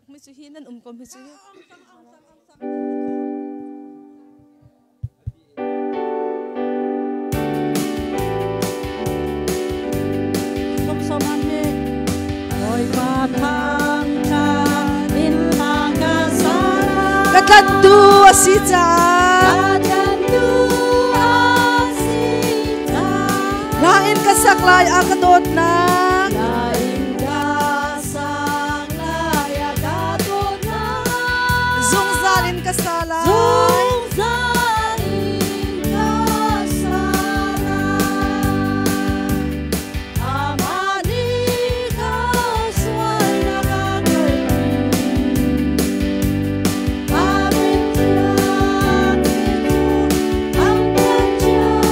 sak mi chu hi nan kom hi chu som som an me oi pa thang cha in la ka sa katan tu si cha lain kasak lai akadot na lain kasak lai akadot na zung zalin kasala zung zalin kasala amani kaswal na kagalin amin tiyan ito ang kadyang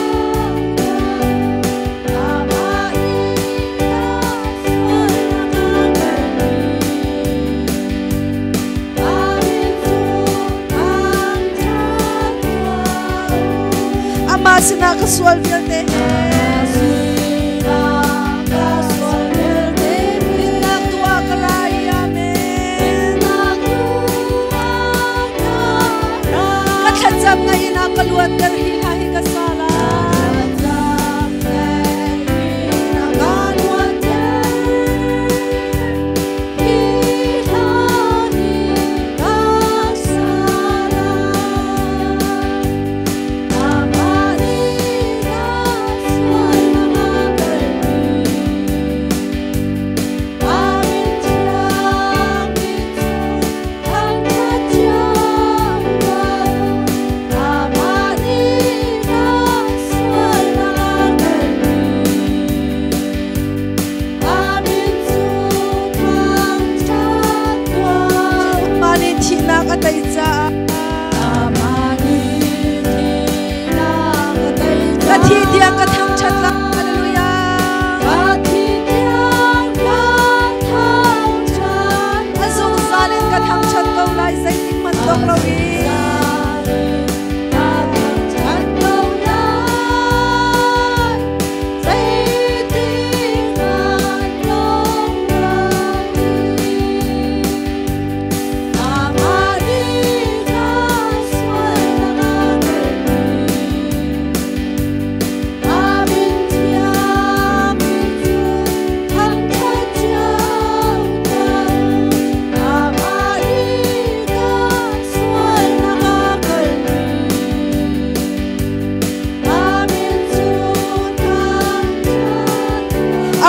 Sina kasual vilte Tinak tua karai amen Kathadzam ngayon akaluat terhilahi kasala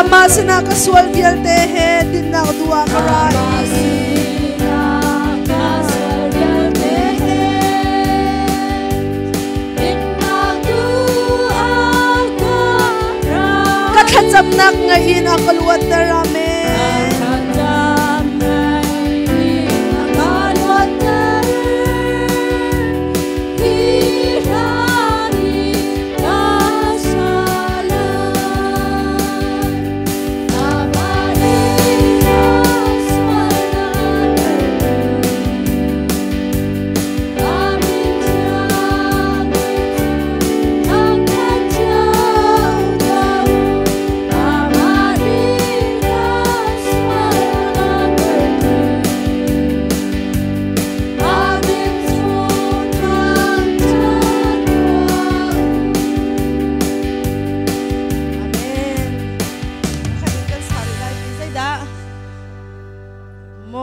Ama sina kasual vilte he tinak tua karai Kathadzam nak ngayon akaluat terame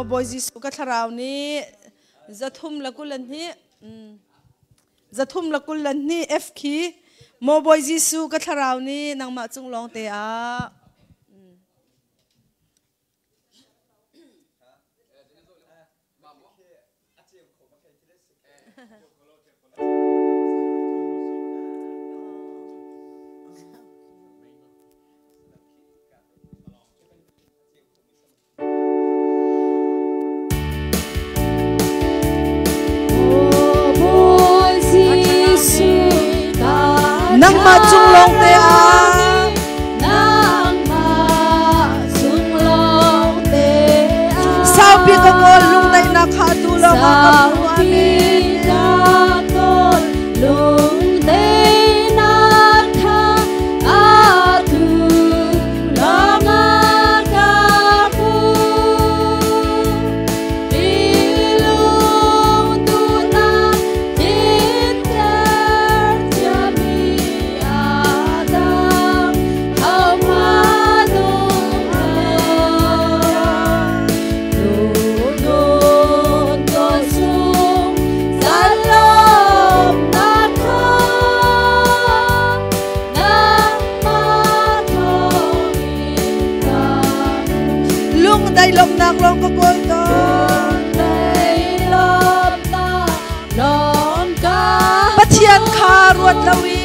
Boys katharau ni zathum lakulan ni F ki mo boys su katharau ni nang ma chung long te a nang ma chung long te a sao pi ka ngol lung dai na kha tu lo ma ka pu amen lung dai na kha a tu lo ma ka pu ruat lawi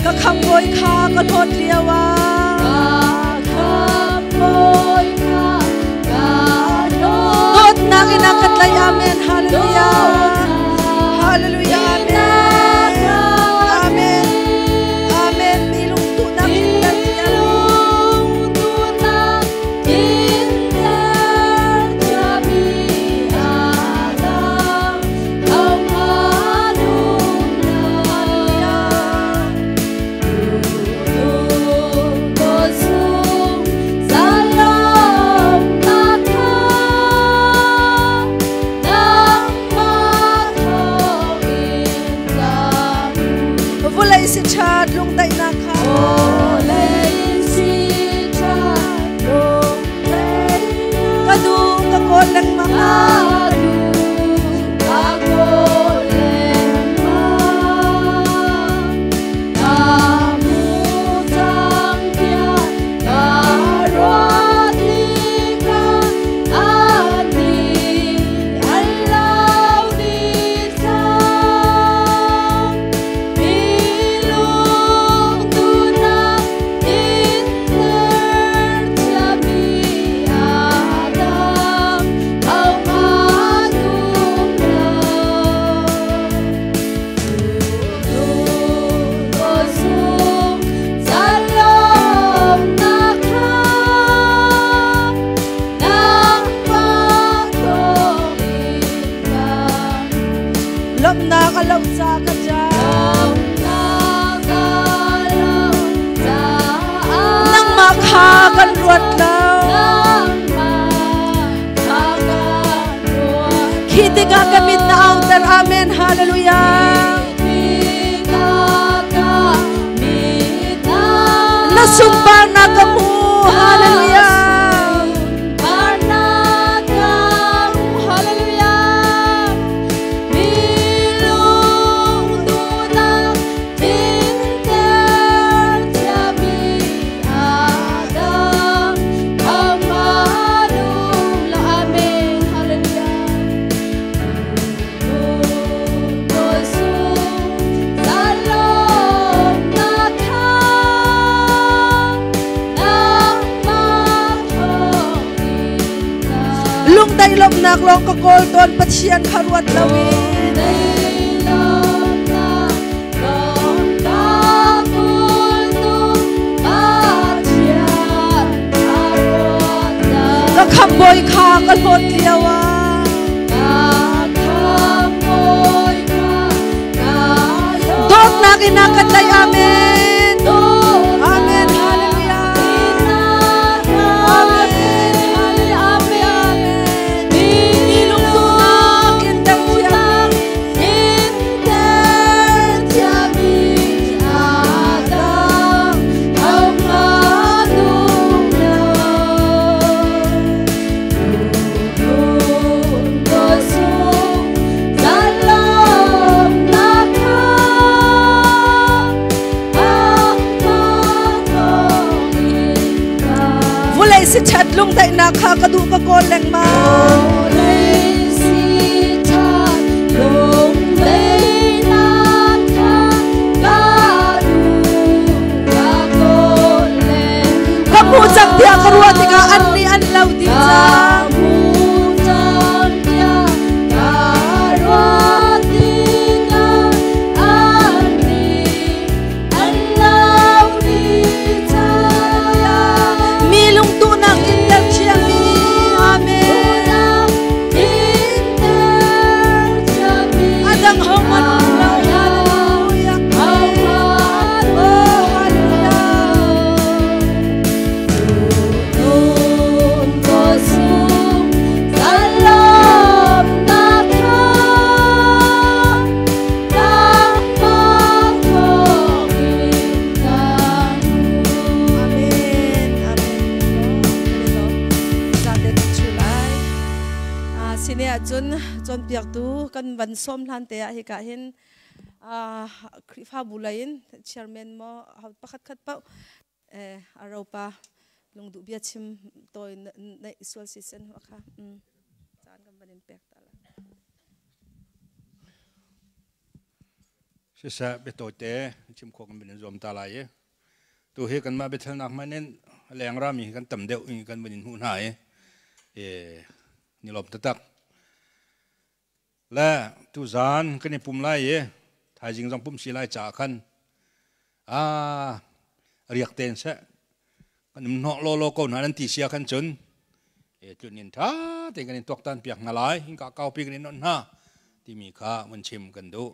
ka khamboi kha ka thot liawa dot nagina katlay amen hallelujah hallelujah amen amen amen milung tu namin si chat lung dai na kha ka du ka ko lang ma gagamit na altar amen hallelujah nasumpa na kamu hallelujah lop nak long ka kol ton pathian kharuat lawi ka khamboi kha ka thot liawa dot nagina katlay amen amen hallelujah amen si chat lung dai na kha ka du ka kol leng ma si chat lung dai na kha ka du ka kol leng ka mu chak dia ka ruati ka an ni an lau ti cha mu chak dia ka ruati ka an ni an lau ti cha milung Chun piak tu kan van som hlan te a hi ka hin fa bulain chairman mo pakhat khat pa aropa lungdu bia chim toy na isol season wa kha chan kan banin pek ta la เสียไปตัวเตะชิมโคกันเป็นรวมตาลายตัวเฮกันมาไปเท่านักมาเน้นแรงรามีกันต่ำเดียวกันเป็นหุ่นหายนี่หลบตักและตุจานกันในปุ่มไล่ถ่ายจริงจังปุ่มสีไล่จ่าขันเรียกเต้นเสะกันนอกโลโก้หนั้นตีเสียขันจนจุดนินท่าแต่กันในตกตันเปียกนาลายหิ้งกะเกาปีกันในนนท่าที่มีข้ามันชิมกันดู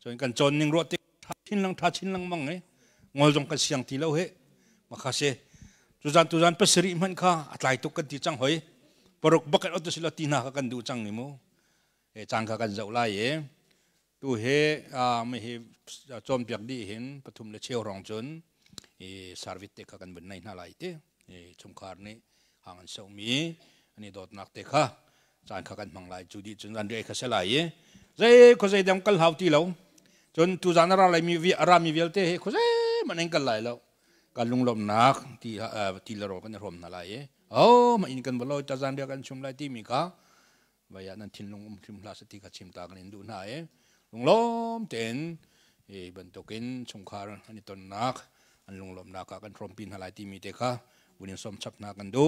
ส่วนกันจนยังรถติดทัดชิ้นลังมั่งไงงอจงกันเสียงทีแล้วมาข้าเสตุจานเปสริมันข้าอัตไลตุกันที่จังหอยปรกบักกันอัตสิลตีนากันดูจังนี่มั้งจังกันเจ้าไล่ตัวไม่จอมเปียกดีเห็นปฐุมเลเชียวรองจนสารวิทย์กันบนในนาลายชมคาร์นี่ห่างเสามีอันนี้โดดนักเตะค่ะจานกันมังลายจุดจนอันเดียกเสลายใจเขาใจดำกัลหาวตีแล้วจนตุจานอะไรมีมีเวลเตะเขาใจมันเองกัลไหลแล้วกันลุงลมนักที่ละรอกันรวมนาลายมันอินกันบลอยจานเดียวกันชุมไล่ที่มีค่ะว่าอย่างนั้นทิ้งลงชิมลาสติกับชิมตากันดูหน้าลุงลมเต็นบรรทุกินชมคาร์อันนี้ต้นนักอันลุงลมนักกันพร้อมปีนอะไรที่มีเตะค่ะวันนี้สมชับนักกันดู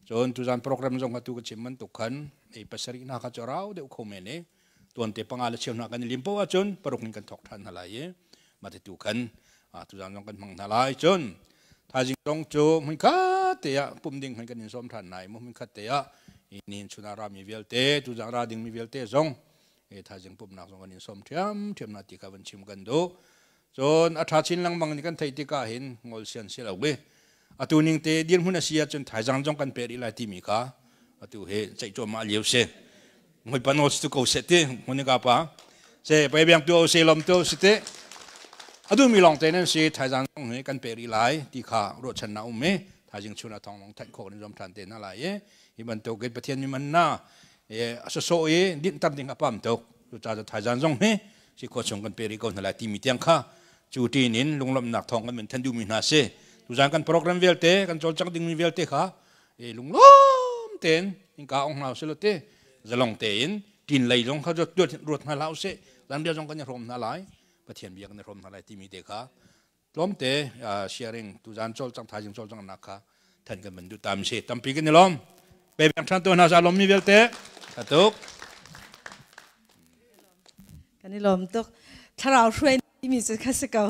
จนตุจานโปรแกรมจงกระตุกชิมมันตุกันภาษาอีนักจะเราเดี๋ยวคอมเมนต์ตัวเตะปังอาลเชียวนักกันลิมโป้จนปรกนี้กันถกทันอะไรมาติดตุกันตุจานจงกันมังอะไรจนถ้าจริงตรงจูมันคัดเตะปุ่มดิ่งให้กันนิสมทันไหนมันคัดเตะนี่ชุนารามีเวลเตะตุจานราดิ่งมีเวลเตะจงถ้าจริงปุ่มนักจงกันนิสมเทียมนาติกาวันชิมกันดูจนอัฐชินลังมังนี่กันไทยติกาเห็นงอลเซียนเสียแล้วเว้อตุนิงเตะดินหุ่นเสียจนถ่ายจังจงกันเปรีไลที่มีค่ะอตุเฮใจโจมาเลี้ยวเสงอยปนอสตุโกเสตหุ่นกับป้าเสไปเบียงตัวเสลมตัวสเตอตุมีลองเตนั้นเสถ่ายจังจงเฮกันเปรีไลที่ข้ารถชนะอุ้มเมถ่ายจริงชุนทองลองทัดโคกันจอมทันเตนั่นแหละที่มันตัวเกิดประเทศมีมันน่าสโซดินตับดิ่งกับปั๊มตัวตัวจ่าจะถ่ายจังจงเฮสิโคชงกันเปรีก่อนนั่นแหละที่มีเตียงค่ะจูตีนินลงลำหนักทองกันเหมือนทันดูมีนาเซตุจานกันโปรแกรมเวลเตกันโจลจังดิ่งมีเวลเตค่ะลุงล้อมเต็นอิงกาองเราเสลเตจะลองเตนดินไหลลงเขาจะรถมาเล่าเสหลังเดียวจงกันจะรวมนาลายประเทศเบียกันจะรวมนาลายที่มีเตค่ะล้อมเตเชียริงตุจานโจลจังทายจึงโจลจังนักค่ะท่านกันมันดูตามเสตามปีกันนี่ล้อมไปแบ่งชั้นตัวนาซาล้อมมีเวลเตขัดตุกกันนี่ล้อมตุกถ้าเราช่วยมีจุดขั้นสกัด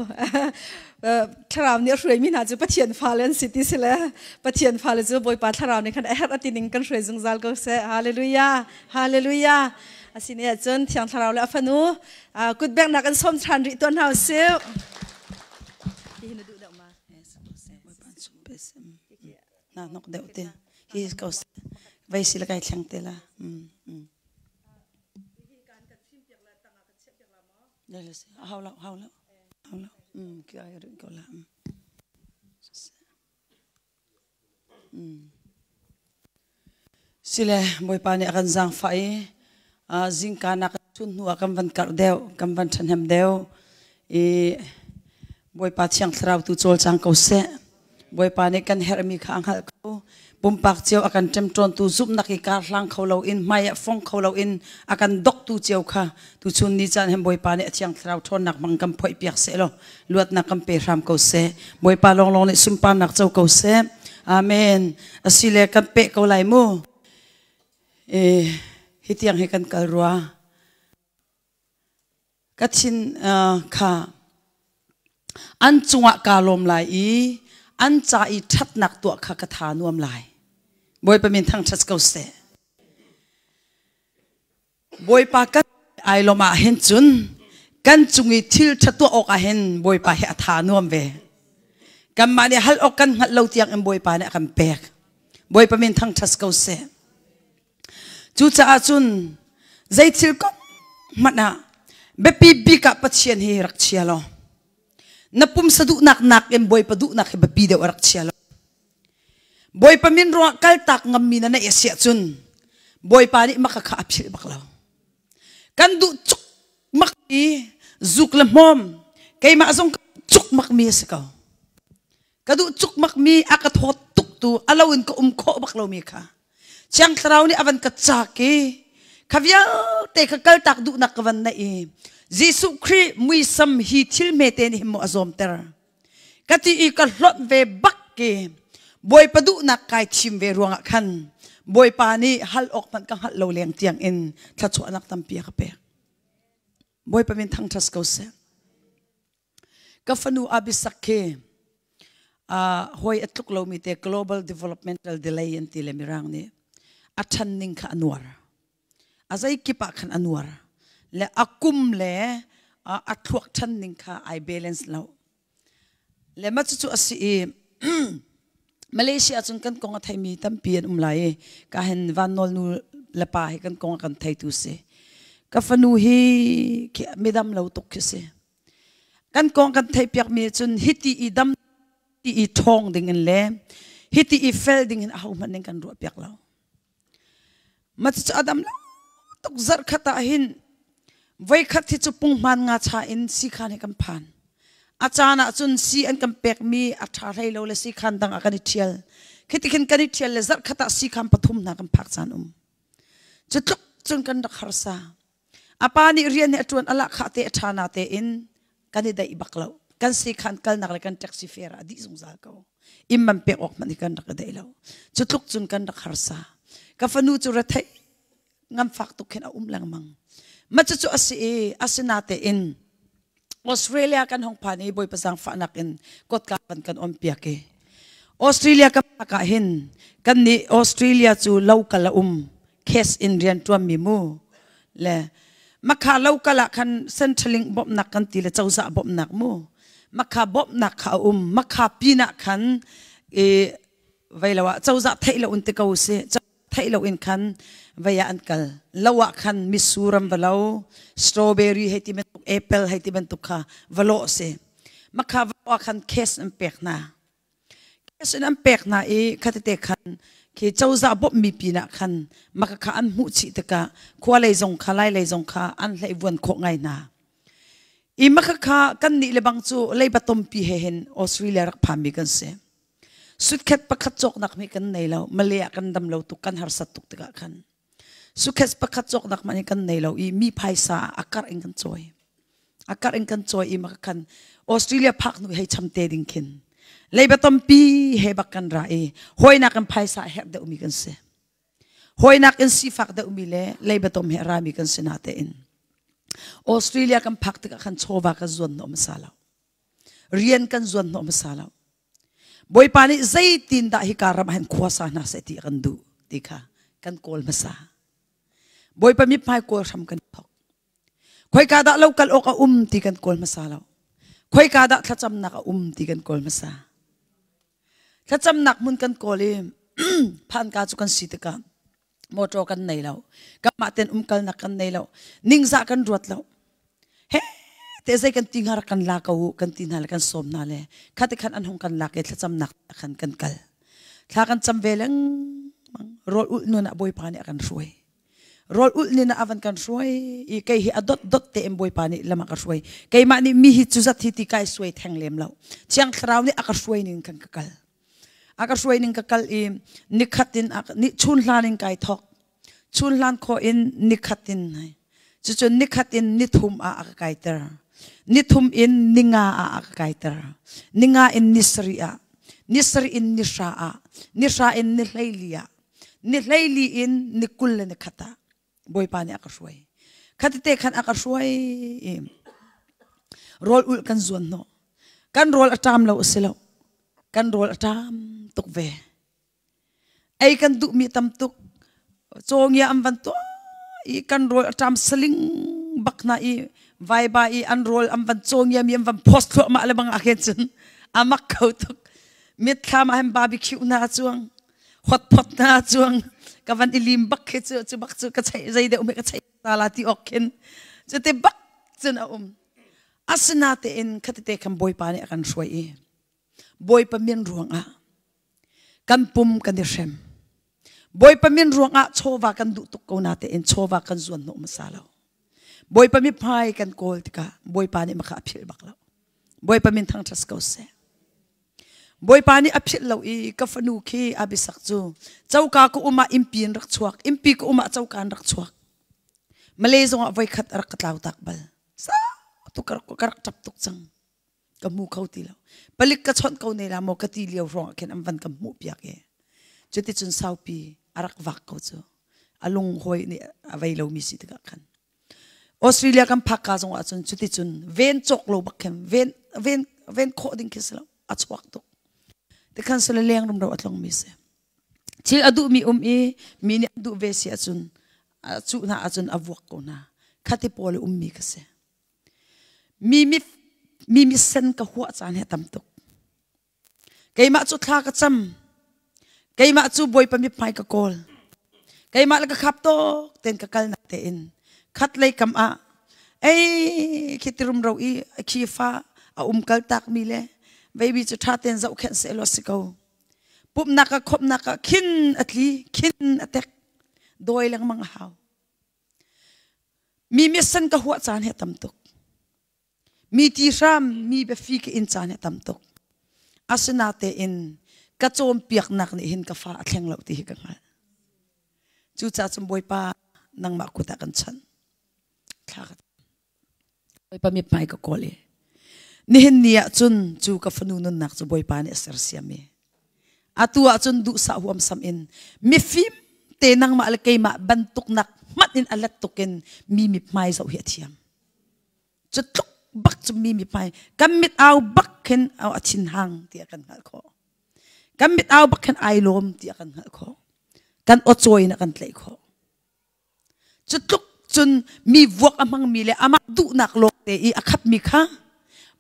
ถ้าเราเนี่ยช่วยมีน่าจะประเทียนฟ้าเลนสิทธิสิละประเทียนฟ้าเลยจะบอยปาถ้าเราเนี่ยขันไอ้ฮัตตินิงกันช่วยจงจัลก็เสฮาเลลูยาฮาเลลูยาอาศิเนี่ยจนเที่ยงถ้าเราเลยฟันูกุดแบงนักกันสมชันริตัวเราเสียวที่เห็นดูเดามาน่านกเดาเตะฮีสก็ไว้สิละไก่ช่างเตละเดี๋ยวสิเอาแล้วคืออะไรเรื่องก็ละสิเลยบอยปานี่akan zang fai Chun Cawnnak chun nu akan van kar deu kan van than hem deu boi pa chiang thrau tu chol chang ko se boi pa ni kan her mi kha anghal ko pumpak cheu akan tem tron tu zup na ki kar hlang kholo in maya phong kholo in akan dok tu cheu kha tu chun ni chan hem boi pa ni chiang thrau thon nak mang kam phoi piak se lo luat na kam pe ram ko se boi pa long ni sum pa nak chau ko se amen asile kan pe ko lai mu hitiang he kan kalrua kachin kha an chunga kalom lai an cha I that nak tu kha ka tha nuam lai boi pa min thang thas ko se boi pa ka ai loma hen chun kan chungi thil thatu ok a hen boi pa he tha nuam ve kam ma ne hal ok kan ngat lo tiang em boi pa ne kam pek boi pa min thang thas ko se chu cha chun zai thil ko mana bepi bika pathian hi rak chialo napum sadu nak em boy padu nak he bepi de rak chialo boy pamin ro kal tak ngam mina na esia chun boy pa ni makakha aphil baklaw kan du chuk mak I zuk lam mom kay ma zong chuk mak mi sakaw kadu chuk mak mi akat hot tuk tu alawin ko kho baklaw mi kha chang taraw ni avan ka chaki khavya te ka kal tak du nak kavan na Jisu Christ mui sam hi thil me ten him azom ter kati I ka hlot ve bak ke boy padu nak kai chim ve ruang khan boy pani hal ok man kang hal lo leng tiang in thachu anak tampia ka pe boy pamin thang thas ko se ka fanu abisakhe hoi atluk lo mi te global developmental delay in tile mirang ni athan ning kha anwar azai kipa khan anwar le akum le athuak than ning kha I balance lo le machu asi Malaysia chun kan kong athai mi tampian umlai ka hen vanol nu lapa he kan kong kan thai tu se ka fanu hi ki medam lo tok se kan kong kan thai piak mi chun hiti idam I thong ding in le hiti I fel ding in ahu man kan ru piak lo machu adam lo tok zar khata hin vai khat thi chu pung man nga cha in si khan he kan phan achana chun si an kam pek mi atha hlei lo le si khan dang akani thial khitikin kani thial le zar khata si kham pathum na kam phak chan chutluk chun kan dak kharsa apani rian he tuan ala kha te athana te in kani dai baklo kan si khan kal nak le kan taxi fare adi zung zal ko imman pek ok man kan dak dai lo chutluk chun kan dak kharsa ka fanu chu ra thai ngam fak tu khen a lang mang machu chu asinate in Australia kan hong pani boy pasang fanak in kot kan ompia ke Australia ka hin kan ni Australia chu local case in rian tuam mi mu le makha local kan centraling bob nak kan ti le chauza bob nak mu makha bob nak kha makha pina khan vailawa chauza thailo unte ko se thailo in khan vaya ankal lawa khan misuram valo strawberry heti men apple heti ben tukha valo se makha wa khan case an pekna khatete khan ke chauza bob mi pina khan maka kha an mu chi taka khwalai jong khalai lai jong kha an hlei won kho ngai na I maka kha kan ni le bang chu lei batom pi he hen Australia rak phami kan se sutket pakhat chok nak mi kan nei lo malaya kan dam lo tu kan har sat tuk taka khan sukhes pakhat chok nak mani kan nei lo I mi phaisa akar eng kan choi I maka khan Australia phak nu hei chamte ding khin leiba tompi he bakan ra hoina kan phaisa hek de umi kan se hoina kan si fak de umi le leiba tom he ra mi kan sinate in Australia kan phak ta kan chowa ka zon no masala rian kan zon no masala boy pani zaitin da hi karam han khwasa na se ti kan du tika kan kol masa boy pa mi phai ko sam kan thok khoi ka da local o ka ti kan kol masala khoi ka da thacham na ka ti kan kol masa thacham nak mun kan kol phan ka chu kan sitika motor kan nei lo ka ma ten kal na kan nei lo ningza kan ruat lo he te zai kan tinghar kan la ka kan tinhal kan som na le khate khan an hong kan la ke thacham nak khan kan kal thla kan cham veleng rol ul nu na boy pani akan ruai rol ul ni na avan kan ruai I kai hi adot dot te em boy pani lama ka ruai kai ma ni mi hi chu zat hi ti kai suai thang lem lo chiang thrau ni aka ruai ning kan kakal aka ruai ning kakal I nikhatin ni chun laning kai thok chun lan kho in nikhatin hai chu chu nikhatin nithum aka kai ter nithum in ninga aka kai ter ninga in nisri in nisha nisha in nihlaili in nikul ne khata boy pani aka ruai khatite khan aka ruai rol ul kan zuan no kan rol atam lo usilo kan rol atam tuk ve ai kan du mi tam tuk chong ya am van to I kan rol atam sling bakna vai ba an rol am van chong ya mi am van post lo ma le bang akhen chun amak khau tuk mit khama hem barbecue na chuang hot pot na chuang kavan ilim bak ke chu bak chu ka chai zai de ume ka chai sala ti okken chu te bak chun asnate in khatite kam boy pani akan ruai boy pamin ruanga kan pum kan shem boy pamin ruanga chowa kan du tuk ko nate in chowa kan zuan no masalo boy pami phai kan kol tika boy pani maka aphil baklo boy pamin thang thas ko se boy pani aphil lo ka fanu khi abisak chu chauka ko uma impin rak chuak impi ko uma chaukan rak chuak malay zonga voi khat rak tlaw takbal sa tu karak tap tuk chang kamu khau ti lo palik ka chon kau nei la mo ka ti liao rong ken am van kam mu pia ke chuti chun sau pi arak vak ko chu alung hoi ni avai lo mi si ta kan Australia kam phaka jong a chun chuti chun ven chok lo bak kem ven kho ding kislo a chwak tok te kan sala leng rum ro atlong mi se chil adu mi e mi ni adu ve si a chun chu na a chun avok ko na khati pole mi ka se mi sen ka huwa chan he tam tok keima chu thla ka cham keima chu boy pa mi pai ka kol keima la ka khap to ten ka kal na te in khat lei kam a ei khitirum ro I khifa a kal tak mi le baby chu tha ten zau khen se lo siko pup naka khop naka khin atli khin atek doi lang mang haw mi sen ka huwa chan he tam tok mi ti ram mi be fi ke in chan he tam tok asna te in ka chom piak nak ni hin ka fa athleng lo ti ka ngal chu cha chum boy pa nang ma ku ta kan chan thla boy pa mi pai ka kole ni hin nia chun chu ka fanu nun nak chu boy pa ni ser siami atua chun du sa huam sam in mi fim te nang ma alkei ma bantuk nak mat in alat tuken mi mai zo hi thiam chutuk bak chu mi pai kamit aw bak ken aw achin hang ti kan hal kho kamit aw bak ken ai lom ti kan hal kho kan ochoi na kan tlei kho chutuk chun mi vok amang mi le ama du nak lo te I akhap mi kha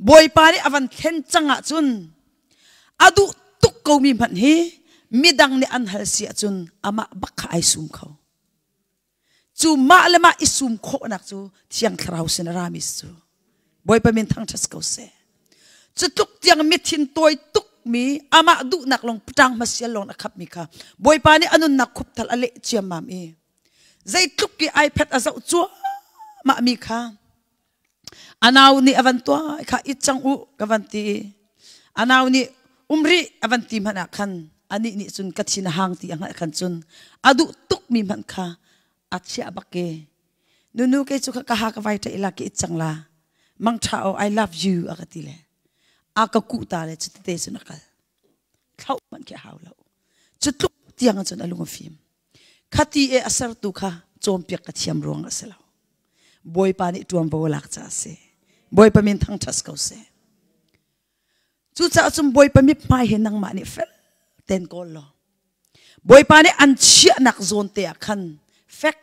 boy pa ni avan khen changa chun adu tuk ko mi man hi midang ni an hal si chun ama bak kha ai sum kho chu ma lama isum kho nak chu thiang thrau sin ramis chu boy pa min thang thas ko se chu tuk tiang mi thin toy tuk mi ama du nak long putang masial long akhap mi kha boy pa ni anun nak khup thal ale chiam mam e zai tuk ki ipad azau chu ma mi kha anaw ni avantua kha ichang u kavanti anaw ni umri avanti mana khan ani ni chun kathina hang ti anga khan chun adu tuk mi man kha achia bakke nunu ke chu ka ha ka vai ta ila ki ichang la mang thao I love you akatile aka ku ta le chute chun akal thau man ke hawlo chutuk tiang chun alung fim khati e asar tu kha chom pek ka thiam rong asalo boy pa ni tuam bo lak cha se boy pa min thang thas ko se chu cha chum boy pa mi mai he nang ma ni fel ten kol lo boy pa ni an chia nak zon te akhan fek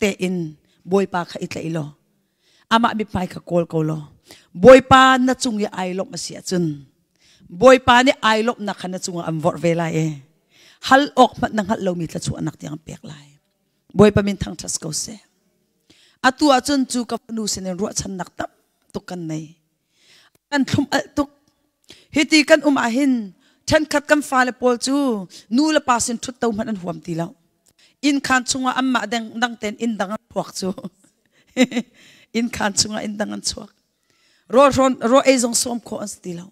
te in boy pa kha itla ilo ama mi pai ka kol ko lo boy pa na chung ya ai lop ma sia chun boy pa ni ai lop na khana chung am vor vela e hal ok mat nang hal lo mi tla chu anak tiang pek lai boy pa min thang thas ko se atua chun chu ka nu sen ro chan nak tam tu kan nei kan thum al tuk hiti kan ahin than khat kam fa le pol chu nu la pasin thut tau man an huam ti law in khan chunga amma dang ten in dang thuak chu in khan chunga in dang an chuak ro e jong som kho an sti law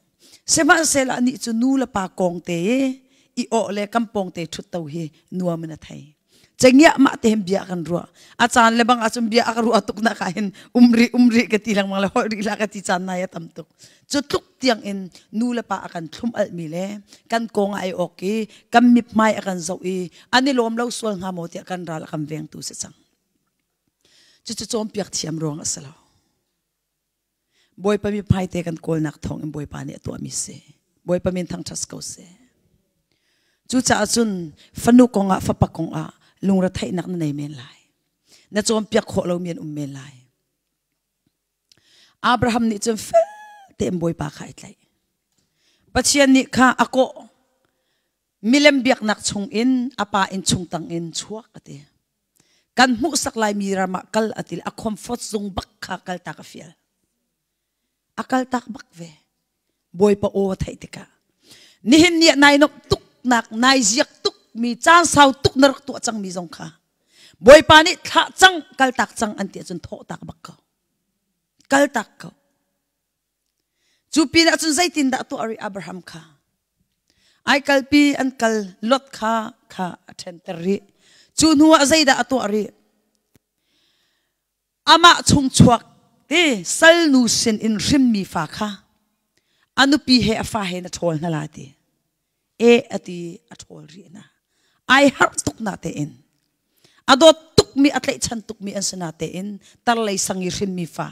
sema sela ni chu nu la pa kong te I o le kampong te thut tau hi nuam na thai chengya ma te hem bia kan ro a chan le bang a chum bia a ru atuk na ka hin umri ka tilang mang la hori la ka ti chan na ya tam tuk chutuk tiang in nu la pa akan thum al mi le kan kong ai okay kam mip mai akan zo I ani lom lo sual nga mo ti akan ral kam veng tu se chang chu chom piak thiam rong asalo boy pa mi pai te kan kol nak thong in boy pa ni to mi se boy pa min thang thas ko se chu cha chun fanu konga fa pa konga lungra thai nak na nei men lai na chom piak kho lo men men lai Abraham ni chum fe te boy pa khai tlai pachian ni kha ako milem biak nak chung in apa in chung tang in chuak ate kan mu sak lai mi rama kal atil a comfort zong bak kha kal ta ka fial akal tak bak ve boy pa o thai te ka ni hin ni nai nok tuk nak nai ziak tuk mi chan sau tuk nar tu chang mi zong kha boy pa ni tha chang kal tak chang an ti chun tho tak bak ka kal tak ka chu pin a chun zai tin da tu ari Abraham kha ai kal pi an kal lot kha athen teri chu nuwa zai da tu ari ama chung chuak te sal nu sin in rim mi fa kha anu pi he afa he na thol na la ti e ati a thol ri na ai har tuk na te in ado tuk mi atlai chan tuk mi an sana te in tar lai sangi rim mi fa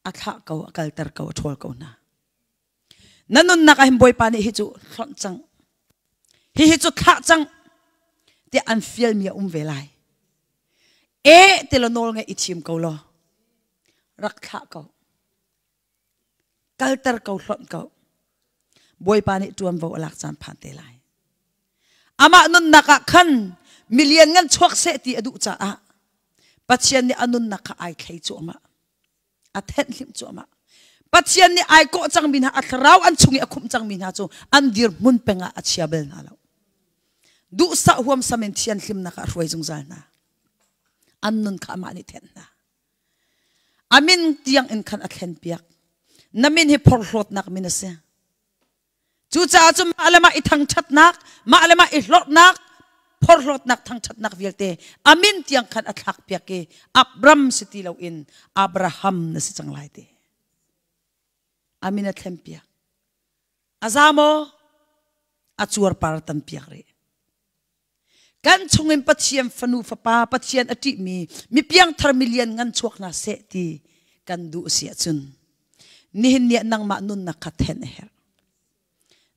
atha ko akal tar ko thol ko na nanun na ka himboy pa ni hi chu hlon chang hi chu kha chang te an fiel mi velai e te lo nol nge ichim ko lo rak kha ko kaltar ko hlon ko boy pa ni tuam vo alak chan phan te lai ama nun naka khan million ngan chuak se ti adu cha a pachian ni anun naka ai khai chu ma athen hlim chu ma pachian ni ai ko chang min ha athrau an chungi akhum chang min ha chu an dir mun penga achiabel na lo du sa huam samen thian hlim naka roi jung zal na annun kha ma ni then na amin tiang in khan athen piak namin hi phor hlot nak min ase chu cha chu malama I thang that nak malama I hlot nak phor hlot nak thang that nak vialte amin tiang khan athak piak ke Abraham siti lo in Abraham na si changlai te amin athem piak azamo achuar par tam piak re kan chungin pathiam fanu fa pa pathian ati mi piang thar million ngan chuak na se ti kan du sia chun nihin nia nang ma nun na khathen her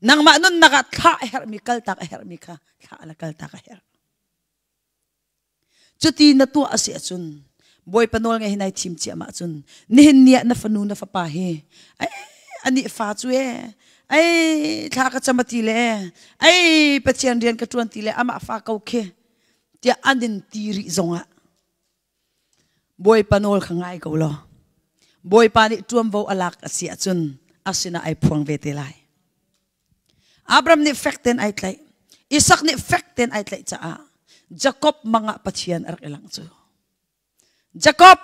nang ma nun na ka tha her mi kal tak her mi kha tha ala kal tak her chuti na tu asia chun boy panol nge hinai thim chi ama chun nihin nia na fanu na fa pa he ai ani fa chu e ai tha ka chamati le ai pachian rian ka tuan ti le ama fa kau khe tia andin tiri zonga boy panol khangai ko lo boy pani tuam vo alak asia chun asina ai phuang ve te lai Abraham ni fakten ai tlai Isaac ni fakten ai tlai cha a Jacob manga pachian ar elang chu Jacob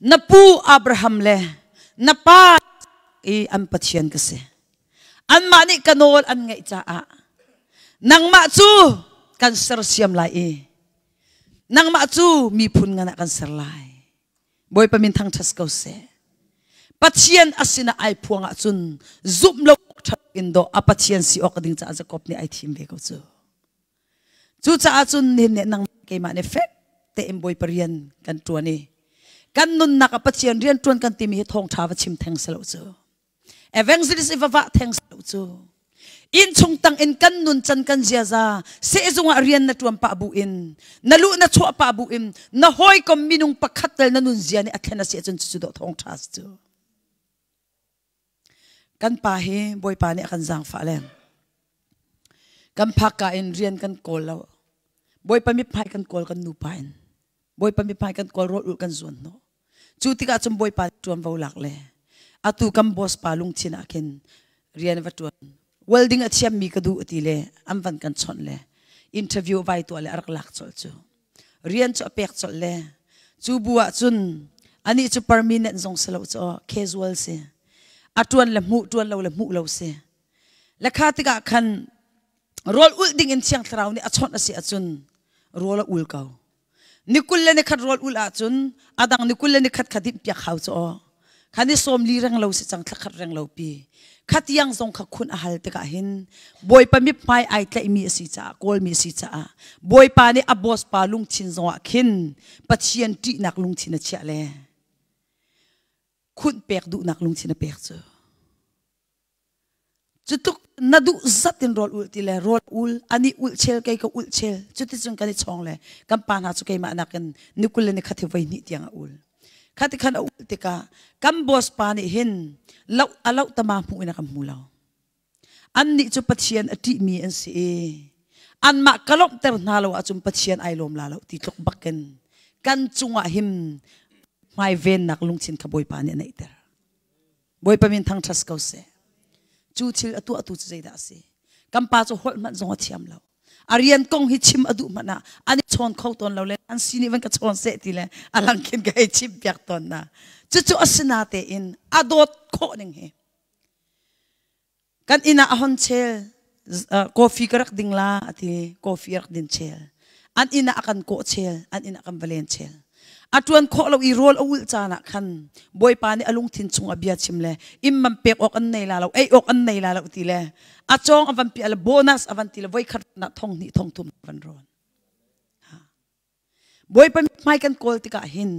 napu Abraham le napa I an pachian kasi an mani kanol an ngai cha a nang ma chu kan ser siam lai e nang ma chu mi phun ngana kan ser lai boy pamin thang thas ko se pachian asina ai phuanga chun zum lo thak indo a pachian si ok ding cha Jacob ni ai thim ve ko chu cha chun ni ne nang ke ma ne fek te em boy parian kan tuani kan nun na ka pachian rian tuan kan ti mi thong tha wa chim theng selo chu evangelist ifawa thanks to in chung tang in kan nun chan kan zia za se zunga rian na tuam pa bu in nalu na chua pa bu in na hoi kom minung pakhatel na nun zia ni athena se chun chu do thong thas chu kan pa he boy pa ni kan jang fa len kan phaka in rian kan kol lo boy pa mi phai kan kol kan nu pa in boy pa mi phai kan kol ro kan zon no chu ti ka chum boy pa tuam vo lak le atu kam boss palung china ken rian watuan welding a chiam mi kadu atile amvan kan chon le interview vai to le arak lak chol chu rian chu pek chol le chu buwa chun ani chu permanent zong selo chu casual se atuan le mu tuan lo se la khatika khan rol ul ding in chiang thrau ni achon asi achun rol ul kau nikul le ne khat rol ul achun adang nikul le ne khat khadim pya khau chu khani som li rang lo se chang thakhat rang lo pi khatiang zong kha khun a hal te ka hin boy pa mi pai ai tlai mi si cha kol mi si cha boy pa ni a boss pa lung chin zo khin pachian ti nak lung chin a cha le khun pek du nak lung chin a pek chu chutuk nadu zatin rol ul ti le rol ul ani ul chel kai ka ul chel chuti chung kan chong le kam pa na chu kai ma na kan nikul ni khathi vai ni tiang ul khati khan ul te ka kam boss pa ni hin lau alau tama mu ina kam mulau an ni chu pachian ati mi an si an ma kalom ter na lo achum pachian ai lom la lo ti tlok baken kan chunga him mai ven nak lung chin ka boy pa ni nei ter boy pa min thang thas ko se chu chil atu zai da se kam pa chu hol man zong thiam lo arian kong hi chim adu mana ani chon khau ton lo le an sini wan ka chon se ti le alang kin ga hi chim pyak ton na chu asna te in adot kho ning he kan ina ahon chel coffee karak ding la ati coffee rak din chel an ina akan ko chel an ina kan valen chel atuan ko lo i roll awul chana khan boy pa ni alung thin chung abia chimle imman pek ok an nei lalo ei ok an nei lalo ti le achong avan pi al bonus avan ti le voi khat na thong ni thong tum van ron boy pa mai kan kol ti ka hin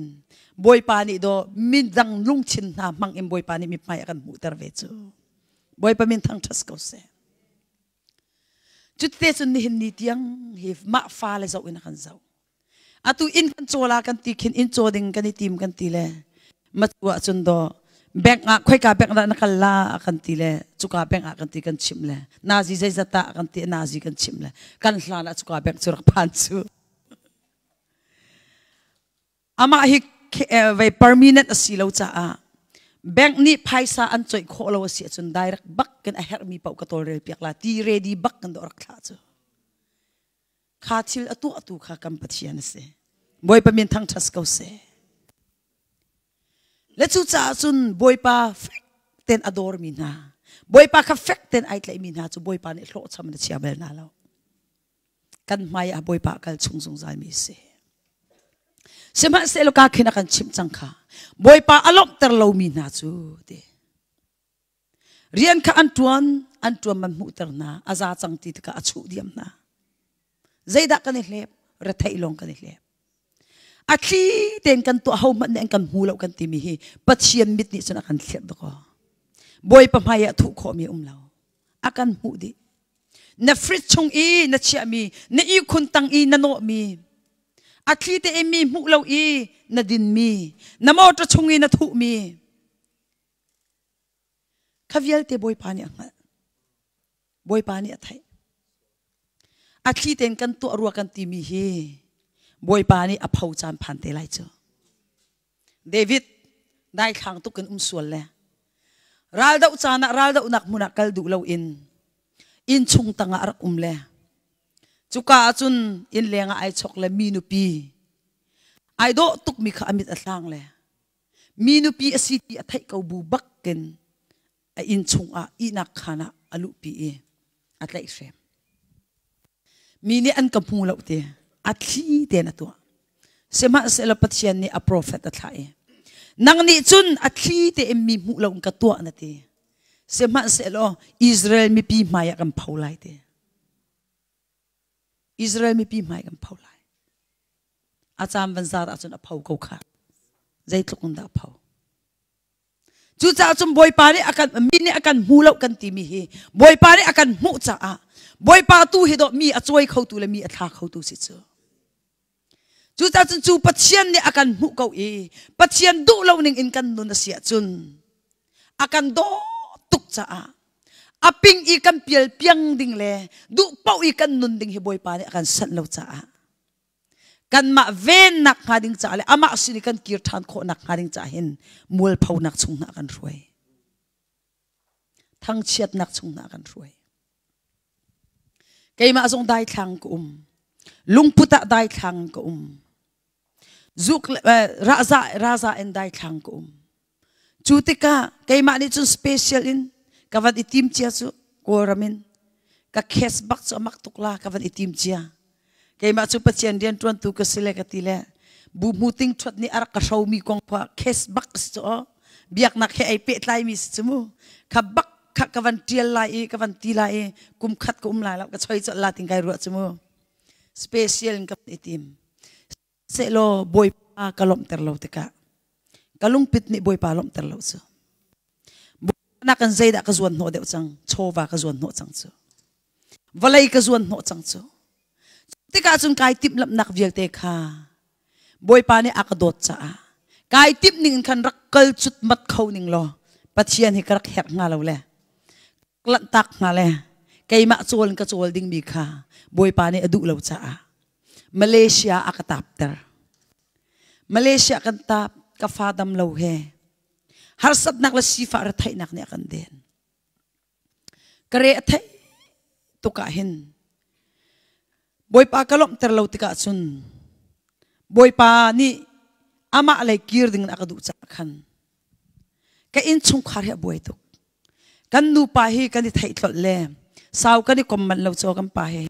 boy pa ni do min dang lung chin na mang em boy pa ni mi mai kan mu tar ve chu boy pa min thang thas ko se chut te chun ni hin ni tiang hi ma fa le zo in kan zo atu in kan chola kan ti khin in choding kan tim kan ti le matwa chun do bank a khoi ka bank na kala kan ti le chuka bank a kan ti kan chim le nazi zai zata kan ti nazi kan chim le kan hla na chuka bank churak phan chu ama hi vai permanent asilo cha a bank ni paisa an choi kholo si chun direct bak kan a her mi pau ka tol rel piak la ti ready bak kan do rak thla chu kha thil atu kha kam pathian se boy pa min thang thas ko se le chu cha chun boy pa ten ador mi na boy pa kha fek ten ai tlai mi na chu boy pa ni hlo cham na chia bel na lo kan mai a boy pa kal chung chung zai mi se sema se lo ka khina kan chim chang kha boy pa alom ter lo mi na chu te rian kha antuan man mu ter na aza chang ti ka achu diam na zaida kan hlep rathai long kan hlep athi ten kan to hau man ne kan hulo kan ti mi hi pathian mit ni chuna kan hlep ko boy pa maya thu kho mi umlo akan hu di na frit chung i na chia mi na i khun tang i na no mi athi te mi mu lo i na din mi na mo tra chung i na thu mi khavial te boy pa ni angal boy pa ni athai athi ten kan to ruwa kan ti mi hi boy pa ni a phau chan phan te lai chu David dai khang tu kan sual le ral dau chana ral dau nak muna kal du lo in chung tanga ar le chuka chun in lenga ai chok le mi nu pi ai do tuk mi kha amit atlang le mi nu pi asiti athai kau bu bak ken a in chung a inak khana alu pi e atlai shem mini an kamu lo te athi te na to sema se la pathian ni a prophet athai nang ni chun athi te mi mu lo ka to na te sema se lo Israel mi pi maya kam phaulai te Israel mi pi mai kam phaulai acham banzar achun a phau ko kha zai tlukun da phau chu cha chum boy pare akan mini akan mu lo kan ti mi hi boy pare akan mu cha a boy pa tu hi do mi a choi khau tu le mi a thla khau tu si chu ta chun chu pathian ni akan mu ko e pathian du lo ning in kan nun sia chun akan do tuk cha a aping i kan pial piang ding le du pau i kan nun ding hi boy pa ni akan san lo cha a kan ma ven nak ha ding cha le ama sini kan kir than kho nak ha ding cha hin mul phau nak chung na kan ruai thang chiat nak chung na kan ruai kay ma zong dai thang ko lungputa dai thang ko zuk raza en dai thang ko chutika kay ma ni chun special in kavan itim chia su koramin ka khes bak chu mak tukla kavan itim chia kay ma chu pachian dian tuan tu ka sile ka tile bu muting thot ni ar ka shau mi kong pa khes bak chu biak nak he ai pe tlai mi chu mu ka bak kavan tial lai kavan tilai kum khat ko lai la ka choi cha la ting kai ru chu mu special ka itim se lo boy pa kalom ter lo te ka kalung pit ni boy pa lom ter lo chu na kan zaida ka zuan no de chang chowa ka zuan no chang chu valai ka zuan no chang chu te ka chung kai tip lap nak vial te kha boy pa ni akadot cha kai tip ning khan rak kal chut mat khau ning lo pathian hi karak her nga lo le klan tak nga le kay ma chol ka chol ding mi kha boy pa ni adu lo cha Malaysia akatapter Malaysia kan tap ka fadam lo he har sab nak la sifa ra thai nak ne kan den kare thai to ka hin boy pa kalom ter lo tika chun boy pa ni ama lai kir ding na ka du cha khan ka in chung khar he boy to kan nu pa hi kan ni thai thlot le saw kan ni kom man lo cho kan pa he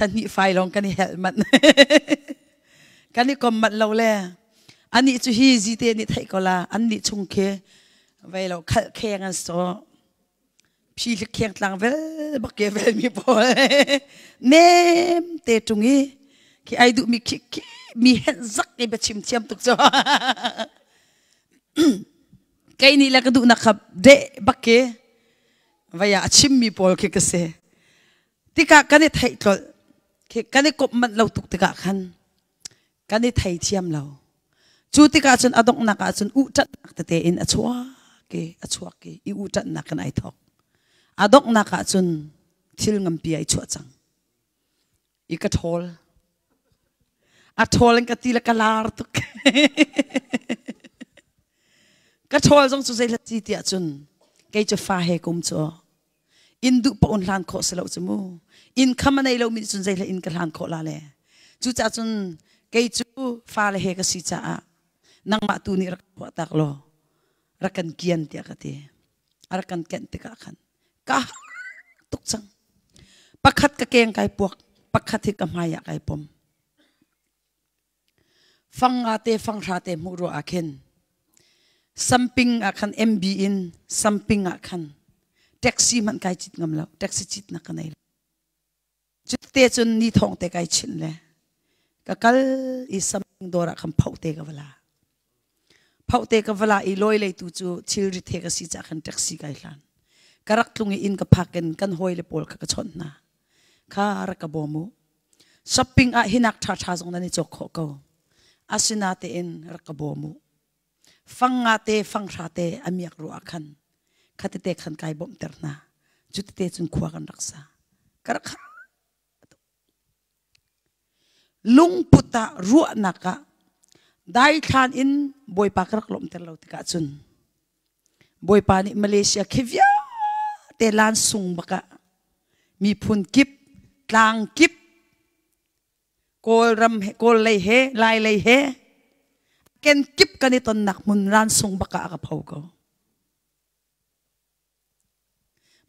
than ni fai long kan ni helmet กันนี่ก็มัดเราเลยอันนี้จุฮีจีเตนี่ไทยก็ละอันนี้ชงเคไว้เราแข่งกันสอพี่แข่งต่างเวลบักเกเวลมีพอเนมเตจุงี้ที่ไอ้ดูมีคิกมีเห็นซักไอ้แบบชิมเชียมตุกจ้าไก่นี่แหละก็ดูนะครับเดบักเกไว้อาชิมมีพอคิกเสที่กันนี่ไทยก็กันนี่กบมันเราตุกติกะขันกันนี่ไทยเทียมเราจูติกาจนอดงนักจนอุจัดนักเตอินอชัวเกอีอุจัดนักกันไอทอกอดงนักจนทิลงมปีไอชัวจังอีกระทอลอัทอลกันตีละกลาร์ตุกกระทอลจงสุดใจละจีเตียจนเกยจะฟ้าเฮกุมจัวอินดุปอุนลานโคสเลวจมูอินคำมันในเรามีจนใจละอินกลานโคลาเลจูจ่าจนเกยจูฟ้าละเฮกสิจ่าnang matu ni rak watak lo rakan kian tia kati arakan ken tika kan ka tuksang pakhat ka keng kai puak pakhat hi kamaya kai pom fangate fangrate muro akhen samping akhan mb in samping akhan taxi man kai chit ngam lo taxi chit na kanai chutte chun ni thong te kai chin le ka kal i samping dora kham phau te ka wala phau te ka wala i loi lei tu chu thil ri the ka si cha khan taxi kai hlan karak tlungi in ka phaken kan hoi le pol ka chon na kha ra ka bomu shopping a hinak tha tha jong na ni chok kho ko asina te in ra ka bomu fanga te fang tha te amiak ru akhan khate te khan kai bom terna chut te chun khwa kan raksa karak lung puta ru naka dai than in boy pa krak lom ter lo tika chun boy pa ni Malaysia khivya te lan sung baka mi phun kip tlang kip kol ram kol lei he lai lei he ken kip kani ton nak mun lan sung baka ka phau ko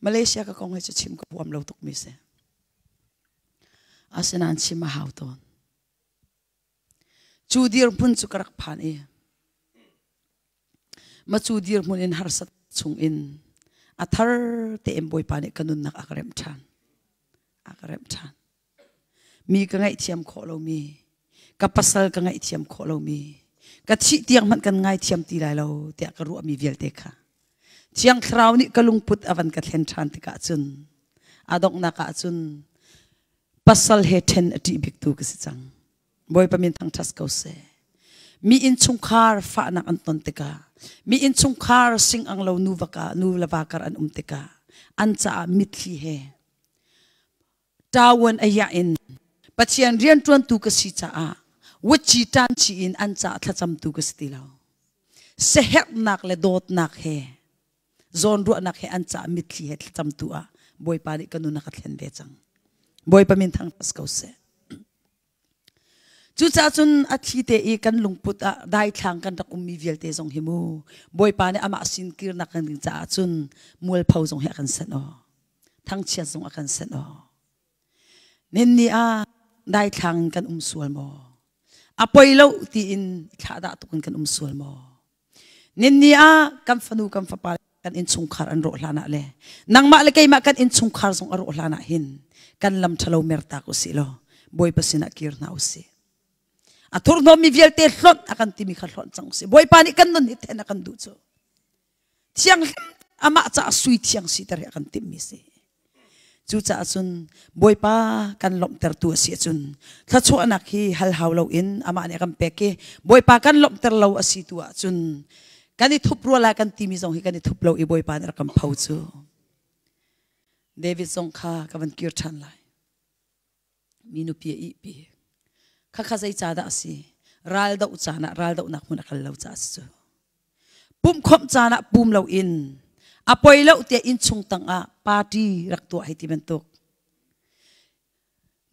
Malaysia ka kong he chim ko buam lo tuk mi se asenan chi ma hau ton chudir pun chukarak phan e ma chudir mun in harsat chung in athar te emboi pani kanun nak akarem than mi ka ngai thiam kho lo mi ka pasal ka ngai thiam kho lo mi ka chi tiang man kan ngai thiam ti lai lo te ka ru mi vel te kha chiang thrau ni kalung put avan ka thlen than te ka chun adok na ka chun pasal he ten ati bik tu ka si chang boy pamin thang thas ko se mi in chungkhar fa na an ton teka mi in chungkhar sing ang lo nuwaka nu lawakar an teka an cha mitli he tawon aya in pachian rian tuan tu ka si cha a wuchi tan chi in an cha thacham tu ka stilo se het nak le dot nak he zon ru nak he an cha mitli he thacham tu a boy pa ni kanu na ka thlen ve chang boy pamin thang thas ko se chu cha chun athi te e kan lungput a dai thlang kan tak ummi vel te jong himu boy pa ne ama sin kir na kan cha chun mul phau jong he kan san o thang chia jong akan san o nen ni a dai thlang kan sual mo apoi lo ti in tha da tu kan sual mo nen ni a kam fanu kam fa pa kan in chungkhar an ro hlana le nang ma le kai ma kan in chungkhar jong aro hlana hin kan lam thalo merta ko silo boy pasina kir na usi atur no mi vel te hlot akan timi kha hlot chang se boy pani kan non iten akan du cho chiang ama cha sui chiang si tar akan timi se chu cha chun boy pa kan lom ter tu si chun tha chu anak hi hal haw lo in ama ne kam peke boy pa kan lom ter lo asi tu chun kani thup ro la kan timi jong hi kani thup lo i boy pa ne kam phau chu David song kha kavan kir than lai minu pi i pi kha zai cha da si ral da uchana ral da unak mun akal lo cha su pum khom chana pum lo in apoi lo te in chung tang a party rak to hai ti ben tok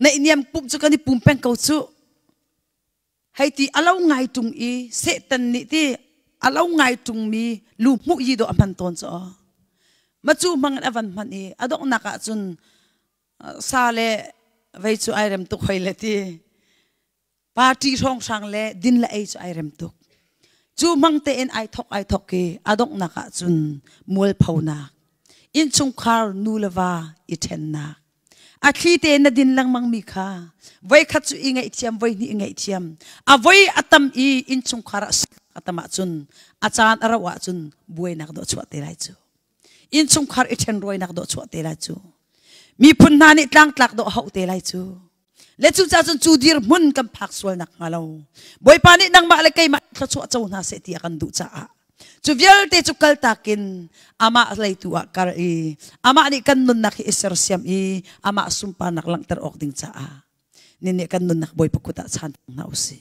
nei niam pum chu kani pum pen ko chu hai ti alo ngai tung i se tan ni ti alo ngai tung mi lu mu yi do ampan ton cho ma chu mangan avan man i adok naka chun sale vai chu irem tu khoile ti party rong sang le din la ai chu ai rem tuk chu mang te en ai thok ki adok na ka chun mul phona in chung khar nu lawa I then na a thi te na din lang mang mi kha voi khat chu ingai chiam voi ni ingai chiam a voi atam I in chung khar atama chun achan arawa chun buai nak do chu te lai chu in chung khar I then roi nak do chu te lai chu mi phun na ni tlang tlak do hau te lai chu le chu cha chun chu dir mun kam phak sual nak ngalo boy pani nang ma le kai ma tla chu chau na se ti akan du cha a chu vial te chu kal takin ama lai tu a kar I ama ni kan nun nak iser siam I ama sumpa nak lang ter ok ding cha a ni kan nun nak boy pakuta chan na usi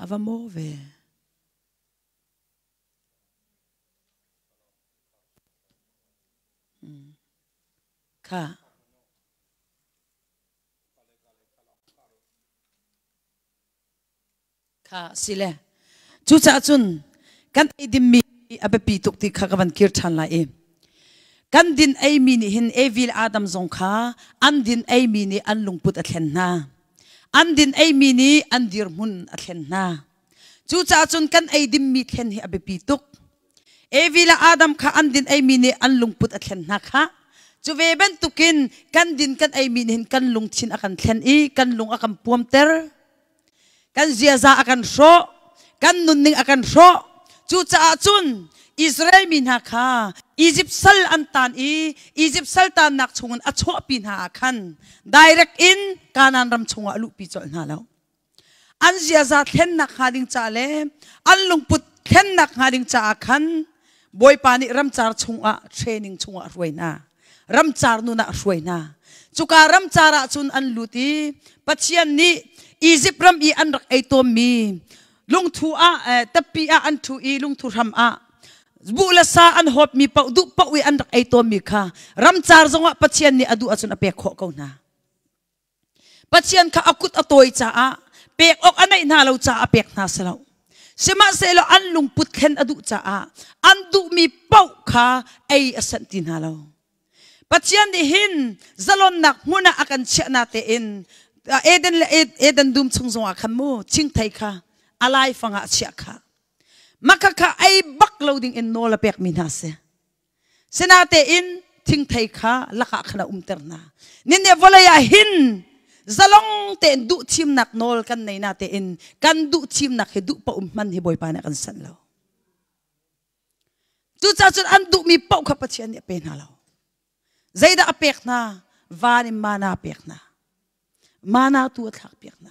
ava move ka sile chu cha chun kan idim mi abapi tuk ti khakavan kir than la e kan din ai mi ni hin evil adam zong kha an din ai mi ni an lungput a thlen na an din ai mi ni an dir mun a thlen na chu cha chun kan ai dim mi thlen hi abapi tuk evil adam kha an din ai mi ni an lungput a thlen na kha chu ve ban tukin kan din kan ai min hin kan lung chin akan thlen I kan lung akan puamter kan ziaza akan ro kan nunning akan ro chu cha chun Israel min ha kha Egypt sal antan I Egypt sal tan nak chungun a cho pin ha khan direct in kanan ram chunga lu pi chol na lo an ziaza thlen nak ha ding cha le an lung put thlen nak ha ding cha khan boy pani ram char chunga training chunga roina ram char nu na ruina chuka ram chara chun an luti pachian ni Egypt ram I an rak ai tom mi lung thu a tapi a an thu I lung thu ram a bula sa an hop mi pa du pa wi an rak ai tom mi kha ram char zonga pachian ni adu achun apek kho ko na pachian kha akut atoi cha a pek ok anai na lo cha apek na salo sema selo an lung put khen adu cha a an du mi pau kha ai asan tin halo pachian ni hin zalon nak muna akan chia na te in eden dum chung zong akan mo ching thai kha alai fanga chia kha makaka ai bak loading in nola pek minase senate in ting thai kha laka khana umterna ninne volaya hin zalong te du chim nak nol kan nei na te in kan du chim nak he du pa man hi boy pa na kan san lo chu cha chun an du mi pau kha pachian ni pe na lo zaida apek na vani mana apek na mana tu athak pek na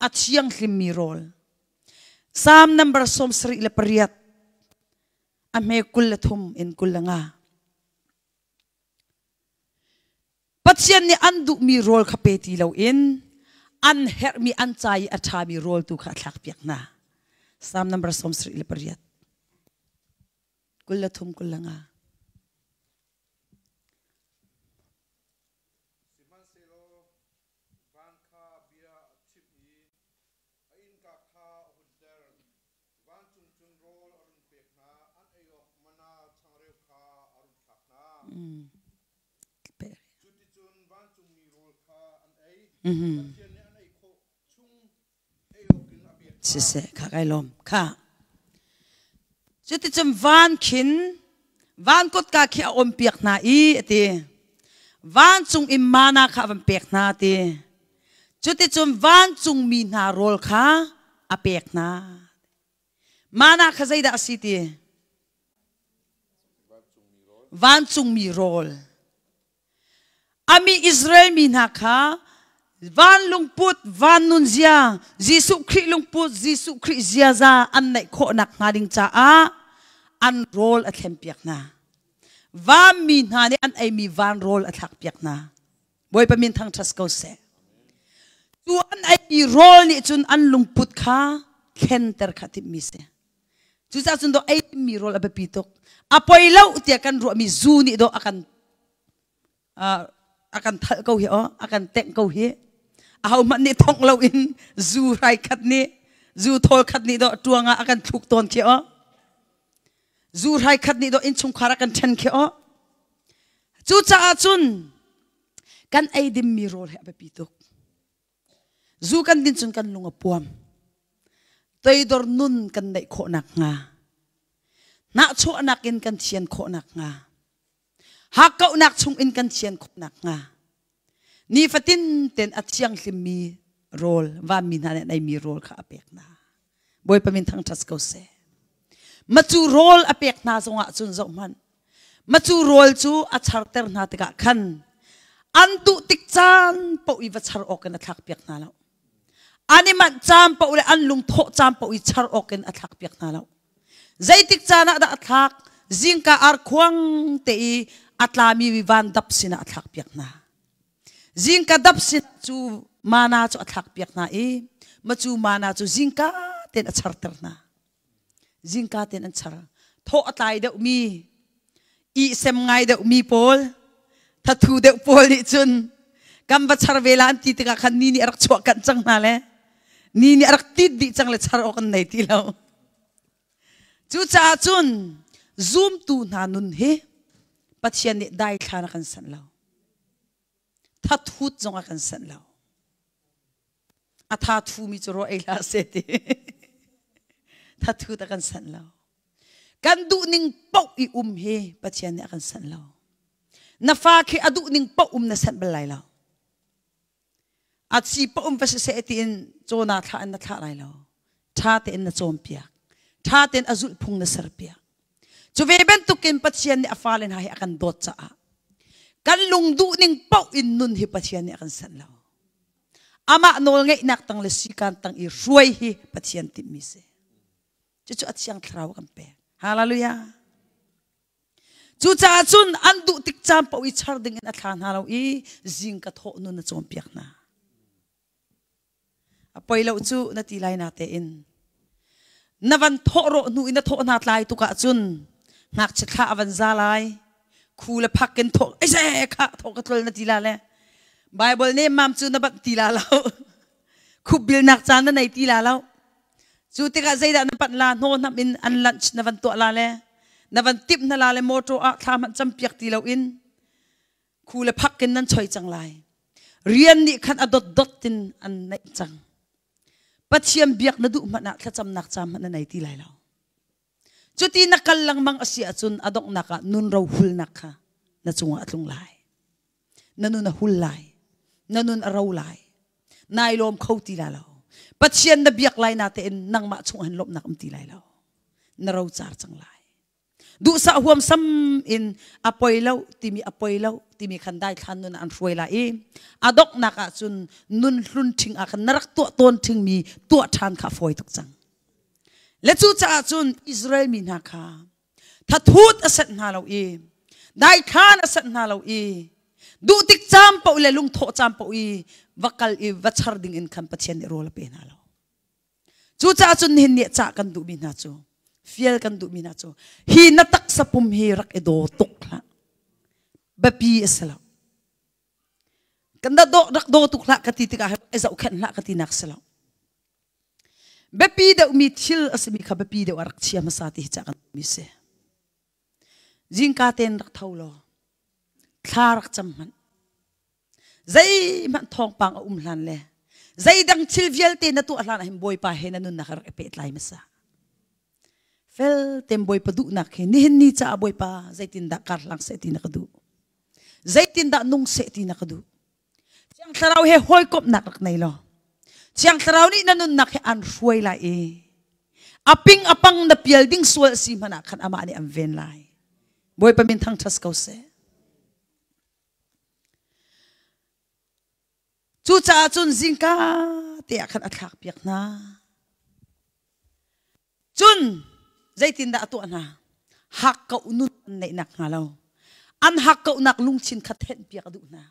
achiang hlim mi rol Psalm number som sri le pariat ame kullathum in kullanga pachian ni andu mi rol khapeti lo in an her mi an chai atha mi rol tu kha thak pek na Psalm number som sri le pariat kullathum kullanga Sise kakai lom ka chuti chum van khin van kot ka khi om piak na I ati van chung imana kha van pek na ti chuti chum van chung mi na rol kha apek na mana kha zaida asiti van chung mi rol ami Israel mi na kha van lungput van nun zia Jisu Kri lungput Jisu Kri zia za an nai kho nak ngading cha a an rol a thlem piak na van mi na ni an ai mi van rol a thak piak na boy pa min thang thas ko se tu an ai mi rol ni chun an lungput kha khen ter khatip mi se chu cha chun do ai mi rol a bepitok apoi lo tia kan ro mi zu ni do akan thal ko hi akan tek ko hi aw man ni thong lo in zu rai khat ni zu thol khat ni do tuanga akan thuk ton ki zu rai khat ni do in chung khara kan then ki chu cha chun kan ai dim mi rol he apipitok zu kan din chun kan lunga puam toidor nun kan dai Cawnnak nga na chu anakin kan thian Cawnnak nga ha Cawnnak chung in kan thian Cawnnak nga ni fatin ten at siang mi rol va min han ai mi rol kha apek na boy pamin thang thas ko se machu rol apek na zonga chun zo man machu rol chu a charter na te ka khan an tu tik chan po i va char ok na thak pek na lo ani man cham po le an lung tho cham po i char ok na thak pek na lo zai tik chana da thak zingka ar khuang te i atlami wi van dap sina thak pek na zingka dap sin chu mana chu thak pek na e machu mana chu zingka ten a charter na zingka ten an char tho atlai de mi i sem ngai de mi pol tha thu de pol ni chun kam ba char vela an ti tika khan ni arak chwa kan chang na le ni arak ti di chang le char ok nei ti lo chu cha chun zoom tu na nun he pathian ni dai thana kan san lo tha thut zonga kan san lo a tha thu mi chu ro ei la se ti tha thu ta kan san lo kan du ning pau i he pathian ni kan san lo na fa khi adu ning pau na san balai lo at si pau pa se ti in chona tha an na tha lai lo tha te in na chom pia tha ten azul phung na sar pia chu ve ben tu ken pathian ni afalen ha akan dot cha kan lung du ning pau in nun hi pathian ni akan san lo ama nol ngai nak tang le sikan tang i ruai hi pathian ti mi se chu at siang thrau kan pe hallelujah chu cha chun an du tik cham po i char ding in athan halo i jing ka tho nu na chom piak na a poilo chu na ti lai na te in navan tho ro nu in tho na tlai tu ka chun ngak che kha avan za lai khula phakken tho ai se kha tho ka tol na ti la le bible ne mam chu na ba ti la lo khubil nak chan na nei ti la lo chu te ka zaida na pat la no nam in an lunch na van to la le na van tip na la le moto a tham cham piak ti lo in khule phakkin nan choi chang lai rian ni khan adot dot tin an nei chang pathiam biak na du ma na thla cham nak cham na nei ti lai lo chu ti nakal lang mang asia chun adok naka nun ro hul nakha na chunga atlung lai nanun na hul lai nanun araw lai nailom khoti la lo pathian na biak lai na te nang ma chung han lop nak am ti lai lo na raw char chang lai du sa huam sam in apoilo timi khandai khan nun an ruai la e adok naka chun nun hlun thing a khan narak to ton thing mi to than kha foi tuk chang le chu cha chun Israel mi na kha tha thut asat na lo e dai khan asat na lo e du tik cham pa ule lung tho cham pa i vakal i vachar ding in khan pathian ni rol pe na lo chu cha chun hin ni cha kan du mi na chu fiel kan du mi na chu hi na tak sa pum hi rak edo tok la ba pi asala kan da do rak do tuk la kati tika ezau khan la kati nak sala ba pi da umi thil asmi kha ba pi da rak chia ma sa ti cha kan mi se jing ka ten rak thaulo tharak cham man zai man thong pang hlan le zai dang chil vial te na tu hlan him boy pa he na nun na kar epet lai ma sa fel tem boy pa du nak he ni ni cha boy pa zai tin da kar lang se ti na kadu zai tin da nung se ti na kadu chiang tharau he hoi kop nak rak nei lo chiang tharau ni na nun nak he an ruai la e aping apang na pial ding sual si mana khan ama ni am ven lai boy pa min thang thas ko se chu cha chun zingka te khan athak piak na chun zaitin da tu na hak ka unun nei nak ngalo an hak ka unak lungchin kha then piak adu na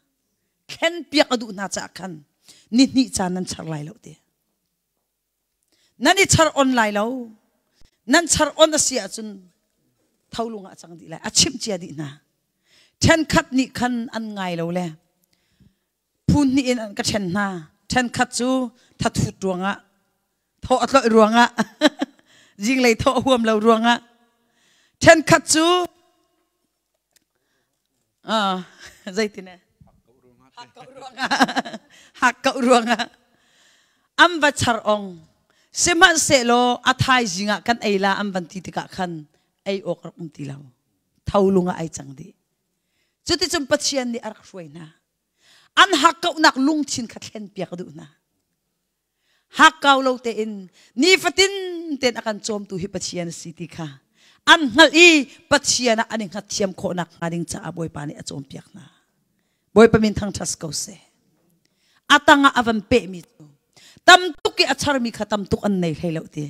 khen piak adu na cha khan ni ni cha nan char lai lo te nani char on lai lo nan char on asia chun thaulunga chang di lai achim chia di na then khat ni khan an ngai lo le phun ni in an ka then na then khat chu tha thut ruanga tho atlo ruanga jing lei tho huam lo ruanga then khat chu zai tin hakau ruanga am va char ong seman selo athai jinga kan eila am ban ti tika khan ei ok ti law thaulunga ai changdi chuti chum pachian ni arak hruaina an hakau nak lungchin khatlen piak du na hakau lo te in ni fatin ten akan chom tu hi pachian city kha an ngal i pachiana aning hathiam kho nak ading cha aboi pani a chom piak na boy pamin thang thas ko se atanga avan pe mi tu tam tuki achar mi kha tam tuk an nei hleilo ti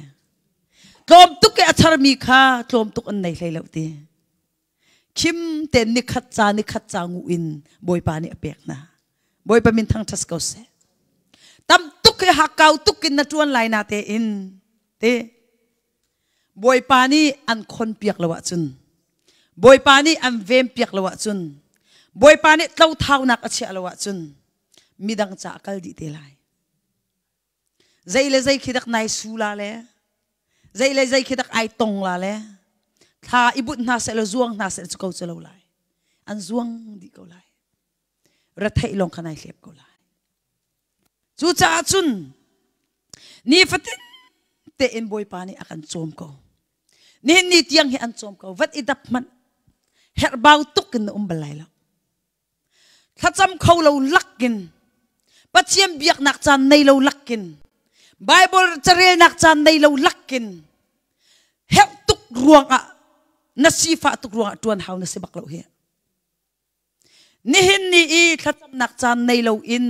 tlom tuki achar mi kha tlom tuk an nei hleilo ti kim ten ni khat cha ngu in boy pani apek na boy pamin thang thas ko se tam tuki hakau tukin na tuan lai na te in te boy pani an khon piak lawa chun boy pani an vem piak lawa chun boy pani tlau thau nak achi alawa chun midang cha akal di te lai zaile zai khidak nai su la le zaile zai khidak ai tong la le tha ibut na se lo zuang na se chu ko chalo lai an zuang di ko lai ra thai long khanai hlep ko lai chu cha chun ni fatin te in boy pani akan chom ko ni tiang hi an chom ko vat idap man her bau tukin na umbalai la khacham khau lo lakin pachiam biak nak chan nei lo lakin bible charel nak chan nei lo lakin hek tuk ruang a nasifa tuk ruang tuan hau na sibak lo hi ni hin ni i khacham nak chan nei lo in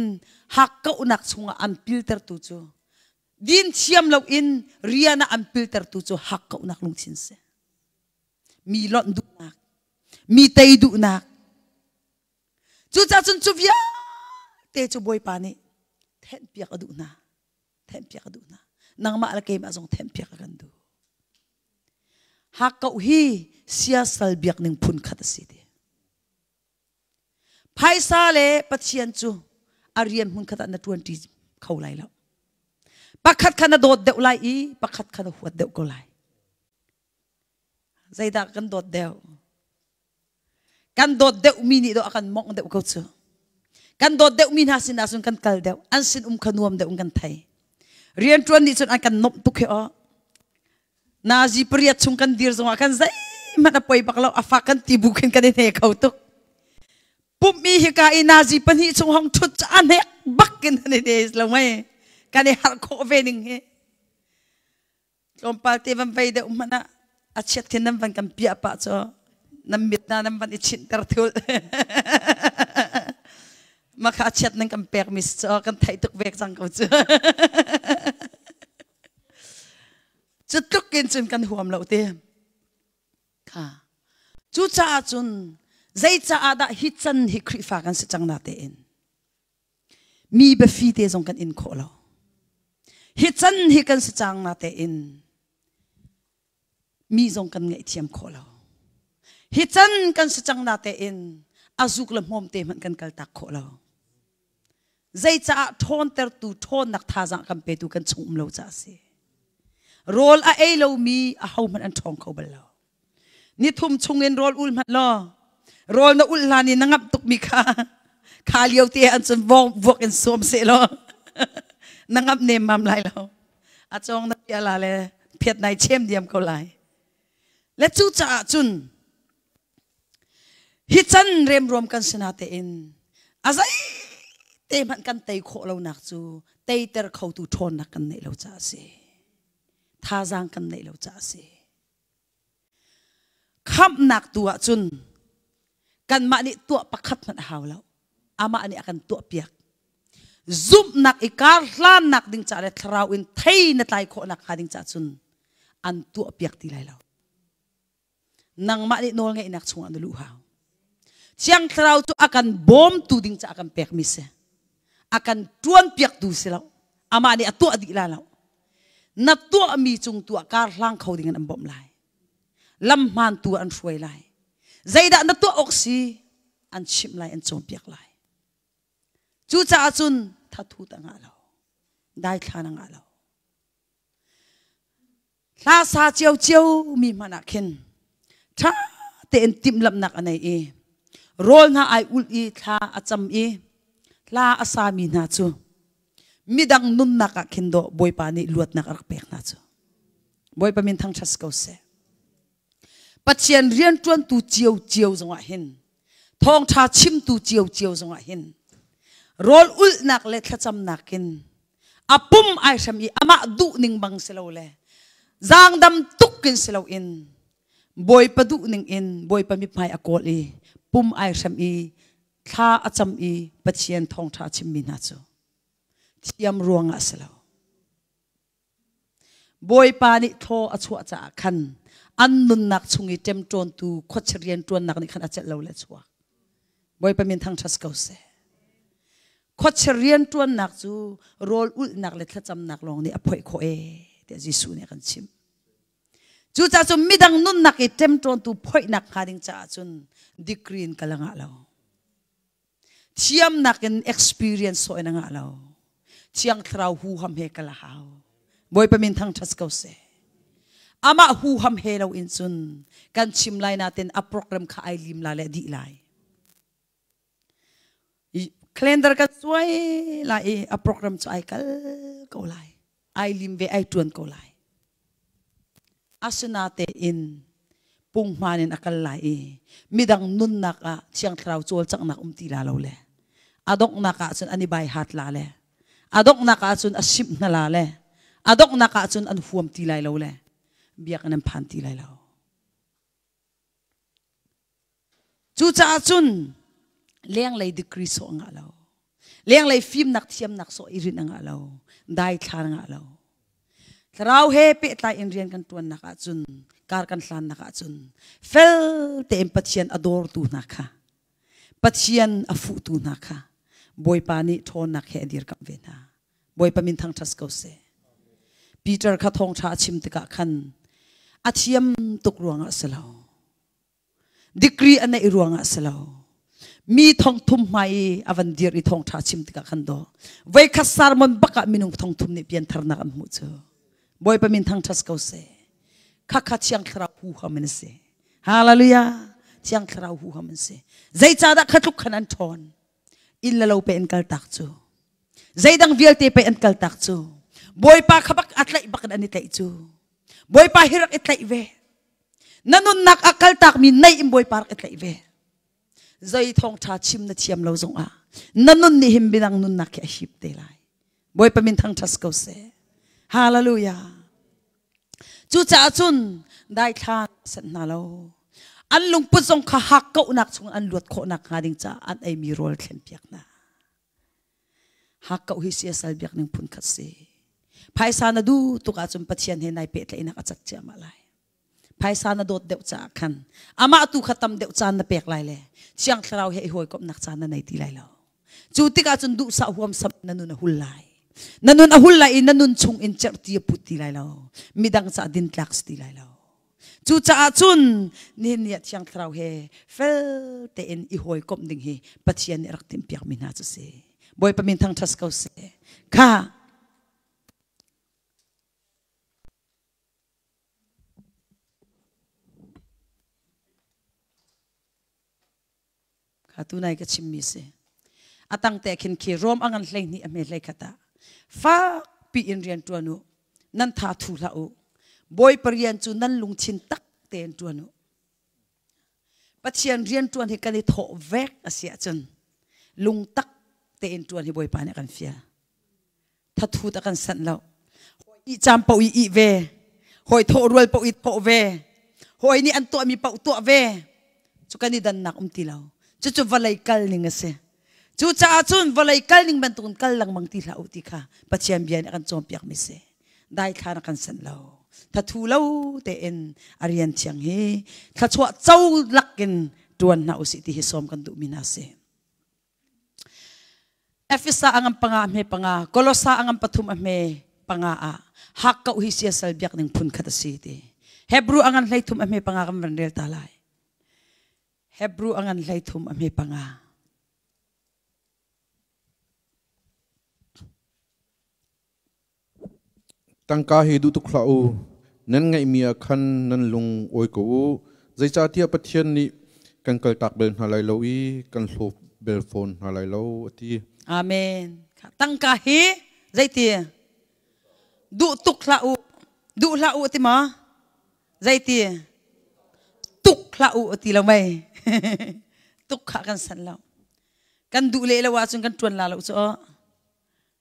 hak ka unak chunga an filter tu chu din chiam lo in riana an filter tu chu hak ka unak lung chin se mi lot du nak mi tei du nak chu cha chun chu via te chu boy pani then piak adu na nang ma la ke ma jong then piak kan du hak ka hi sia sal biak ning phun khat si de phaisa le pachian chu arian hun khat na 20 khau lai lo pakhat khana dot deu lai i pakhat khana huat deu ko lai zaida kan dot deu kan dot deu mini do akan mong deu ko chu kan dot deu min hasin asun kan kal deu ansin khanuam deu kan thai rian tuan ni chun akan nop tu khe o nazi priat chung kan dir zong akan zai mana poi baklo afa kan tibukin kan ne khau tu pum mi hi ka i nazi pani chung hong thut an hek bakin ne des lo mai kan har ko vening he lom palte van vai de mana achet ken nam van kan pia pa cho nam mit na nam van ichin ter thul maka achet nang kan permis cho kan thai tuk vek sang ko chu chu tuk kin chun kan huam lo te kha chu cha chun zai cha ada hi chan hi khri fa kan se chang na te in mi be fi te zong kan in kho lo hi chan hi kan se chang na te in mi zong kan ngai thiam kho lo hi chan kan se chang na te in azuk lam hom te man kan kal tak kho lo zai cha thon ter tu thon nak tha jang kan pe tu kan chung lo cha se rol a ei lo mi a hau man an thong kho bal lo ni thum chungin rol ul mat lo rol na ul lani nangap tuk mi kha liau te an chun vok in som se lo nangap nem mam lai lo a chong na pia la le phet nai chem diam ko lai le chu cha chun hi chan rem rom kan sina te in azai te man kan tei kho lo nak chu tei ter khau tu thon nak kan nei lo cha se tha jang kan nei lo cha se kham nak tua chun kan ma ni tua pakhat man haw lo ama ani akan tua piak zum nak ikar hlan nak ding cha le thrau in thei na tlai kho nak ha ding cha chun an tua piak ti lai lo nang ma ni nol ngai nak chung an lu haw chiang thrau tu akan bom tu ding cha akan pek mi se akan tuan piak tu se lo ama ni atua di la lo na tua mi chung tua kar hlang khau ding an bom lai lam man tu an shuai lai zaida na tua oksi an chim lai an chom piak lai chu cha chun tha thu ta nga lo dai thla na nga lo la sa chiao chiao mi mana khen tha te en tim lam nak anai e rol na ai ul i tha acham e la asami na chu midang nun naka kindo boy pa ni luat nak arakpek na chu boy pa min thang chas ko se pathian rian tuan tu chiu chiu zonga hin thong tha chim tu chiu chiu zonga hin rol ul nak le thacham nakin apum ai sham i ama du ning bang selo le zang dam tukin selo in boy pa du ning in boy pa mi pai akol i pum ai sham i tha acham i pathian thong tha chim mi na chu thiam ruanga selo boy pa ni tho achua cha khan an nun nak chungi tem ton tu khochrian ton nak ni khan achel lo le chua boy pa min thang thas ko se khochrian ton nak chu rol ul nak le thacham nak long ni aphoi kho e te jisu ne kan chim chu cha chu midang nun nak i tem ton tu phoi nak khading cha chun dikrin kalanga lo thiam nak in experience so ena nga lo chiang thrau hu ham he kala hau boy pa min thang thas ko se ama hu ham he lo in chun kan chim lai natin a program kha ai lim la le di lai calendar ka suai la e a program chu ai kal ko lai ai lim ve ai tuan ko lai asunate in pung manin akal lai e midang nun naka chiang thrau chol chak nak ti la lo le adok naka chun ani bai hat la le adok naka chun asim na la le adok naka chun an huam ti lai lo le biak an phan ti lai lo chu cha chun leng lei decrease so nga lo leng lei film nak thiam nak so irin nga lo dai thar nga lo thrau he pe tai in rian kan tuan naka chun kar kan hlan naka chun fel te empathian ador tu naka pathian afu tu naka boy pa ni thon nak he dir kam vena boy pa min thang thas ko se Peter kha thong tha chim tika khan athiam tuk ruanga salo degree anai ruanga salo mi thong thum mai avan dir I thong tha chim tika khan do vai khasar mon baka minung thong thum ni pian tharna kan mu chu boy pa min thang thas ko se kha kha chiang khra hu hamen se hallelujah chiang khra hu hamen se zai cha da khatuk khanan thon illa lo pe en kal tak chu zaidang vialte pe en kal tak chu boy pa khabak atlai bakan ani tai chu boy pa hirak itlai ve nanun nak akal tak mi nai im boy par itlai ve zai thong tha chim na thiam lo zong a nanun ni him binang nun nak ya hip te lai boy pa min thang thas ko se hallelujah chu cha chun dai than san na lo an lung pu zong kha hak ko nak chung an luat kho nak nga ding cha an ai mi rol thlem piak na hak ko hi sia sal biak ning pun khat se phaisa na du tu ka chum pathian he nai pe tlai na ka chak cha ma lai phaisa na dot deu cha khan ama tu khatam deu chan na pek lai le chiang thrau he hoi kop nak chan na nai ti lai lo chu ti ka chun du sa huam sap nanu na hul lai nanun ahul lai nanun chung in cher ti put ti lai lo midang cha din tlak sti lai lo chu cha chun nin ya chiang thrau he fel te in I hoi kop ding hi pathian rak tim piak min ha chu se boy pa min thang thas ko se kha tunai ka chimmi se atang te khin ki rom angan hlei ni ame hlei khata fa pi in rian tuanu nan tha thu la u boy parian chu nan lung chin tak ten tuanu pathian rian tuan he kani tho vek asia chun lung tak ten tuan hi boy pa ne kan fia tha thu ta kan san lo I cham pau I ve hoi tho rual pau I tho ve hoi ni an to mi pau to ve chu kani dan nak ti lo chu valai kal ning ase chu cha chun valai kal ning ban tun kal lang mang ti la uti kha pachiam bian kan chom piak mi se dai thana kan san lo tha thu lo te en arian chiang he tha chwa chau lakin tuan na usi ti hisom kan du mina se Efesa angam panga me panga Kolosa angam pathum me panga a hak ka uhi sia sal biak ning phun khata si ti Hebrew angan hlaitum me panga kam rel talai Hebrew angan hlaitum me panga tangka hi du tuklau nan ngai mia khan nan lung oi ko zai cha tia pathian ni kan kal tak bel halai lo I kan hlo bel phone halai lo ati Amen. Tăng ca hi dây tia. Du tuk lau. Du lau ti ma. Dây tia. Tuk lau ti lau mày. Tuk khá kan san lau. Kan du lệ lau chung kan tuan lau cho.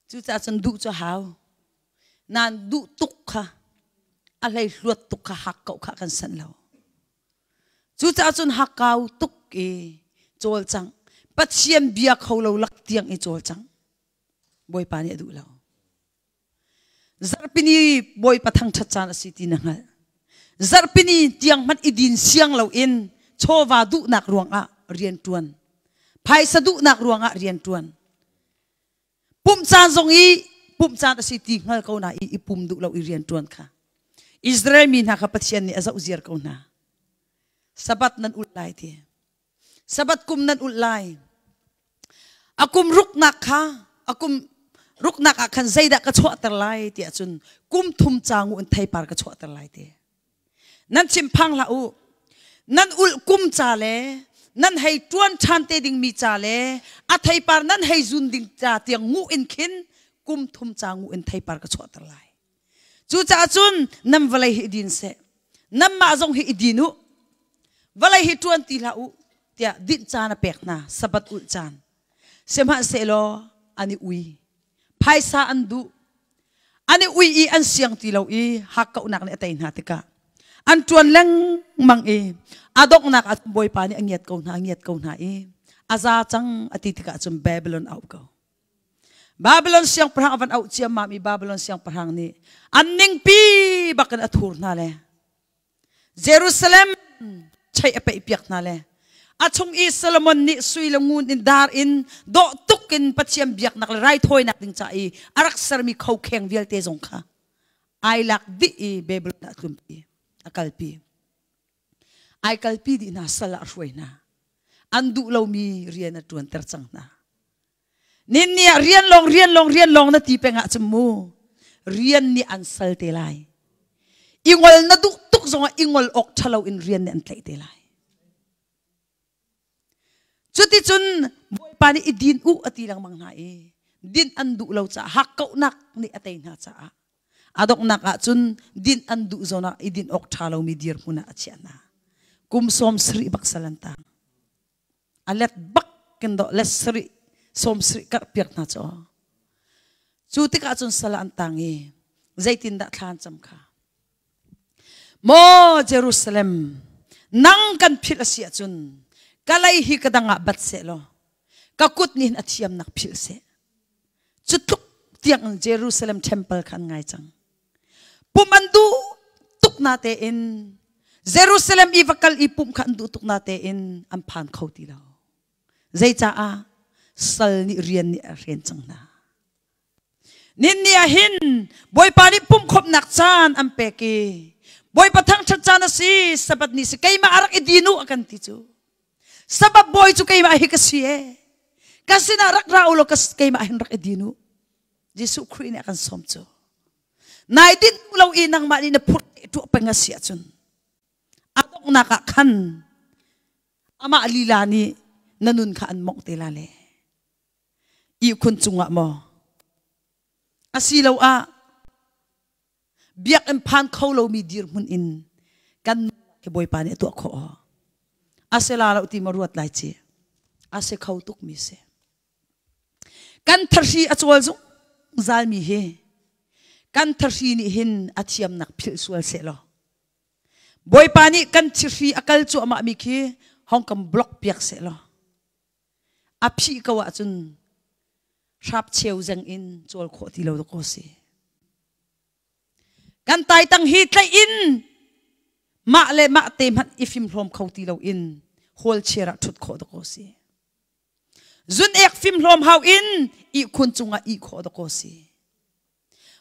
Chú cha chân du cho hào. Nan du tuk khá. Alay luat tuk khá hak cậu khá kan san lau. Chú cha chân hak cao tuk chol chang. Pat siam biak hau lau lak tiang chol chang. Boy pa ni adu lau. Zarpini boy patang chachan asiti nangal. Zarpini tiang man idin siang lau in. Chova du nak ruang a rian tuan. Pai sa du nak ruang a rian tuan. Pum chan zong pum chan asiti ngal kau na pum du lau i rian tuan ka. Israel min ha kapatian ni asa uziar kau na. Sabat nan ulay ti. Sabat kum nan ulay. Akum ruk nak ha. Akum ruk nak akan zayda ka chua terlay ti achun. Kum thum changu un thay par ka chua terlay ti. Nan chimpang lau. Nan ul kum chale. Nan hay tuan chante ding mi chale. At hay par nan hay zun ding cha tiang ngu in kin. Kum thum changu un thay par ka chua terlay. Chu cha achun nam valay hi idin se. Nam ma zong hi idinu. Valay hi tuan ti lau. Tia din cha na pek na. Sabat ul chan. Semha selo ani ui. Paisa andu. Ani ui i an siang tilaw i. Haka unak ni atay natika. An tuan lang mang i. Adok nak at boy pa ni ang yat kau na i. Aza chang atitika at Babylon out ko. Babylon siyang parang avan out siya mami. Babylon siyang parang ni. Aning pi bakan at hur na le. Jerusalem chay apa ipiak na le. At sung Solomon ni sui langun in dar in do tukin patsiyam biyak nakal right hoy nakding chai arak sarmi kau keng vial te zong ka ay lak di Babylon na kumpi akalpi ay kalpi di na sala arway na andu law mi riyan na tuan tercang na ninya riyan long na tipe nga tsemu riyan ni ansal telay ingol na duktuk zonga ingol ok chalaw in riyan ni antlay telay. Suti chun boy pani idin ati lang mangnai. Din andu law cha hak Cawnnak ni atay na cha. Adok naka chun din andu zona idin ok thalaw mi dir muna atsiana. Kum som sri baksalantang. Alet bak kendo les sri som sri karpiak na cho. Suti ka chun sala antangi. Zaitin da tlan cham ka. Mo Jerusalem nang kan phil asia chun. Kalay hi kadanga batse lo. Kakut nihin at siyam nakpilse. Chutuk tiang Jerusalem temple kan ngay chang. Pumandu tuk natin. Jerusalem ivakal ipum kandu tuk natin. Ampan kauti lao. Zay chaa sal ni riyan ni riyan chang na. Ninniyahin boy pani pum kop nakchan ang peki. Boy patang chan na si sabat ni si kay maarak idinu akan tichu. Sabab boy tu kay maahi kasi kasi narak raulo kas kay maahin rak edinu. Jesu Christ ni akan somcho. Na idin ulaw inang mani na put ito pangasya chun. Atong nakakan ama alilani nanun kaan mong tilale. Iukun tunga mo. Asilaw biyak empan kaulaw midir mun in kan boy pani ito ako ase lalaw ti maruat lai chi ase kautuk mi se kan tharsi achwal zung zal mi he kan tharsi ni hin atiam nak phil sual se lo boy pani kan thirsi akal chu ama mi ki hong kam block piak se lo aphi kawa chun sharp cheu jang in chol kho ti lo ko se kan tai tang hi tlai in ma le ma te man ifim hlom khauti lo in hol chera thut kho do ko si zun ek fim hlom hau in I kun chunga I kho do ko si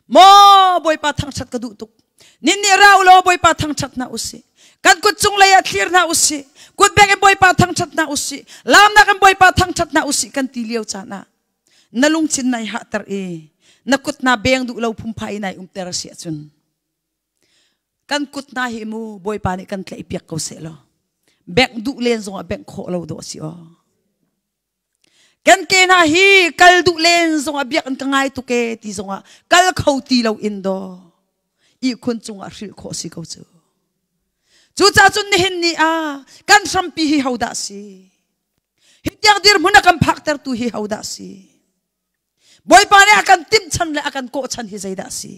mo boy pa thang chat ka du tuk nin ni raw lo boy pa thang chat na usi kan kut chung laya clear na usi kut bek boy pa thang chat na usi lam na kan boy pa thang chat na usi kan tiliaw cha na nalung chin nai ha tar nakut na beng du lo phum phai nai ter si chun kan kut na hi mu boy pa ni kan tlai piak ko se lo bek du len zong bek kho lo do si o kan ke na hi kal du len zonga biak an kangai tu ke ti zonga kal khau ti lo indo I kun chunga hril kho si ko chu chu cha chun ni hin ni a kan sampi hi hauda si hitiak dir muna kan phakter tu hi hauda si boy pa ne akan tim chan le akan ko chan hi zaida si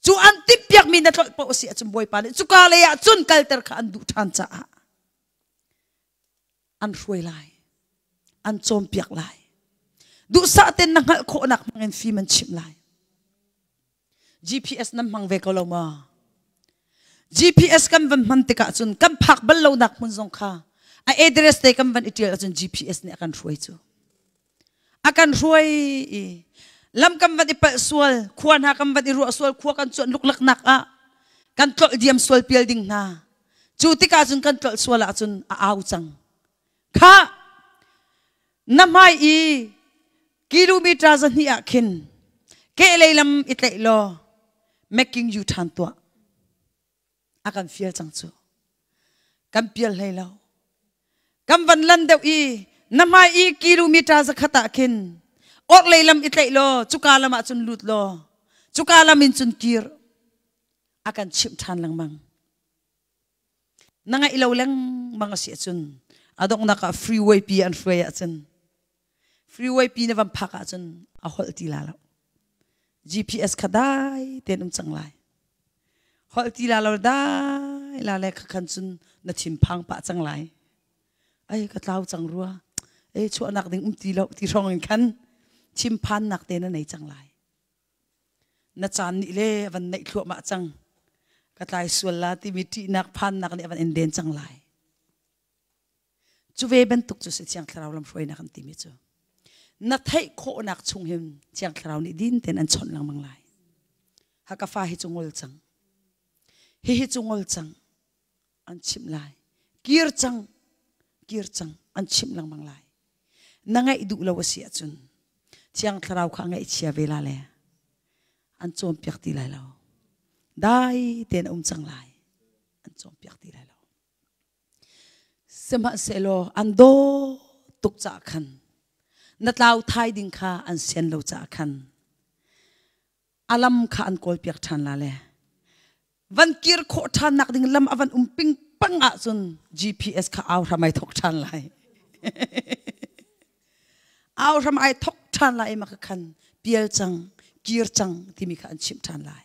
chu an tip piak mi na tol pa si achum boy pa ne chu ka le ya chun kalter kha an du than cha an ruai lai an chom piak lai du sa ten nang hal kho nak mangen fi man chim lai GPS nam mang ve ko lo ma GPS kam van man tika chun kam phak bal lo nak mun zong kha a address te kam van itil chun GPS ne akan ruai chu akan ruai lam kam van ipa sual khuan ha kam van iru sual khu kan chun luklak nak a kan tol diam sual building na chu tika chun kan tol sual a chun a au chang kha namai I kilometer zan hi akhin ke leilam itlai lo making you than to akan fiel chang chu kam pial leilo kam van lan deu I namai I kilometer za khata khin ok leilam itlai lo chukalama chun lut lo chukalamin chun kir akan chim than lang mang nanga ilaw lang mga si chun adong naka freeway pi an freeway chun freeway pi na van phaka chun a hol ti lalo GPS kadai ten changlai hol ti lalo dai la le khan chun na thim phang pa changlai ai ka tlau chang ruwa ai chu anak ding ti lo ti rong khan chim phan nak te na nei changlai na chan ni le van nei thlo ma chang ka tlai sual la ti mi ti nak phan nak ni van en den changlai chu ve ben tuk chu se chiang thlau lam hroi na kan ti mi chu na thai kho nak chung him chiang thlau ni din ten an chon lang manglai ha ka fa hi chungol chang hi chungol chang an chim lai kir chang an chim lang manglai nangai du lo wasi achun chiang thlau kha ngai chia vela le an chom piak ti lai lo dai ten chang lai an chom piak ti lai lo sema se lo an do tuk cha khan natlaw thai ding kha an sen lo cha khan alam kha an kol piak than la le van kir kho than nak ding lam avan ping pang a chun GPS kha aw ramai thok than lai aw ramai thok than lai ma khan pial chang kir chang timi kha an chim than lai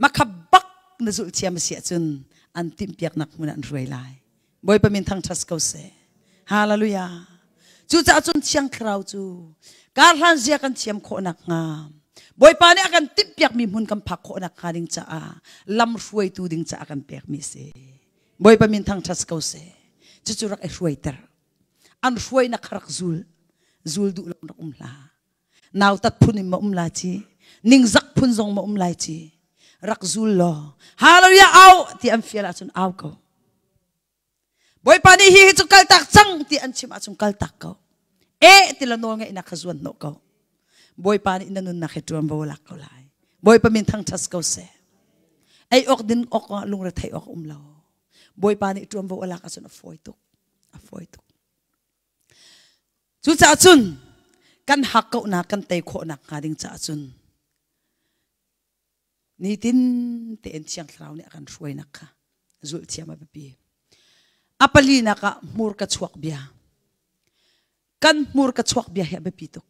ma kha bak na zul chiam sia chun an tim piak nak mun an ruai lai boy pamin thang thas ko se hallelujah chu cha chun chiang khrau chu kar han zia kan chiam kho nak nga boy pa ne akan tip piak mi mun kam phak kho nak kha ding cha a lam ruai tu ding cha akan pek mi se boy pa min thang thas ko se chu chu rak e ruai ter an ruai na kharak zul du lo nak la naw tat phun ma la chi ning zak phun zong ma lai chi rak zul lo hallelujah au ti am fiala chun au ko boy pa ni hi chu kal tak chang ti an chim a chung kal tak ko ti la no ngai na khazwan no ko boy pa ni nanun na khetron bo lak ko lai boy pa min thang thas ko se ai ok din ok lung ra thai ok lo boy pa ni tuam bo lak asun a foi tuk chu cha chun kan hak ko na kan tai kho nak ka ding cha chun ni tin te en chiang thrau ni akan ruai nak kha zul chiama bi apali na ka mur ka chuak bia kan mur ka chuak bia he be pitok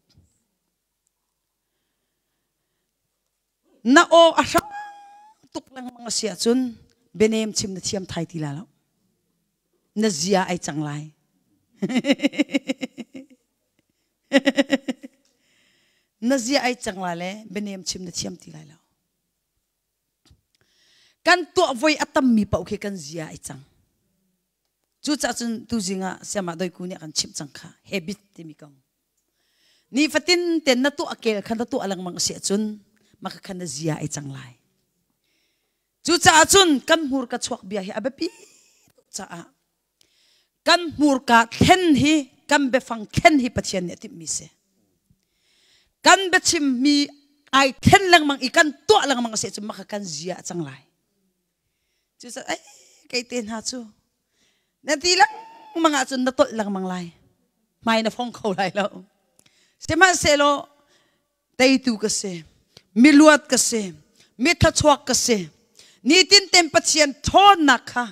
na o asha tuk lang mga sia chun benem chim na thiam thai ti la lo na zia ai changlai na zia ai changla le benem chim na thiam ti lai lo kan to voi atam mi pa okay kan zia ai chang chu cha chun tu jinga sema doi ku ni kan chim chang kha habit ti mi kang ni fatin ten na tu akel khan tu alang mang sia chun maka khan na zia ai chang lai chu cha chun kan mur ka chuak bia hi abapi cha a kan mur ka then hi kan be fang then hi pathian ne ti mi se kan be chim mi ai then lang mang i kan tu lang mang sia chun maka kan zia chang lai chu sa ai kai ten ha chu nanti lang mga chun na tol lang mang lai mai na phong khâu lại lo se ma se lo tây tu ka se mi luat ka se mi tha chuak ka se ni tin tem pathian thon na kha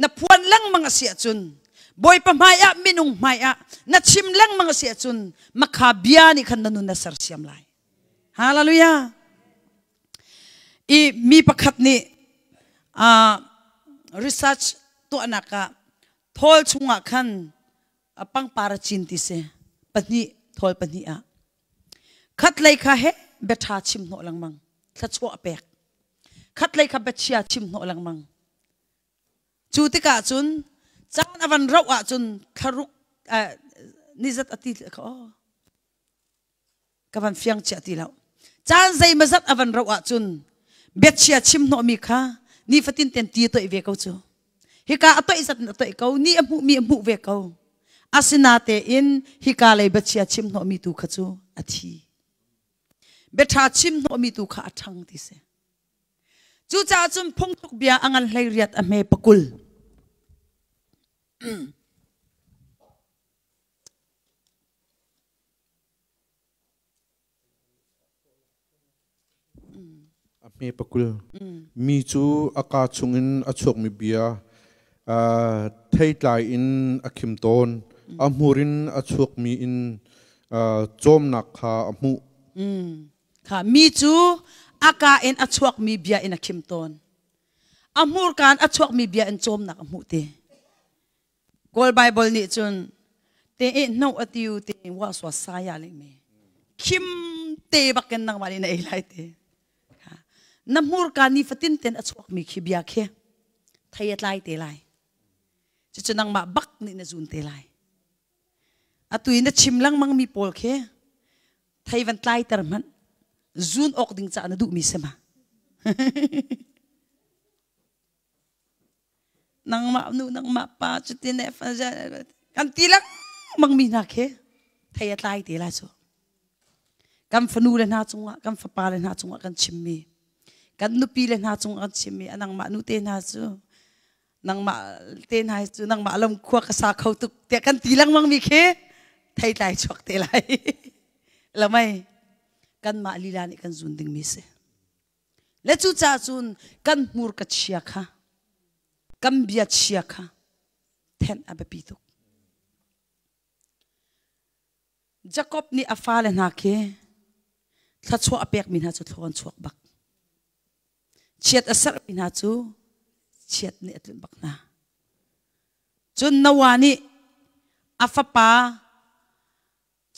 na phuan lang mga sia chun boy pa maya minung maya na chim lang mga sia chun makhabia ni khan nanu na sar siam lai hallelujah I mi pakhat ni research to anaka thol chunga khan apang para chinti se pani thol pani a khat lai kha he betha chim no lang mang thachwa pek khat lai kha betchia chim no lang mang chu ti ka chun chan avan rau a chun kharuk nizat ati kho kavan fiang chi ati lau chan zai mazat avan rau a chun betchia chim no mi kha ni fatin ten ti to ve ko chu hika ato isat na to ko ni amu mi amu ve ko asinate in hika le betchia chim no mi tu khachu athi betha chim no mi tu kha athang ti se chu cha chum phong thuk bia angal hlei riat a me pakul me pakul mi chu aka chungin achok mi bia thei tlai in akhim ton amurin achok mi in chom nak kha amu kha mi chu aka in achok mi bia in akhim ton amur kan achok mi bia in chom nak amu te Gold Bible ni chun te no atiu te wa swa saya le me kim te baken nang mali na ilai te namur ka ni fatin ten achok mi khibia khe thayat lai te lai chu chunang ma bak ni na zun te lai atui na chimlang mang mi pol khe thaivan tlai tar man zun ok ding cha na du mi sema nang ma pa chu tin fa kan tilang mang mi na khe thayat lai te lai chu kam fanu le na chunga kam fa pa le na chunga kan chimmi kan nupi le na chung an chimi anang ma nu te na chu nang ma te na chu nang ma lom khwa ka sa khau tuk te kan tilang mang mi khe thai tai chok te lai lamai kan ma lila ni kan zun ding mi se le chu cha chun kan mur ka chia kha kam bia chia kha then abapi tuk Jacob ni afale na ke thachwa apek min ha chu thon chuak bak chiat asar pina chu chiat ni atlun bakna chun nawani afapa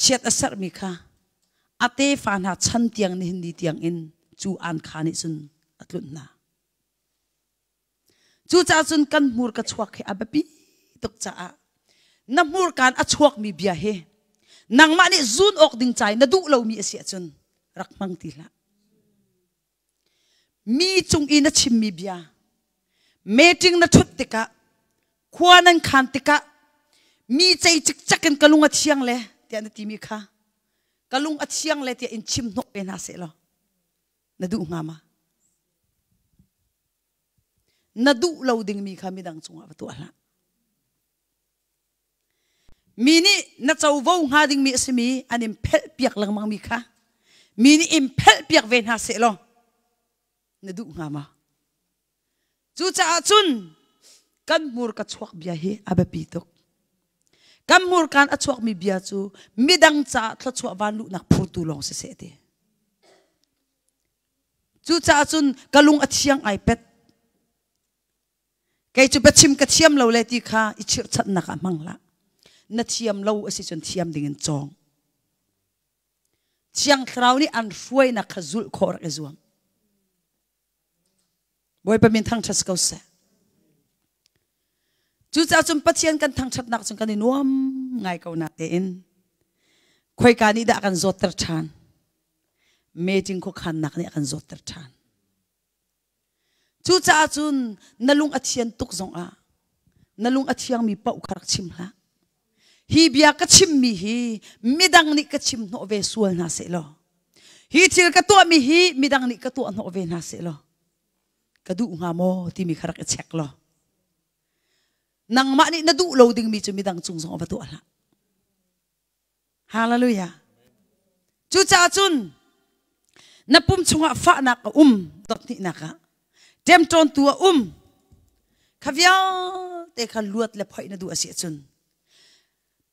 chiat asar mi kha ate fan ha chan tiang ni hindi tiang in chu an khani chun atlun na chu cha chun kan mur ka chuak he abapi tok cha a na mur kan a chuak mi bia he nang ma ni zun ok ding chai na du lo mi asia chun rakmang ti la mi chung ina chim mi bia meeting na thut tika khuanan khan tika mi chei chik chakan kalung athiang le ti an ti mi kha kalung athiang le ti in chim no pe na se lo na du ngama na du lo ding mi kha mi dang chunga tu ala mi ni na chau vo nga ding mi asmi anim phel piak lang mang mi kha mi ni im phel piak ve na se lo na du ngama chu cha chun kan mur ka chuak bia hi abapi tok kan mur kan a chuak mi bia chu midang cha thla chuak van lu nak phur tu long se te chu cha chun kalung athiang ipad kai chu bachim ka thiam lo le ti kha I chir chat na ka mangla na thiam lo asi chun thiam ding en chong chiang thrau ni an ruai na khazul khor e zuam boy pa min thang thas ko se chu cha chum pathian kan thang that nak chung kan nuam ngai ko na te in khoi ka ni da kan zot ter than meeting ko khan nak ni kan zot ter than chu cha chun nalung athian tuk zong a nalung athiang mi pau kharak chim la hi bia ka chim mi hi midang ni ka chim no ve sual na se lo hi thil ka to mi hi midang ni ka to no ve na se lo kadu nga mo ti mi kharak check lo nang ma ni na du lo ding mi chu midang chung zong ba to ala ฮาเลลูยาจูจ่าจุนนับปุ่มชงฟ้านักดอกนี่นักเต็มจนตัวขวิาเตะขันลวดเล็บหอยนดูอาเซียจุน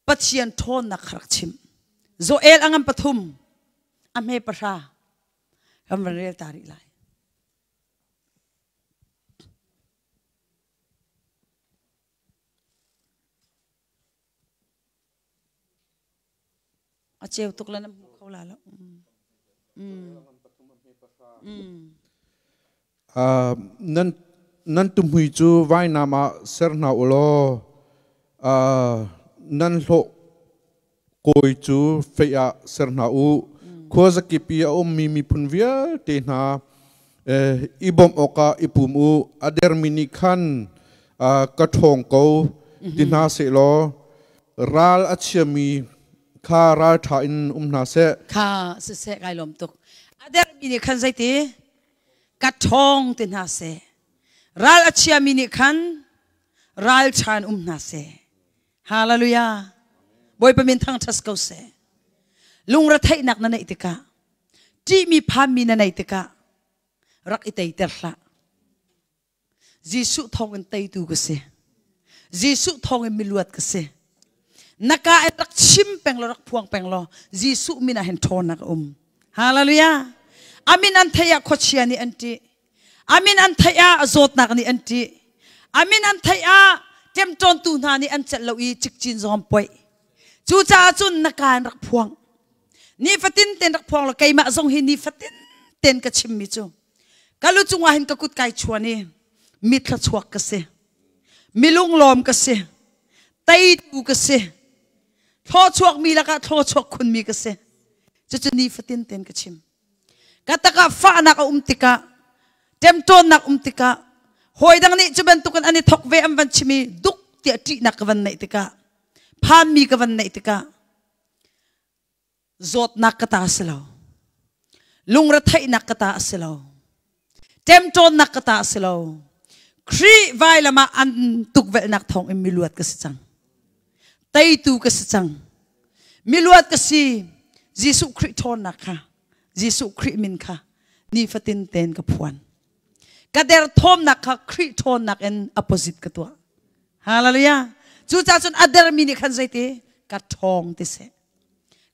ปัจเจียนทนนักขรักชิมโซเอลอังอัมปฐุมอเมปราคำวันเรียลตาริไลอาเจียวตุกแล้วน้ำเขาลาแล้วนั่นตุ้มหุยจูไว้นามาเสรนาอุโลนั่นโลโกยจูเฟียเสรนาอุข้อสกิปีอามีพุนเวียเตนาอีบอมโอกาอีปุมูอเดอร์มินิคันกระทงเกาดินาเซโลรัลอัชมีข้าราชอินนาเซข้าเสไกลมตุกอเดอร์มินิคันใจตีกระทงดินาเซรัลอัชมินิคันรัลชานนาเซฮาเลลูยาบอยประมินทั้งทัสเกาเซลุงรัฐนักนั่นไอติกาที่มีพามีนั่นไอติการักอิตัยเตอร์ละยิสุทองกันไตตูกเซยิสุทองกันมิลวดกเซนักการรักชิมเป็งลรักพวงเป็งลยิสุมินาเห็นทอนนักฮาเลลูยาอามินอันทยาโคชียานี่อันที่อามินอันทยาโจทนักนี่อันที่อามินอันทยาเต็มจนตูนานี่อันเจลวีจิกจินซอมป่วยจูจ่าจุนนักการรักพวงนี่ฟัตินเต็นรักพวงเราไกมาส่งหินนี่ฟัตินเต็นกระชิมมิจูกาลุจงว่าเห็นกะกุดไก่ชวนนี่มิดขชวกกษมิลุงลอมกษไตตูกษทอชวกมีละกะทอชวกคุณมีกษจะนี่ฟัตินเต็นกระชิมกะตะกะฟ้านักติกะเต็มต้นนักติกะหอยดังนี้จะเป็นตุกันอันนี้ทกเวอันวันชิมีดุกเตียจีนักวันไหนติกะพามีกวันไหนติกะโจทนักกตาสลาวลุงรัฐนักกตาสลาวเต็มจนนักกตาสลาวครีไวละมาอันตุกเวนักทองเอ็มมิลวดกษจังไตตูกษจังมิลวดกษยิสุคริทอนนักค่ะยิสุคริมินค่ะนี่ฟัตินเตนกับพวนกระเดรทอมนักค่ะคริทอนนักเอ็นอโปซิตกับตัวฮาเลลูยาจูจ่าจนอเดรมินิคันใจตีกัดทองติเส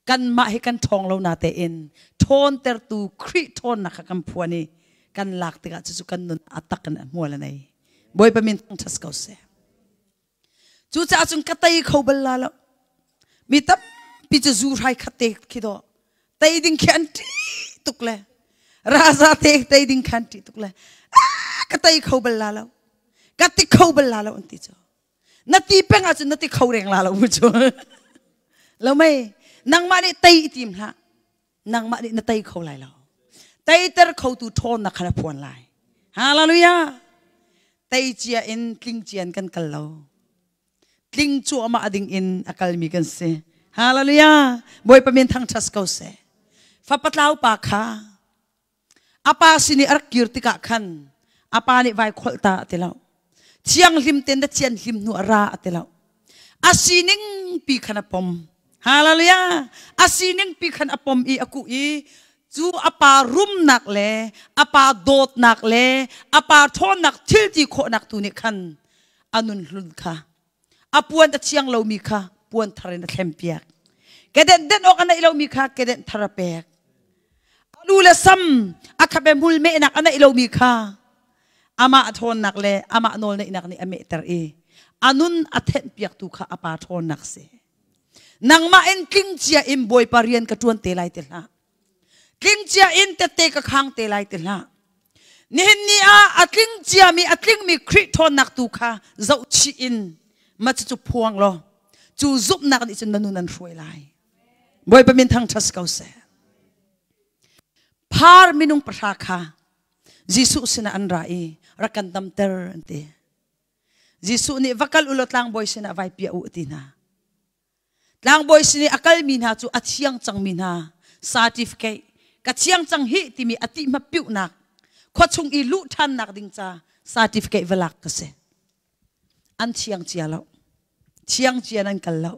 กันมาให้กันทองเรานาเตเอ็นทอนเตอร์ตูคริทอนนักกันพวนี่กันหลักติกาจุกันนุนอัตักกันมัวละไนบอยประมินตั้งทัสเกาเสจูจ่าจนกระต่ายเขาเบลลาแล้วมีตั้มปีจะจูไรขัดเตะคิดว่าเตะดิ้งขันตีตุกเลยราชาเตะดิ้งขันตีตุกเลยกระต่ายเขาเบลลาแล้วกระติกเขาเบลลาแล้วอันที่จ้านาทีเป็นอาจจะนาทีเขาเร่งลาแล้วมุจแล้วไม่นางมานี่เตยทีมละนางมานี่นาเตยเขาไหลแล้วเตยเตอร์เขาตูทอนนักขณะพวนไหลฮาเลลูยาเตยเจียอินกลิ้งเจียนกันกันแล้วกลิ้งจัวมาอดิ่งอินอากาลมีกันเสฮาเลลูยาบอยประมินทั้งชัสเขาเสฟ้าปัดลาวปากขาอาปาสินีอาร์กิรติกะขันอาปานี่ไวขวัญตาเตลาเชียงลิมเต็นเชียงลิมนัวราเตลาอาศินิงปีขณะปมฮาเลลูยาอาศินิงปีขณะปมอีอากุอีจูอาปารุมนักเลอาปาโดดนักเลอาปาทอนนักทิลตีโคนักตูนิคันอนุนลุนค่ะอาปวนตะเชียงเรามีค่ะปวนทารินเข้มเปียกเกเดนเดินออกอันนั้นเรามีค่ะเกเดนทาราเปียกดูละซ้ำอาคาเบมุลเมนักอันนั้นเรามีค่ะอามาทอนนักเลอามาโนลในนักนี่อเมตร์เออนุนอัเทนเปียกตุค่ะอาปาทอนนักเสนางมาเอ็นกิงเจียอิมบอยปารียนกระจวนเตลัยเตละกิงเจียอินเตเตกะขังเตลัยเตละนี่เห็นนี่อากิงเจียมีอากิงมีคริทอนนักตุค่ะเจ้าชีอินมาจุพวงโลจูซุบนักนี่จะนันนันช่วยไล่บอยปามินทั้งทัสเกาเสพาร์มินุงประชาค่ะยิสุสินะอันไรรักกันตำเตอร์อันเตยิสุนี่วักลอุลตลางบอยสินะไว้เปียอุตินะลางบอยสินี่อักลมินหาจูอัดเชียงจังมินหาซาติฟเกย์กัดเชียงจังฮิที่มีอติมาปิวนักขวดชงอีลุทันนักดิ่งจ้าซาติฟเกย์เวลักกษอันเชียงเจียแล้วเชียงเจียนั่นกันแล้ว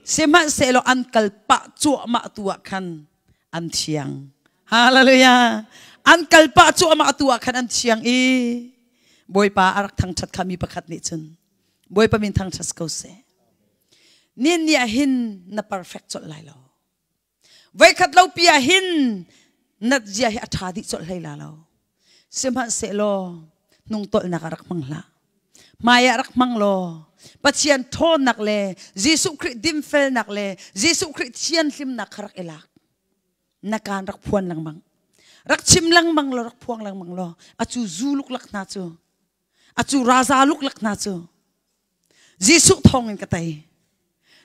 Semat selo an kalpa cu ma tua kan an tiang. Haleluya. An kalpa cu ma tua kan an tiang boy pa arak thang chat kami pakat ni chun. Boy pa min thang chas ko se. Nin ya hin na perfect chot lai lo. Vai khat lo pia hin nat jia hi athadi chot lai la lo. Semat selo nung tol nakarak mangla. Maya rak manglo. Pathian thon nak le, Jesu Christ dimfel nak le, Jesu Christ chian lim nak karak elak. Nakan rak puan lang mang. Rak chim lang mang lo, rak puang lang mang lo. Acu zuluk lak na chu. Acu raza luk lak na chu. Jesu thong ang katay.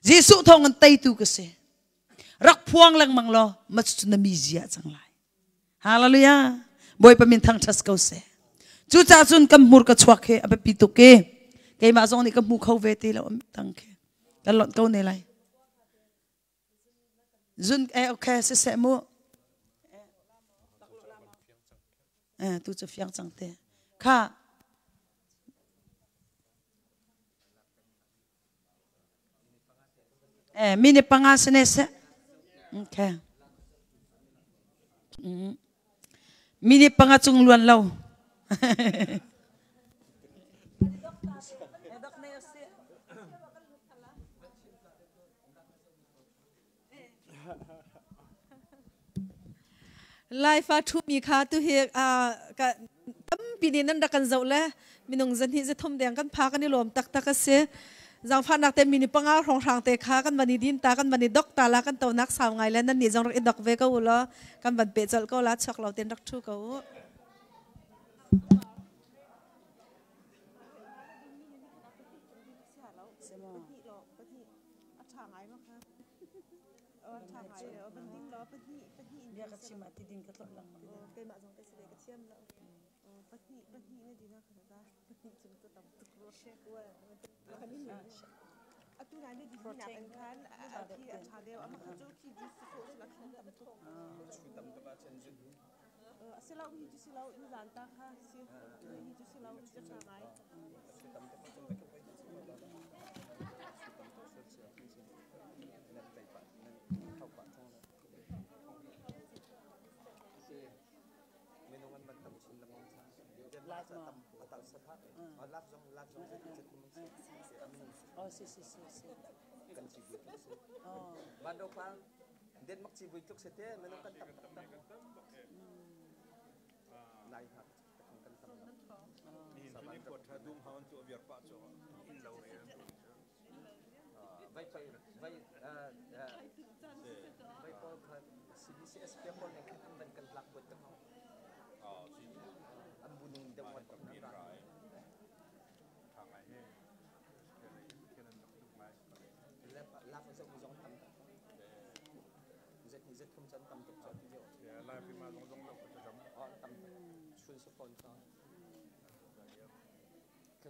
Jesu thong ang tay tu kasi. Rak puang lang mang lo, machu na mizia chang lai. Hallelujah. Boy pamintang chas kau se. Chu cha chun kam mur ka chuak he, abe pitu ke. Kay mazong ni kam mu khau ve ti lo tang ke. Kalot kau ne lai. Zun okay se se mu. Tu cha fiang chang te. Kha. Mini pangas ne se. Okay. Mini pangatsung luan law. Life tu mi kha tu he ka tam pinin nan dakan zau le minung zan hi ze thom deng kan pha kan ni lom tak tak se jang pha nak te mini panga rong rang te kha kan mani din ta kan mani dok ta la kan to nak saw ngai le nan ni jang rak dok ve ka ulo kan ban pe chal ko la chak lo ten rak thu ko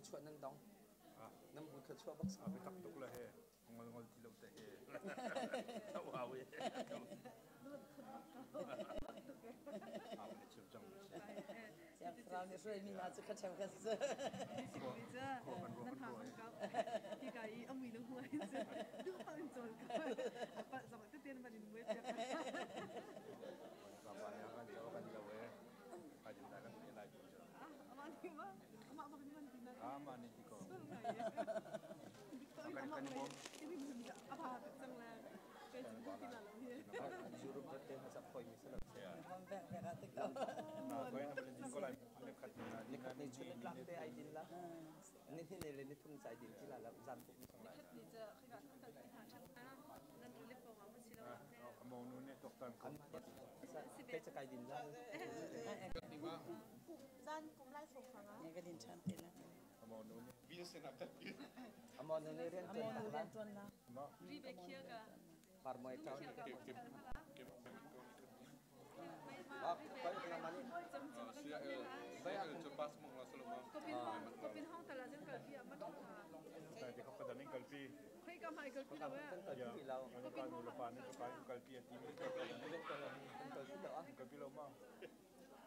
Chun nang dong, nam bu chua bak sa. Abi tak tuk lah he, ngol ti lo te he. Wow ye. Abi chim chang. Ya frau ni frei ni ma chu kha cham ka se. nan ha ka ki kai ami lu huai se du han chol ka pa sa ka ten ban ni we cha Bapa yang kan jauh kan jauh he. Kaji tak kan ni lagi. amani ma ama ba ni man din Aman ni ko. Akan kan bom ini bisa apa sang la kai chu ti la lo he Suruh kat dia masak koi misalnya. Ya. Bek bek atik ko. Koi nak boleh di sekolah ni kat ni kat ni chun kat te ai din lah. Ni ni le ni thun sai din ki la la zan puk ni sang lai. Mau ni doktor kan. Kai cha kai din lah. zan kum lai so khang Ni ka din chan te la. Mau ni virus nak kat. Amon ni rian Amo tu ran tuan la. par moi tau ni. Kau nak mani? Saya cepat mengulas lemah. kopin hong tala jan kal pia ma thong ha Saya di kota daning kalpi. kai ka mai kal pi Kau lo kan ya kau pilau. Ano kan ulapan itu kan kalpi yang tinggi. Kau pilau ah. Kalpi lama.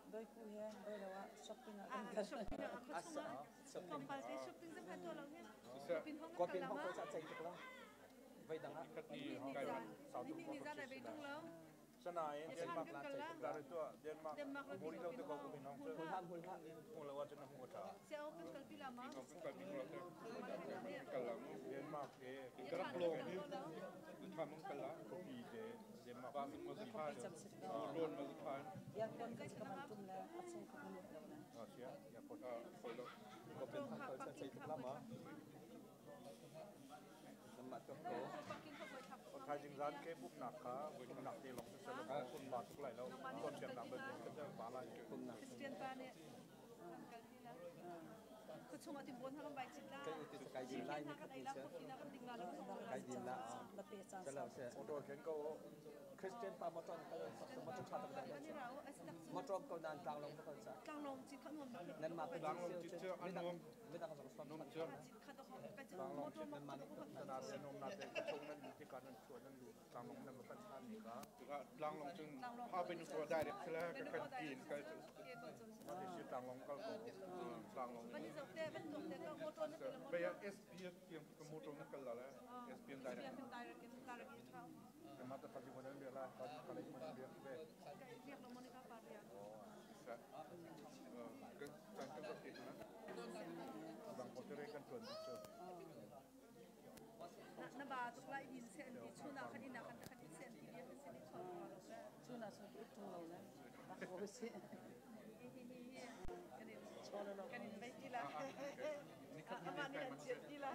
Doi ku he, doi la wa shopping a kan ah shopping a ka Asa. chuma kompal te shopping jan pha to lo he Kau pin hong kau cak cak tu lah. vậy đằng Kat ni kai sau Ni ni za dai bei tung lo. Sana yang Denmark kan kala. dari tu Denmark muri lau tu kau kau binong tu hul ham mula wajah nak muka Sia o kan kal pila ma. Kat ni lo te kalang Denmark Gerak long ni Kamang kala kopi Denmark Basing masipan Ron masipan Yang pun kita mantum lah asal kami. Asia ya kau Follow có bên thang khởi sẽ xây lắm á nằm mặt cho cổ Thai jing zan ke buk nak ka, nak di long tu selalu pun batuk lai lau, kon siap nak berjaya kerja balai. cùng nặng Christian pa ne. Kal pila. Ko chuma ti bon halam bai chit la. cái thì cái gì lại Ha kan ai la ko ina kan ding la lo. cái gì lạ Lebih sẽ cakap. là sẽ Untuk ken kau Christian pa một trong cái một trong chặt cái Kan ni rao astak một trong câu đàn trang lòng nó sẽ kang long chit khan mon. nên mà cái Lang long chicha anom với đang có Nom sản chưa Chit kha to ka chang mo to ma ko ko. sana dia nom nak dia kacung nan di kanan chuan nan lu, tang long nan bukan san ni ka. Lang long chung Haเป็นตัวได้เด็กแล้วก็กันกินก็ Ke ko chon. Nanti si tang long kau kau, tang long. Ban ni zok te ban zok te ka mo to na te la mo. ไป SPS เตรียมกับโมโตนักกันแล้ว SPS ได้ Ya kan tai ra ken ta ra ki thau. Mata tadi mana dia lah, kalau mana dia be. Riak lo mo ni ka pa riak. ก็จังก็ติดนะ Bang kotor kan tuan tu. Na ba tuk lai in sen ki chuna kan ina kan in sen ki dia kan sen ni chon ma lo sa. Sudah sudah itu lah lah. Aku sih. Kan in bai ki la. Ama ni an jet ki la.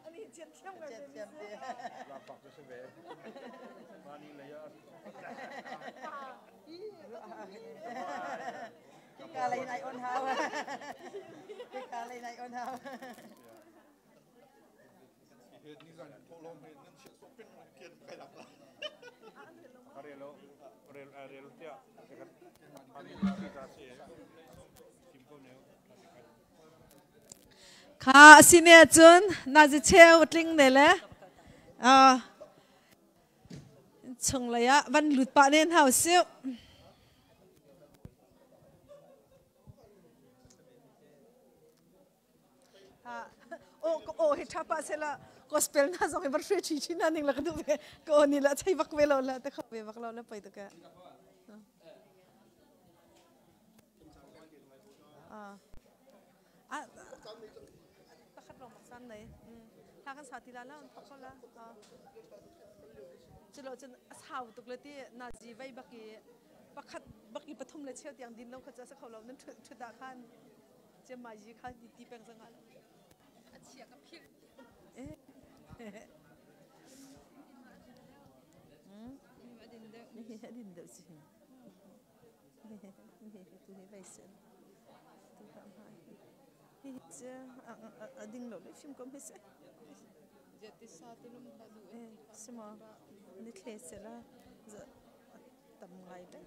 Ani jet thiam ga Siap se. siap dia. Lapak tu sebe. Mani laya. Kita lain naik on hawa. Kita lain naik on hawa. เหตุนี้กันโทรลงเหตุนั้นเชื่อสเป็นเกียรติใครหลับละ Karelo, rel dia. Dekat kami kita sih. Kimpo ni. ค่ะสิเนี่ยจุนน่าจะเชี่ยวตริงเนี่ยแหละชงเลยอะวันหลุดปะเนี่ยเฮาซิวโอ้เฮทับปะเสละก็สเปลน่าจะให้บัตรเฟรชชินั่นเองละก็ดูเวก็นี่ละใช้บักเวลาละแต่เขาเวบักเราแล้วไปตัวแกขัดลงมาสั้นเลยถ้ากันสาธิตแล้วพักก็แล้วจะเราจะสาวตุกเลยที่นาจีไว้บักกี้บักกี้ปฐมเลยเชี่ยวอย่างดินเราเขาจะสักเขาเรานั้นชุดดาขันจะมาจีขันตีแปลงสังหารเชี่ยกับพิกดินเดือดสิตัวนี้ไปเสียตัวทำให้จะดิ่งหลบฟิล์มก็ไม่ใช่จะติดสาตุลุ่มตาดูใช่ไหมนี่เคสละจะทำไงได้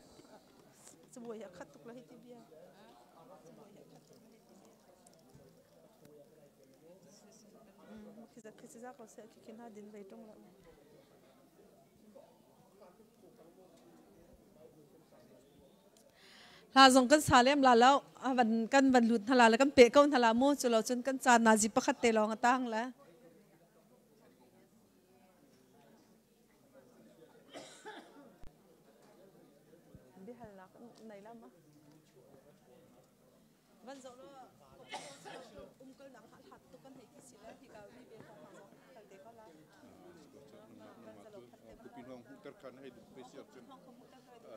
จะบวยขัดตุกละให้ทีเดียวคือจะเขาเสียคิดหน้าดินไปตรงแล้วลาส่งกันสาเลมลาแล้ววันกันวันหลุดทลาแล้วกันเปะก้นทลาโมจุเราจนกันจานนาจิปะขัดเตลองตั้งแล้วดิฮัลลักไหนล่ะมะวันส่งแล้วกันหนังหัดตุกันให้ที่สิแล้วที่เกาหลีเป็นของเราตั้งแต่ก็แล้วพี่น้องฮูตัดกันให้ดูไปเสียจน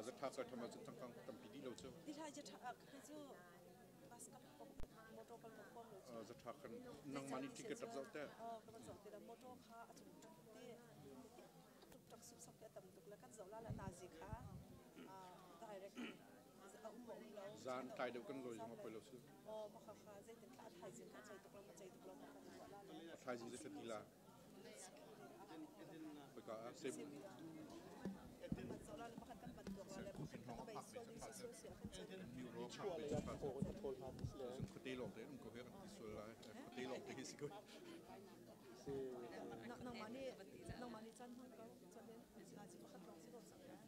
จะทักกันทำมาจนตั้งตั้งปีนี้เราเชื่อ ที่ไทยจะทักคือจู่บัสกับโมโตกันกับคนจะทักกันนั่งมันนี่ที่กระตับเจ้าแต่กำลังส่งแต่โมโตค่ะจุดที่จุดจักสุดสักแต่ต่ำตุกแล้วกันเจ้าละนาจิค่ะdirect จานตายเดียวกันเลยมาไปเราเชื่อ มาค่ะใจถึงขาดไทยจริงใจตุกแล้วมาใจตุกแล้วมา ไทยจริงจะเป็นดีละไปก็เซฟมิวโรคาเป็นจุดพัฒน์ซึ่งคนตีหลอกเลยมันก็เรื่องที่สุดเลยคนตีหลอกที่สุดน้องมานี่จันทร์เขาจันเด่นนาจิพัฒน์ร้องสิบสัปดาห์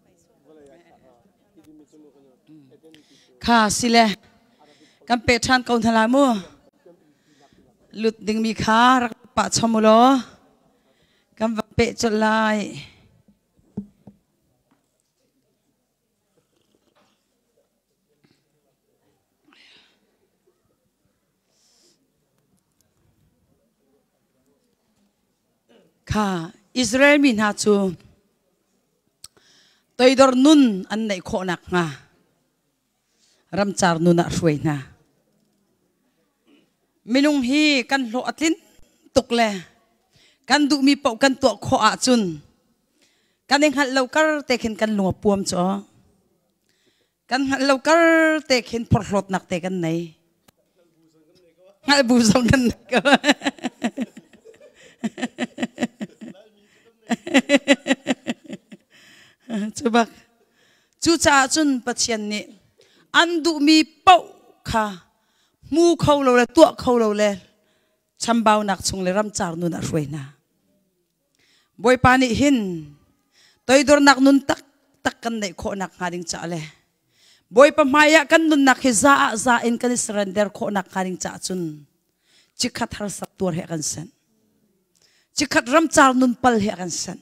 ไปส่วนค่ะสิเลยกันเป็ดชันกองทลามูหลุดดึงมีขารักปะชมุโล pe chalai ka Israel min ha chu toidor nun an nei Cawnnak nga ramchar nun a hruai na minung hi kan hlo atlin tukle kan du mi pau kan to kho a chun kan eng hal lokar te khen kan lunga puam cho kan hal lokar te khen porhlot nak te kan nei ngal bu song kan ka chubak chu cha chun pathian ni andu mi pau kha mu khâu lo le tua khâu lo le chambau nak chung le ram char nun a hruai na boy pani hin toidor nak nun tak tak kan nei Cawnnak ngaring cha le boy pa maya kan nun nak he za in kan surrender Cawnnak ngaring cha chun chikhat har sak tur he kan san chikhat ram char nun pal he kan san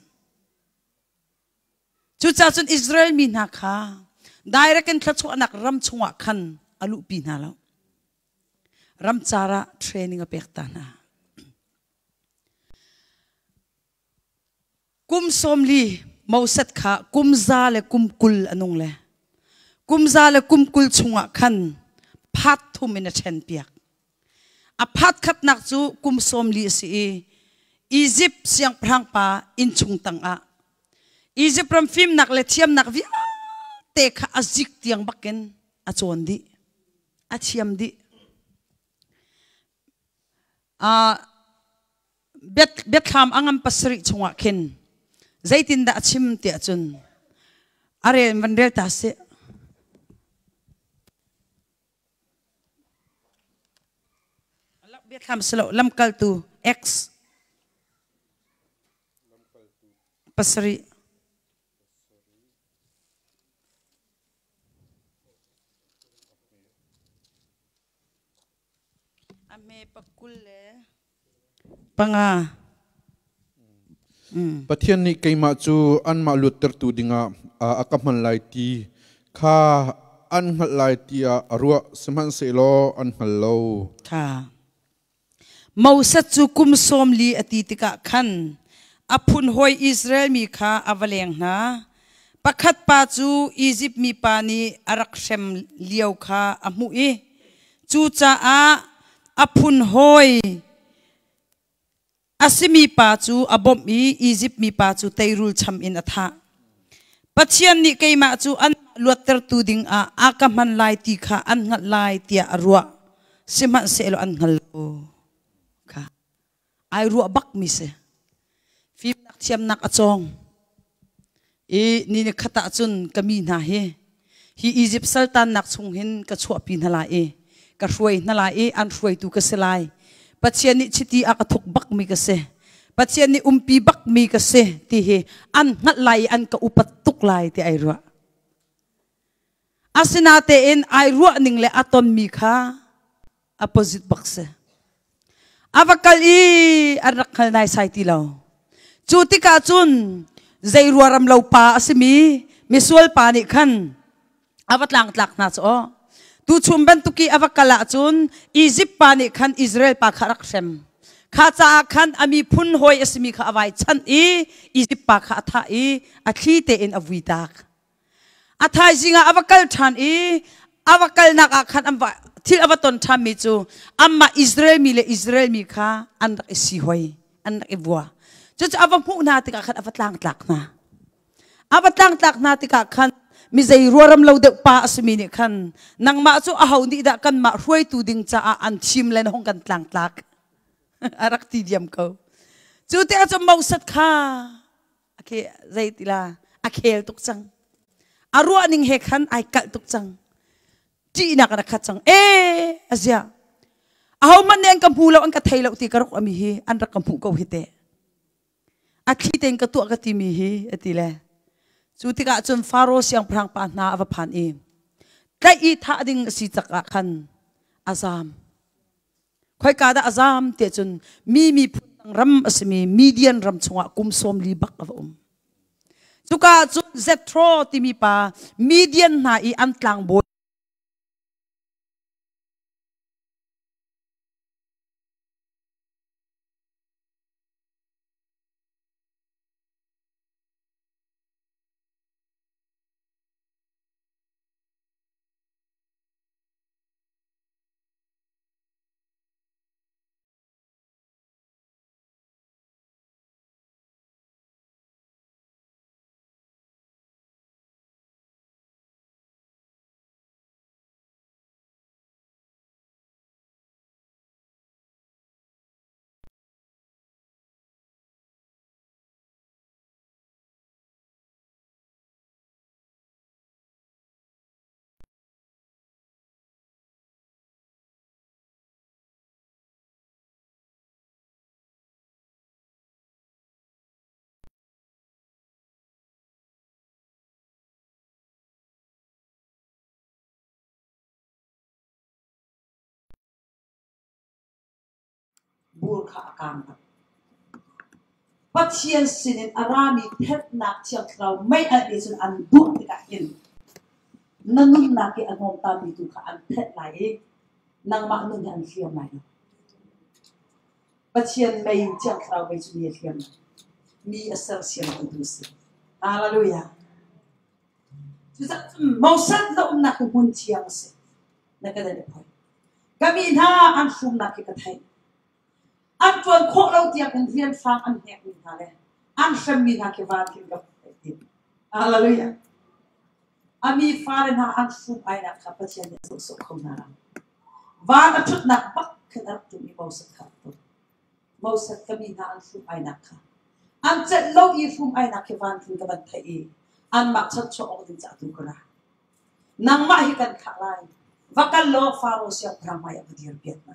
chu cha chun Israel mi na kha direct kan thla chu anak ram chunga khan alu pi na lo ram chara training a pekta na kum somli mauset kha kumza le kumkul anung le kumza le kumkul chunga khan phat thum in a chen piak a phat khat nak chu kum somli si Egypt siang prang pa in chung tang a Egypt ram film nak le thiam nak vi te kha azik tiang baken a chon di a thiam di bet kham angam pasri chunga khen zaitin da chim te chun are mandel ta se alak bet kham slo lamkal tu x pasri ame pakulle panga pathian ni keima chu an ma lut ter tu dinga akaman lai ti kha an hal lai ti arwa seman se lo an hal lo tha mausa chu kum som li ati tika khan aphun hoi Israel mi kha avaleng na pakhat pa chu Egypt mi pani arak sem liau kha amu e chu cha a aphun hoi asimi pa chu abom mi Egypt mi pa chu tairul cham in atha pathian ni keima chu an luater tu ding a akaman lai ti kha an ngat lai tia arwa siman selo an ngalo ka ai ruwa bak mi se film nak thiam nak achong ni ne khata chun kami na he hi Egypt sultan nak chung hin ka chua pin hala ka hruai na la an hruai tu ka selai pathian ni chiti akathuk bak mi ka se pathian ni umpi bak mi ka se ti he an ngat lai an ka upat tuk lai ti ai ruwa asinate in ai ruwa ning le aton mi kha opposite bak se avakal arakal nai sai ti law chuti ka chun zai ruaram lo pa asimi misual pa ni khan avatlang tlak na cho tu chumban tuki avakala chun Egypt pa ni khan Israel pa kharak sem kha cha khan ami phun hoi asimi kha awai chan Egypt pa kha tha athi te in avuitak athai jinga avakal than avakal nak khan amwa thil avaton tham mi chu amma Israel mi kha an si hoi an evwa chu avam hu na tika khan avatlang tlak na tika khan mi zai ruaram lo de pa asmi ni khan nang ma chu ahau ni da kan ma hruai tu ding cha an chim len hong kan tlang tlak arak ti diam ko chu te chu mausat kha ake zai tila akhel tuk chang arua ning he khan ai kal tuk chang ti na kana kha chang azia ahau man ne kam pulo an ka thailo ti karok ami hi an rak kam pu ko hite akhi ten ka tu ka ti mi hi atile chutika chun faro siang prang pa na ava phan kai tha ding si chaka khan azam khoi ka da azam te chun mi ram asmi median ram chunga kum som li bak avom chuka chu zetro timi pa median na I antlang boy bur kha kam pathian sinin arami phet nak chiang krau mai a isun an du ka in nanun na ke anom ta bi tu kha an phet lai nang ma nun an fiam lai pathian mai chiang krau mai chu ni fiam mi asal siam tu si hallelujah chu sa mausat la na ku hun chiang se na ka de phoi kami na an sum na ke ka thai an tuan kho lo tiak an rian fang an hek min ha le an sham min ha ke van kin ka hallelujah ami fare na an sum ai na ka pathian ne so khom na ram va ka thut na bak khan ar tu mi mausat kha tu mausat kami na an sum ai na kha an chet lo I sum ai na ke van kin ka ban thai an ma chat cho ong din cha tu kra nang ma hi kan kha lai vakal lo faro sia pramai abudir biat na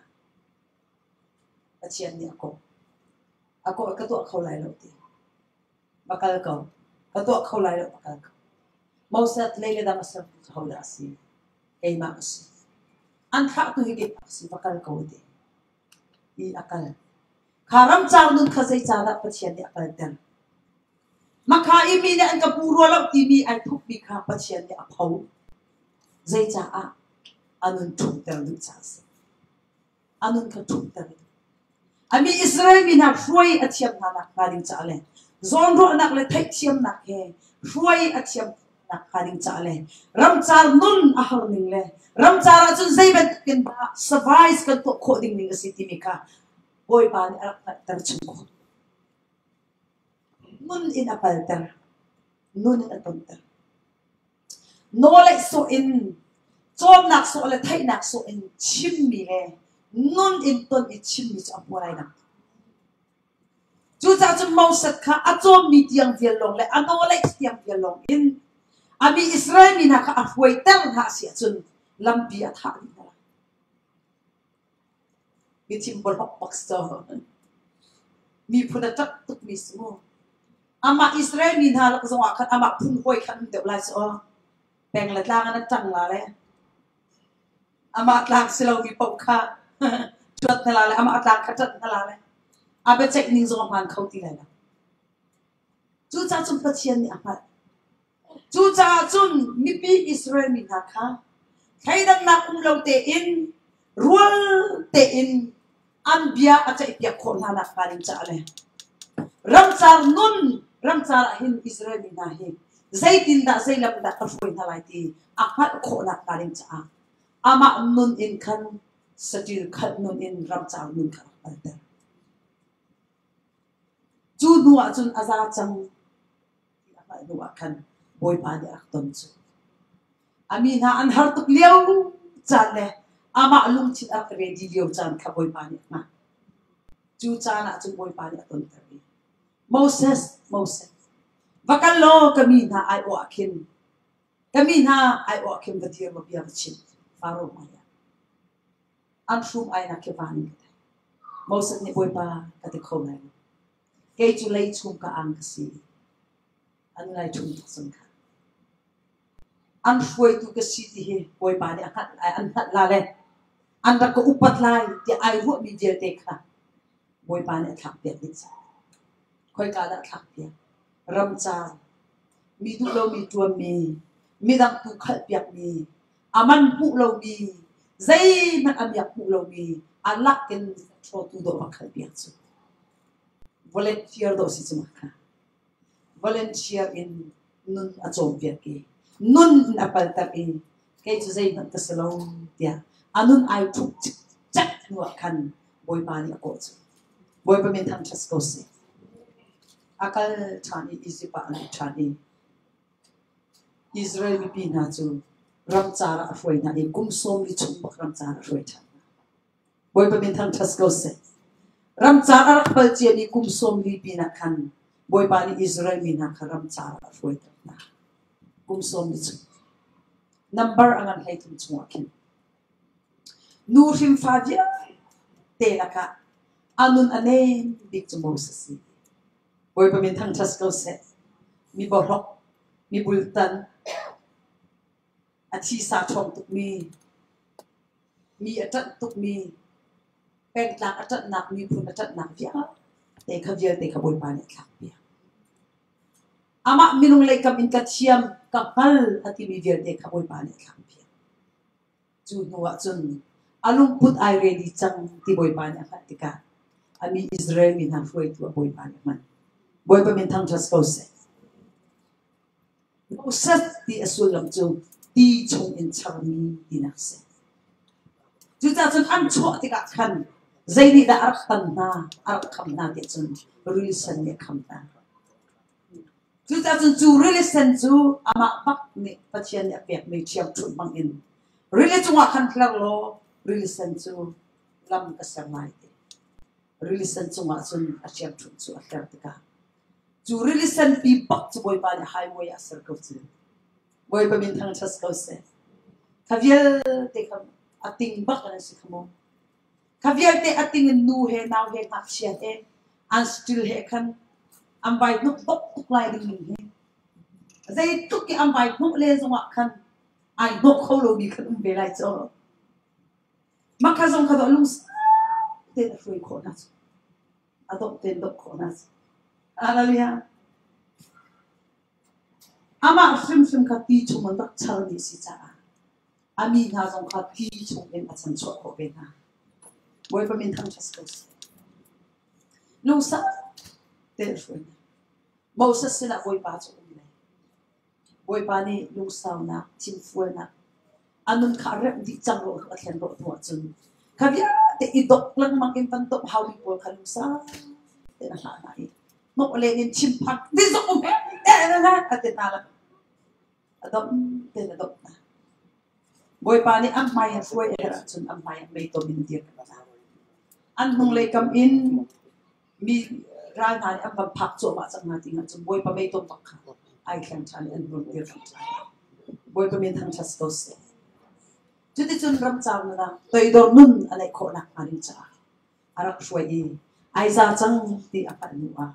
pathian ni ako ka to khau lai lo ti bakal ko ka to khau lai lo bakal ko mausat lele da masam khau la si ei ma si an kha tu hi ke si bakal ko ti I akal kharam chang nun khazai cha da pathian ni akal tan makha I mi ne an ka puro lo ti mi ai thuk bi kha pathian ni aphau zai cha a anun thuk tar du cha se anun ka thuk tar ami Israel mi na froi athiam na nak kaling cha le zon ro nak le thai thiam nak he froi athiam nak kaling cha le ram char nun a har ning le ram char a chun zai bet kin ba savais kan to kho ding ning city mi ka boy ban ar tar chung ko nun in apal tar nun in aton tar no le so in chom nak so le thai nak so in chim mi le nun in ton I chim mi cha purai nak chu cha chu mausat kha a chom mi tiang vial long le ano le tiang vial long in ami Israel mi na kha a huai tang ha sia chun lampi a tha ni na mi chim bol hok pak sto mi phuna tak tuk mi smo ama Israel mi na la ko zong khat ama phun hoi khan de lai so peng la tlang na tang la le ama tlang silo mi pok kha chuat na la le ama tlang khatat na la le abe check ning zong man khau ti lai na chu cha chun pathian ni apa chu cha chun mi pi Israel mi na kha thai dang na lo te in rual te in an bia a chai pia kho na na ka ring cha le ram char nun ram char hin Israel mi na he zaitin da zailam da ka foi na lai ti a khat kho na ka ring cha ama nun in khan satir khat nun in ram char nun kha alter chu nuwa chun aza chang apa nuwa khan boy pa ni ak ton chu ami na an har tuk liao cha le ama lung chit ak ready liao chan kha boy pa ni na chu cha na chu boy pa ni ton tabi Moses vakal lo kami na ai o akin vatir mo bia chin faro maya an shum ai na ke vani Moses ni boy pa ka te khonai ke chu lei chum ka ang si an lai chum sun ka an foi tu ka si ti he boy pa ni an hat la le an ra ko upat lai ti ai ru mi je te kha bồi pan để thạc biệt đi khơi cả đã thạc biệt ram cha mi du lâu mi tuam mi đang tu khát biệt mi aman pu lâu mi dây man am yak pu lâu mi alak ken tro tu do khát biệt chu volunteer do si chu ma volunteer in nun achom biệt ki nun apal tak in cái chú dây vẫn tas lâu tia anun ai thuk chắc nuột khăn bồi pan ya ko chu bồi pa min tham chas ko se akal chani Egypt ani chani Israel mi pi na chu ram chara afoi na in kum som li chung bak ram chara afoi chan boi pa min tham chas ko se ram chara pal chi ni kum som li pi na khan boi pa ni Israel mi na ram chara afoi na kum som li chung number angan hai tum chung akin nu rim fa dia te la ka anun ane big to Moses boi pa min tham chas ko se mi borok mi bultan achi sa chong tuk mi atat tuk mi peng tlang atat nak mi phun atat nak via te khavia te khaboi pa ne thak pia ama minung lai kam in ka thiam ka kal ati mi via te khaboi pa ne thak pia chu nuwa chun alung put ai ready chang ti boi pa ne kha tika ami Israel min ha foi tu boi pa ne man boi pa min thang thas ko se Moses ti asulam chu ti chung in charmi dinakse chu ta chun an chho ti ka khan zaini da arab tan na arab kham na ti chun rilisan ne kham ta chu ta chun chu rilisan chu ama bak ne pachian ne pek me chiam chun bang in rili chunga khan khlar lo rilisan chu lam ka samai ti rilisan chunga chun a chiam chun chu a khlar ti ka chu rilisan pi bak chu boi pa ne highway a circle chu boi pa min thang chas ko se khaviel te kham ating bak na si khamo khaviel te ating nu he naw he ngak sia he an still he khan am bai nuk bok tuk lai ding he zai tuk ki am bai nuk le zonga khan ai nok kholo bi khan be lai cho makha zong kha do lung te na free ko na adop te dok ko na hallelujah ama sim ka ti chung man dak chal ni si cha ami na zong ka ti chung en a chan chho ko be na boi pa min thang chas ko lu sa te fu Moses sila boi pa chu ni boi pa ni lu sa na chim fu na anun kha rep di chang ro ka thlen ro tu chun khavia te idok lang makin pan to how we ko khalu sa te na ha na mo le nin chim phak di zo ko he te na ate ta la adop te na dop na boi pa ni am mai an foi era chun am mai me to min dir ka an hung le kam in mi ra na am bam phak cho ma chang na ti nga chun boi pa me to tak kha ai khan chan an bul dir ka boi pa min thang chas ko se chu ti chun ram chang na toi dor nun anai kho na ani cha arak shwai i ai za chang ti apan nu a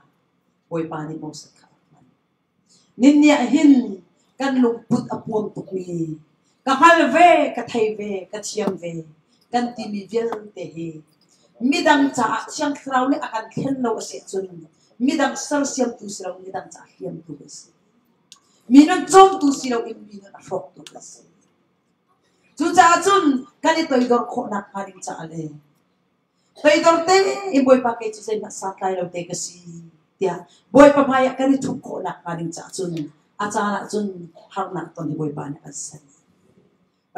boi pa ni mo sa kha nin nia hin kan lung put apuang tuk mi ka hal ve ka thai ve ka chiam ve kan ti mi vel te he midang cha chiang krau le akan khen lo ase chun midang sar siam tu sira midang cha hiam tu ase minan chom tu sira in minan afok tu ase chu cha chun kan i toi dor kho na khari cha ale toi dor te i boi pa ke chu sai na sa kai lo te ka si tia boi pa maya kan i thuk kho na khari cha chun achana chun har na ton boi pa na asan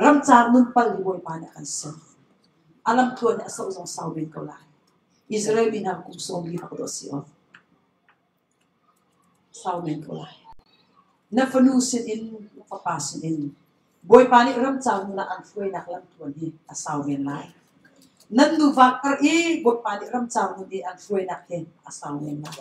ram char nun pal boi pa na asan alam tuan aso zong saubin ko lai Israel bina kum som li ko si on saubin ko lai na fanu sin in papasin in boi pa ni ram char na an foi na lam tuan hi asaubin lai nan du va kar i boi pa ni ram char ni an foi na ke asaubin lai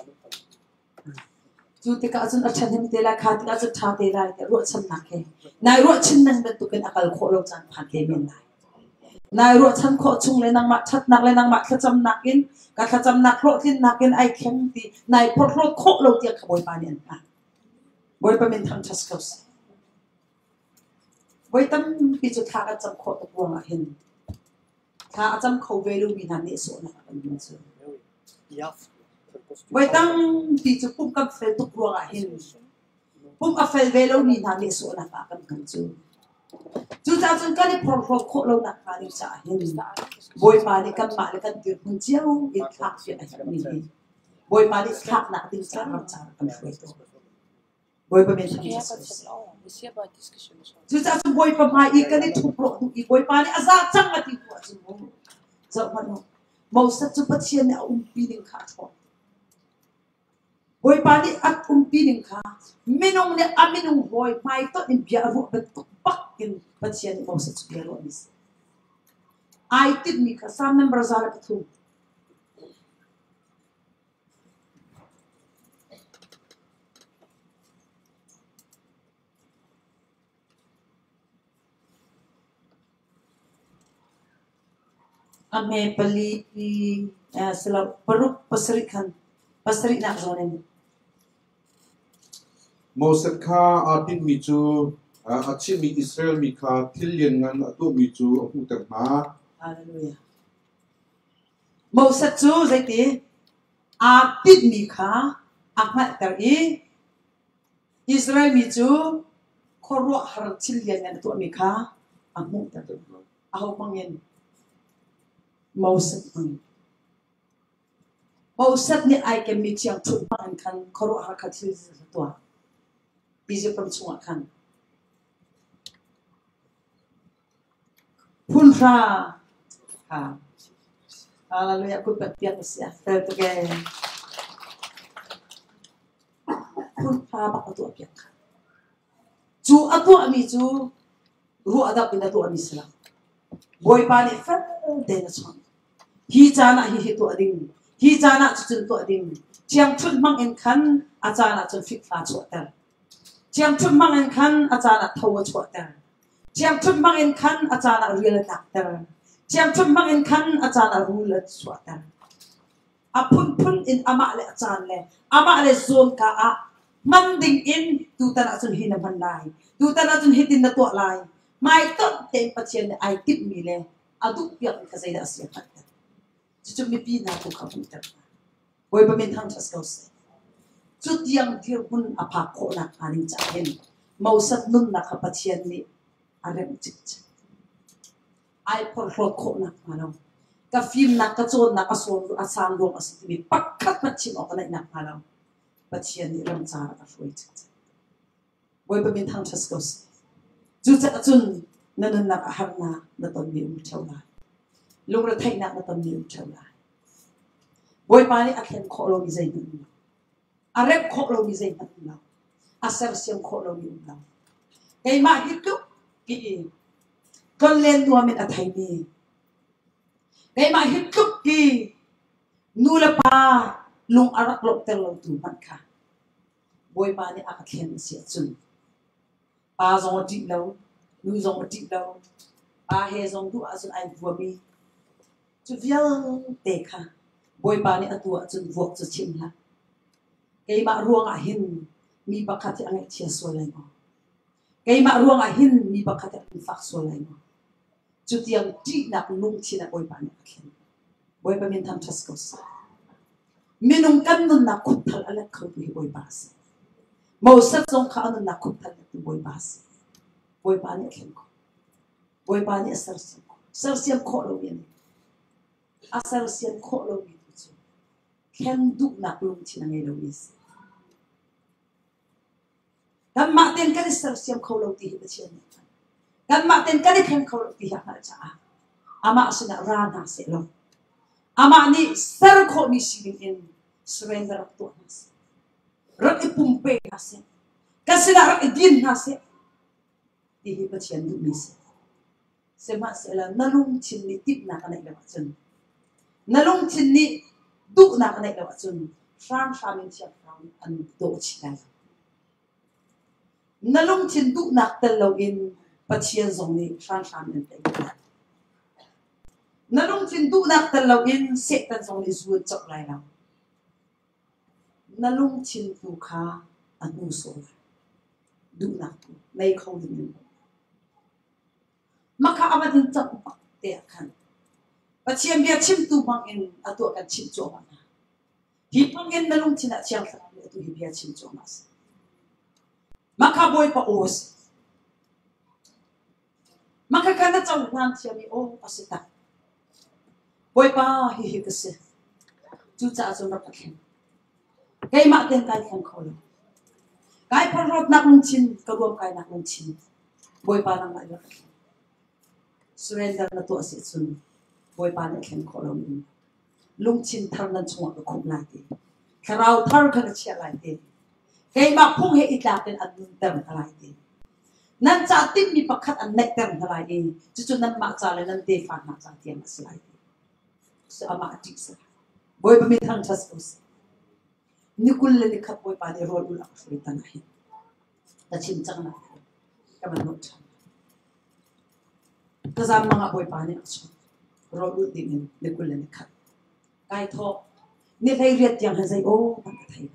chu te ka chun achan hem te la kha te ka chu tha te la ke ro cham na ke nai ro chin nang be tu ken akal kho lo chan pha ke men lai nai ro chan kho chung le nang ma that nak le nang ma kha cham nak in ka kha cham nak ro tin nak in ai khem ti nai phot ro kho lo ti ka boi pa ni an pa boi pa min thang chas kos boi tam pi chu tha ka cham kho to buang a hin tha cham kho ve lu mi na ni so na ka min chu Boy tang ti chu pum kam fel tu ruang a hin pum a fel velo ni na ni so na ka kam kan chu cha chun ka ni phor phor kho lo na ka ni cha hin boy pa ni kan ma le kan tir hun chiao i khak fi a ni boy pa ni khak na ting cha ram cha kan shwe to boy pa men cha chu cha chun boy pa ma i kan ni thu pro tu i boy pa ni aza chang a ti ko chu mo zo ma no mo sa chu pa chien na pi ding kha tho boy pa ni at pi ding kha minung ne aminung boy mai to in bia ru ba pak in pa chien mo sa chu bia ro ni ai tit mi ka sam member za la thu ame pali selaw peruk pasri kan pasri nak zonen Moses kha atin mi chu achi mi Israel mi kha thilien ngan atu mi chu ahu tak ma hallelujah Moses chu zaiti atin mi kha akmat tar I Israel mi chu khoro har thilien ngan atu mi kha amu tar ahu mangin Moses ni ai ke mi chiang thut man kan khoro har kha thil to biji pam chunga kan phun ra ha hallelujah ku pat piak sia fel to ge phun ra ba ko to piak chu atu ami chu ru ada pin atu ami sala boy pa ni fa de na chon hi chana hi to ading hi chana chun to ading chiang thut mang en khan achana chun fik fa chu ta chiang thut mang en khan achana thaw chu ta chiang thut mang en khan achana real tak ta chiang thut mang en khan achana rule chu ta a phun in ama le achan le ama le zone ka a man ding in tu ta na chun hin ban lai tu ta na chun hitin na to lai mai to te patien ai tip mi le adu piak ka zai da sia ta chu mi pi na ko kha pu ta boy pa men thang chas ko se chu tiang dir hun apa ko na aning cha hen mausat nun na kha patien ni arem chik ai por ro ko na mano ka film na ka chon na ka son asan ro asimi pakkat na chin ok na na mano patien ni ram cha ka foi chik boy pa men thang chas ko se chu cha chun nan na ka har na ton mi chau la lung ra thai na ton mi chau la boy pa ni akhen kho lo mi zai ni arep kho lo mi zai na asar siam kho lo mi na kai ma hit tu ki kon len nuam min athai ni kai ma hit tu ki nu la pa lung arak lok tel lo tu man kha boy pa ni akhen sia chun pa zong ti lo nu zong ti lo pa he zong tu asun ai vu mi chu vial te kha boy pa ni atua chun vok chu chim la kay ma ruang a hin mi pakhat ang chia so lai mo kay ma ruang a hin mi pakhat ang fak so lai mo chu tiang ti na lung chi na boy pa ni akhen boy pa min tham thas ko sa minung kan nun na khut thal ala khau bi boy pa sa mo sat zong kha nun na khut thal tu boy pa sa boy pa ni akhen ko boy pa ni asar siam ko lo yen asar siam ko lo yen khen du na lung chi na ngai lo is kan ma ten kan sar siam kho lo ti hi chen kan ma ten kan khen kho lo ti ha cha ama asuna ra na se lo ama ni sar kho mi si in surrender to nas ra ipum pe na se kasina ra din na se ti hi chen du mi se ma se la na lung chin ni tip na kan ai lo chen na lung chin ni du na kan ai lo chun shang shamin chia phang an do chi na nalung chin du nak tel lo in pathian zong ni shang shamin te nalung chin du nak tel lo in se tan zong ni zu chok lai la nalung chin tu kha anu so du nak nei khong ni maka amadin chak te khan pathian bia chim tu bang in atu kan chim cho ma hi pangin na lung china chiang thang le tu hi bia chim chomas maka boy pa os maka kana chang nan chiami o pasita boy pa hi kase chu cha chu na pathen kai ma ten kai khan kholo kai parot nak lung chin ka rom kai nak lung chin boy pa nang mai surrender na to asi chun boy pa na khan kholo min lung chin thar nan chunga ka khop lai ti kharau thar kha chia lai ti kai ma phung he itla ten an tam lai ti nan cha tim mi pakhat an nek tam lai ti chu chu nan ma cha le nan te fa na cha tiam as lai ti so ama ti sa boy pa mi thang thas us ni kul le ni khat boy pa de rol ula fri tan hi ta chin chang na ka man no cha ka zam mga boy pa ni achu rol u ding ni kul le ni khat kai tho ni thai riat yang han sai o man ka thai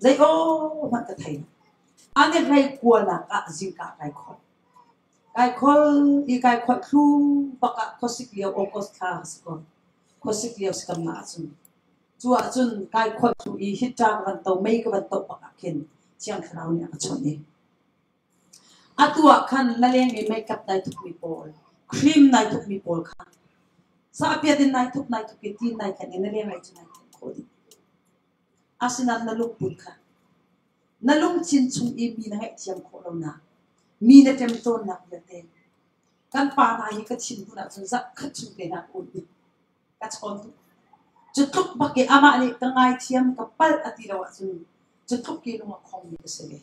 zai o man ka thai ane thai kwa na ka zin ka kai khol i kai khol thu baka khosik liao o kos tha sko khosik liao skam na chun chu a chun kai khol thu i hita kan to mai ka ban to baka ken chiang khrau ni a chon ni atua khan na leng mi makeup dai thu mi pol cream nai thu mi pol kha sa apia din nai thu ki tin nai kan ni leng ai chu nai khodi asinan na luk put kha na lung chin chung i mi na hai chiam kho lo na mi na tem ton na ya te kan pa na hi ka chin bu na chun za khat chung te na u ni ka chon tu chu tuk ba ke ama ni ka ngai thiam ka pal ati lo wa chun chu tuk ki lu ma khom ni ka se le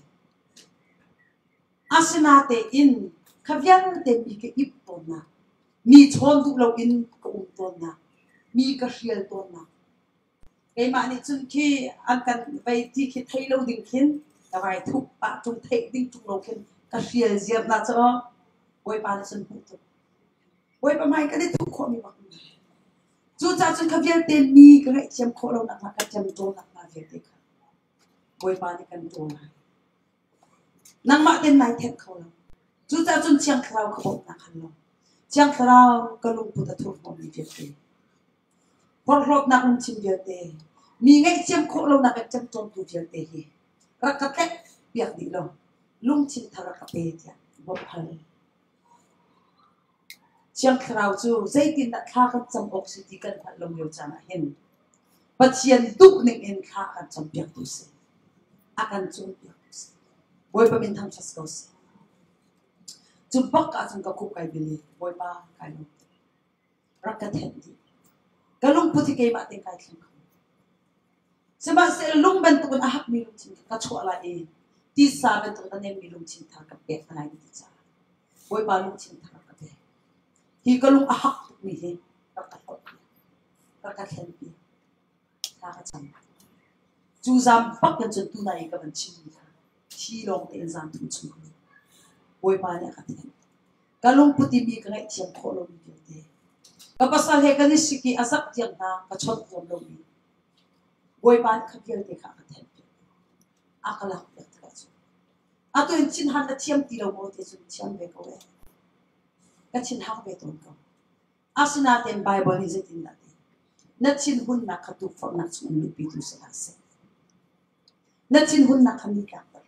asina te in khavyang te mi ke ip ton na mi chon du lo in ka ton na mi ka riel ton na cái mà này chung khi anh cần về đi khi thấy lâu đình khiến là vài thục bạn chung thấy đinh chung lâu khiến cả phía diệp là cho quay ba là sân phụ thuộc quay ba mai cái đấy thục khó mi bằng chú cha chung khắp viên tên mi cái này chém khó lâu nặng là cái chém trôn nặng là việc đấy cả quay ba này cần trôn lại nặng mạ tên này thẹn khó lâu chú cha chung chiang khao khổ bụng nặng hẳn lâu chiang khao cái lùng phụ ta thuộc vào mi việc đấy hoặc lột nặng chim việc đấy mi ngay chém khổ lâu nặng chém trôn tu việc đấy hi rakatek biak di lo lung chin thara ka pe tia bo phal chiang khrau chu zaitin da kha ka cham oxygen kan phal lom yo chana hen pathian duk ning en kha ka cham biak tu se akan chu biak tu se boy pa min tham chas ko se chu bak ka chung ka khu kai bili boy pa kai lo rakat hen di kalung puthi ke ma ting kai thlang sebab se lung ban tu kan ahak mi lung chin ka chua la e ti sa ban tu kan nem mi lung chin tha ka pe ta nai ti cha boy ba lung chin tha ka pe hi ka lung ahak tu mi he ka ko ka khen pi ta ka cham chu zam pak kan chen tu nai ka ban chin ni ka thi long te zam tu chu boy ba ne ka ten ka lung puti mi ka ngai chiam kho lo mi te ka pasal he ka ni siki asak tiang na ka chot ko lo mi boy ban khapial te kha ka then akala pek ka chu ato in chin han da thiam ti lo mo te chu thiam ve ko we ka chin ha ve ton ko asina ten bible ni zetin na te na chin hun na khatu for na chu lu pi tu se ase na chin hun na khami ka ta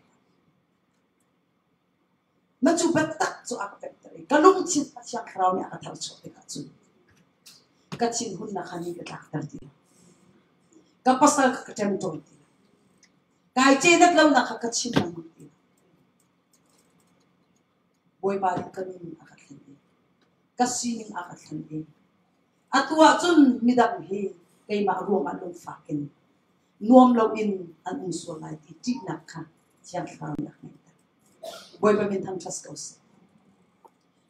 na chu bet tak chu ak pek te ka lung chin pa chang khrau ni aka thar chu te ka chu ka chin hun na khami ka tak tar ti kapasal ka tem ton ti kai che nat lo na ka chin na mo ti boy ba ri kanin aka thlen ni ka sining aka thlen ni atwa chun midam hi kai ma ruam an lung fakin nuam lo in an so lai ti na kha chiang khang na boy ba min tham chas kos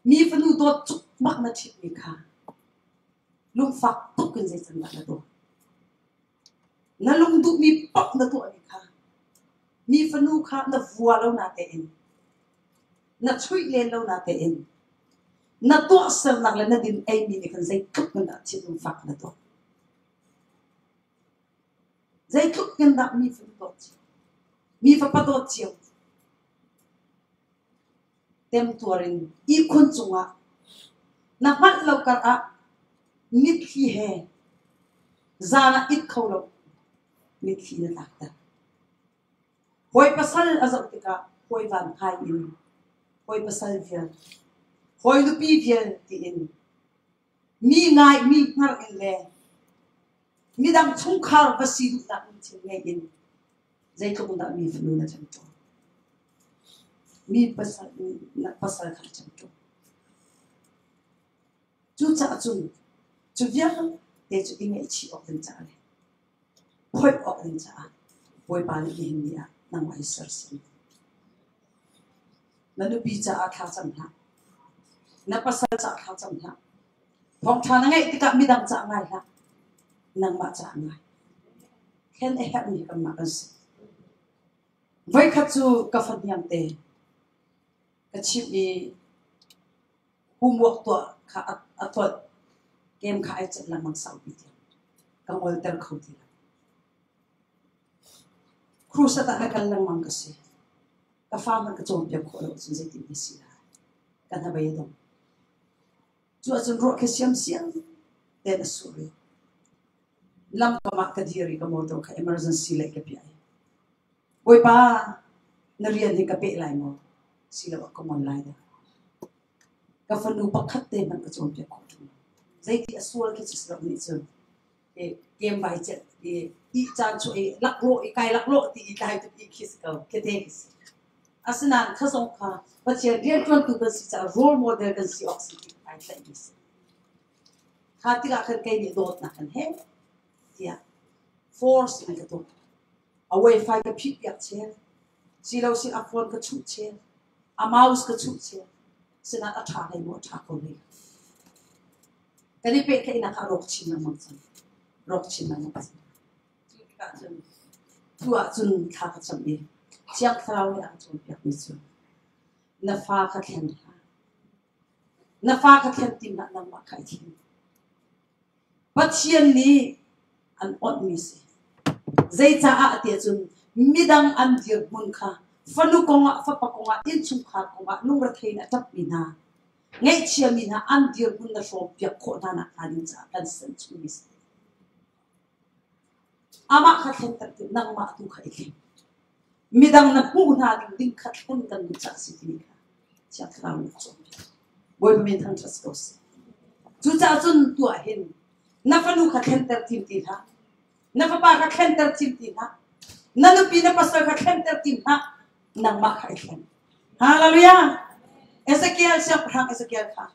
mi fanu do chuk mak na chit ni kha lung fak tuk kin zai chan na do na lung du mi pak na to ani kha mi fanu kha na vua lo na te in na chui le lo na te in na to ser nak le na din ai mi ni kan zai tuk na chin lung fak na to zai tuk kan da mi fanu to mi fa pa to chiu tem tuarin i khun chunga na pat lo kar a mit hi he zana it kholo mi khi na tak ta hoi pasal azok tika hoi van khai in hoi pasal vial hoi lupi vial ti in mi ngai mi ngar in le mi dang chung khar vasi du ta in chen ngai in zai to da mi flu na chan to mi pasal na pasal khar chan to chu cha chun chu vial te chu ingai chi ok den cha le hoi ok den cha hoi pa ni hin dia nang mai sar sin na nu pi cha a kha cham ha na pasal cha kha cham ha phong thang ngai tika mi dang cha ngai ha nang ma cha ngai khen e hat ni kam ma kan si vai kha chu ka fan yang te ka chi bi homework to kha atot game kha ai chat lang mang sau bi ti ka ol ter khau ti Crusade ta kal lang mang ka si ka fa man ka chom pe kho lo chu zai ti bi si la kan ha bai dong chu a chun ro ke siam siam te na suri lam ka ma ka diri ka mo to ka emergency le ke pi ai oi pa na rian ni ka pe lai mo si la ko mon lai da ka fa nu pa khat te man ka chom pe kho tu zai ti asul ke chi sra ni chu e game bai chet e I chan chu e lak lo e kai lak lo ti I kai tu I khis ka ke te kis asnan khasong kha pache rian tron tu ka si cha role model kan si oxygen ai sai dis khati ka khan kai ni dot na kan he tia force na ka to away fight ka phit yak che si lo si a phone ka chu che a mouse ka chu che sina a tha hai mo tha ko ni kani pe ka ina ka rok chin na mang chan rok chin na mang ka chun tua chun tha ka cham ni chiang thrau ni a chun yak ni chu na fa ka khen tim na nang ma khai thi pathian ni an ot mi se zai cha a ti chun midang an dir mun kha fanu konga fa pa konga in chung kha konga nung ra thein a tap mi na ngai chia mi na an dir mun na so pya kho na na an cha kan san chu mi se ama kha khen tak ti nang ma tu khai thi midang na pu na ding khat khen kan cha si ti ka cha khram chu boy min thang trust kos chu cha chun tu a hin na fanu kha khen tak tim ti ha na fa pa kha khen tak tim ti ha na nu pi na pastor kha khen tak tim ha nang ma khai khen hallelujah Ezekiel siap perang Ezekiel kha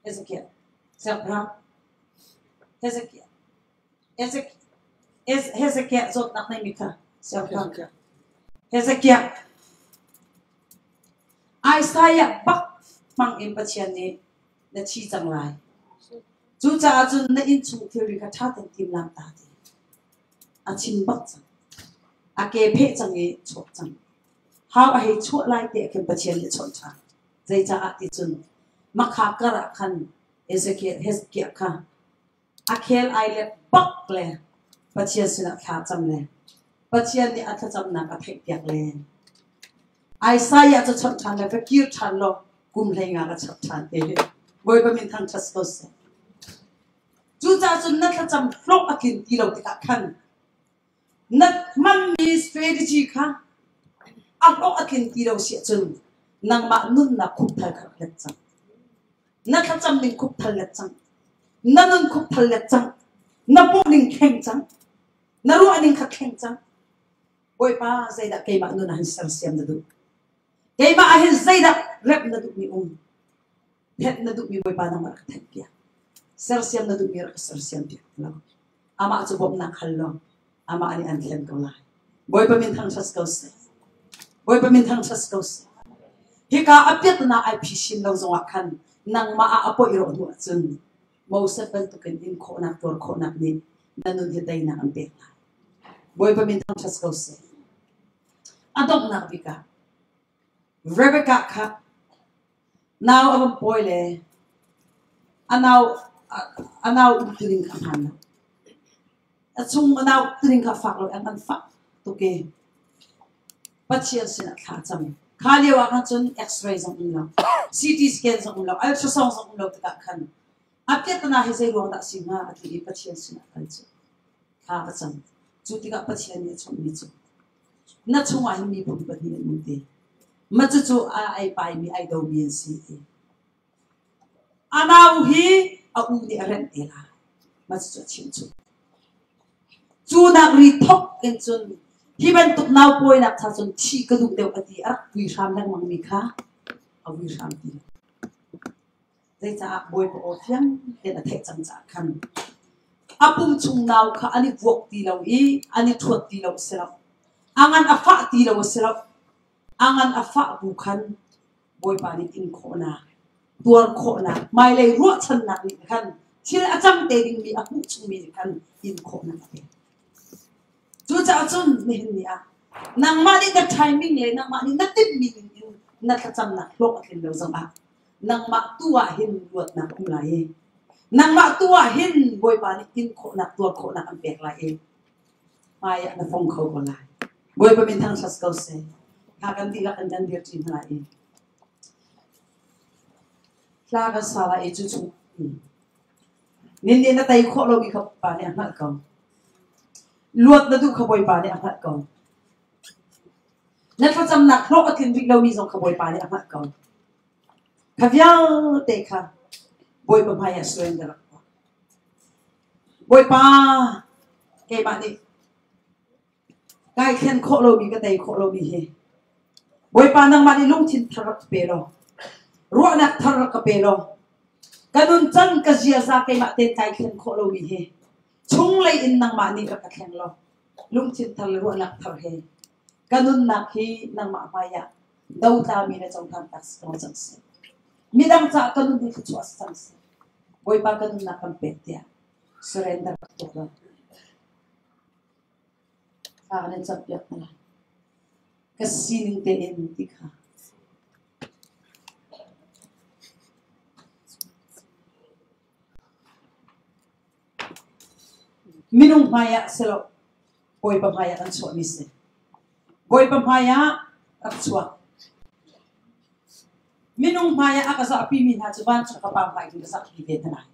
Ezekiel siap perang Ezekiel zot nak nai mi kha siap perang Ezekiel Isaiah bak mang in pachian ni na chi chang lai chu cha chun na in chung theory ka tha ten tim lam ta ti a chin bak chang a ke phe chang e chok chang how a he chua lai te ke pachian ni chon cha zai cha a ti chun ma kha kara khan Ezekiel kha a khel ai le bak le pachian sina kha cham le pachian ni a tha cham na ka thek yak le Isaiah cho chon chan le ka kir chan lo kum le nga ka chap chan te boy ba min thang chas ko se chu cha chun na tha cham flok akin ti lo ti ka khan na man mi strategy kha a flok akin ti lo si chun nang ma nun na khup thal kha let chang na tha cham ning khup thal let chang na nun khup thal let chang na pu ning kheng chang na ru aning kha kheng chang boy pa zai da ke ma nun han sar siam da du ke ma a hin zai da rep na du mi het na du mi boy pa na ma ka thek pia sar siam na du mi ra sar siam pia lo ama chu bom na khal lo ama ani an thlen ko lai boy pa min thang chas ko se boy pa min thang chas ko se hi ka apet na ai phishin lo zonga khan nang ma a apo iro du chun mo se pen tu ken in kho na tor kho na ni nanun he dai na an pe la boy pa min thang chas ko se adok na bika Rebecca ka now am boy le anaw tuling ka han at sung anaw tuling ka fak lo an fak to ke pathian sina kha cham khali wa kan chun x-ray sang lo CT scan sang lo ultrasound sang lo ta khan Apet na hizay ruang tak singa at ipatyan sina kanso. Kakasang. Jutika patyan niya chong nicho. Na chunga himi pong paniyan mundi. Machuchu ay pai mi ay daw miyan siti. Anaw hi au ni aren ela. Machuchu chinchu. Chunak ritok kenchun. Hiban tuk naw poy nak chachun chi kaduk dew ati arak wisam nang mang mikha. Au wisam ti. Dây cha bồi bộ phiang để là thể chẳng trả khăn. Apung chung nào khá anh vuộc tì lâu ý, anh thuột tì lâu xe lâu. Angan afa tì lâu xe lâu. Angan afa bù khăn. Bồi bà đi in khổ nà. Tuan khổ nà. Mai lây ruột chân nạc nị khăn. Thì là acham tê đình mi apung chung mi khăn. In khổ nà. Chú cha chun mi hình nị à. Nang ma đi the timing lê. Nang ma đi nát tích mi. Nát acham nạc lộc at lâu dòng à. Nang ma tua hin luat nak umlai nang ma tua hin boy pani in kho nak tua kho nak ampek lai maya na phong kho ko lai boy pa min thang sas ko se ka kan ti la kan jan dir tin lai la ga sala e chu chu nin nin na tai kho lo bi kho pa ni amat ko luat na du kho boy pa ni amat ko na fa cham nak lo atin bi lo mi zong kho boy pa ni amat ko Kavial teka, boy pa maya surrender ako. Boy pa, kay mani, kahit yan kolobi ka tayo kolobi he. Boy pa nang mani lungtin tarak pero, ruwa nak tarak pero, ganun chan kasi sa kay matin kahit yan kolobi he. Chunglay in nang mani kakakyan lo, lungtin tarak ruwa nak tarak he. Ganun nak he nang mamaya, daw tami na chong kantas kong chansi. Midang sa kanun di kuchuas sansi. Boy pa kanun na kampet ya. Surrender ka tukla. Kakanin sa piyak na lang. Kasining tiin di ka. Minung maya sila. Boy pa maya ang suwa misi. Boy pa maya ang suwa. Minung maya aka sa api min ha chuban sa kapamay kung sa kibet na.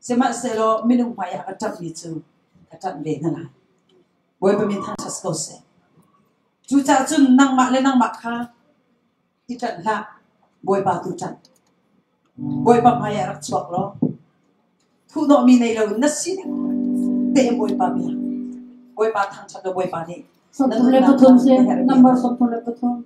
Sema selo minung maya aka tap ni chu katap be na. Boy pa min thang sa skose. Chu cha chun nang ma le nang makha. Itan ha boy pa tu chan. Boy pa maya rak chuak lo. Thu no mi nei lo na sin. Te boy pa mi. Boy pa thang cha boy pa ni. So le pathum se number so le pathum.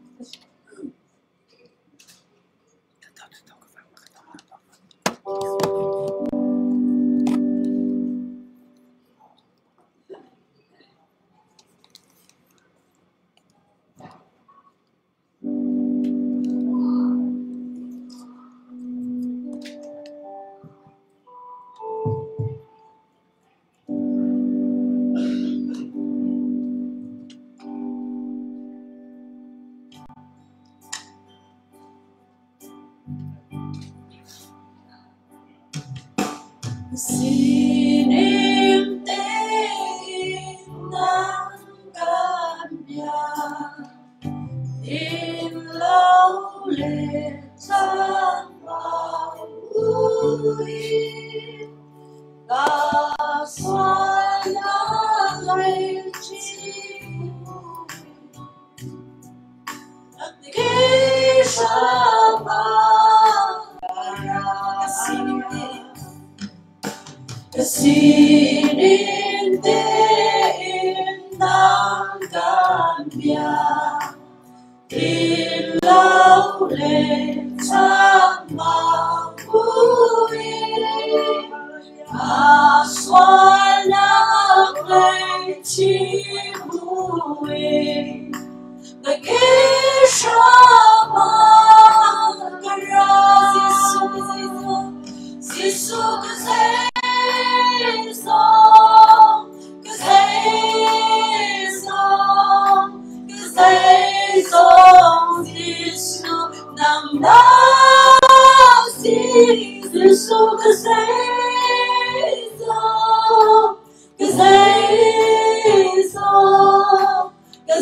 Sinim tein nang kanya in lâu lệ sang vui ca xoa na ngày chi kê sa ba Sinin tein nang kanya in lâu lệ sang vui à xoa na ngày chi vui ngày kia sa ma kara Giêsu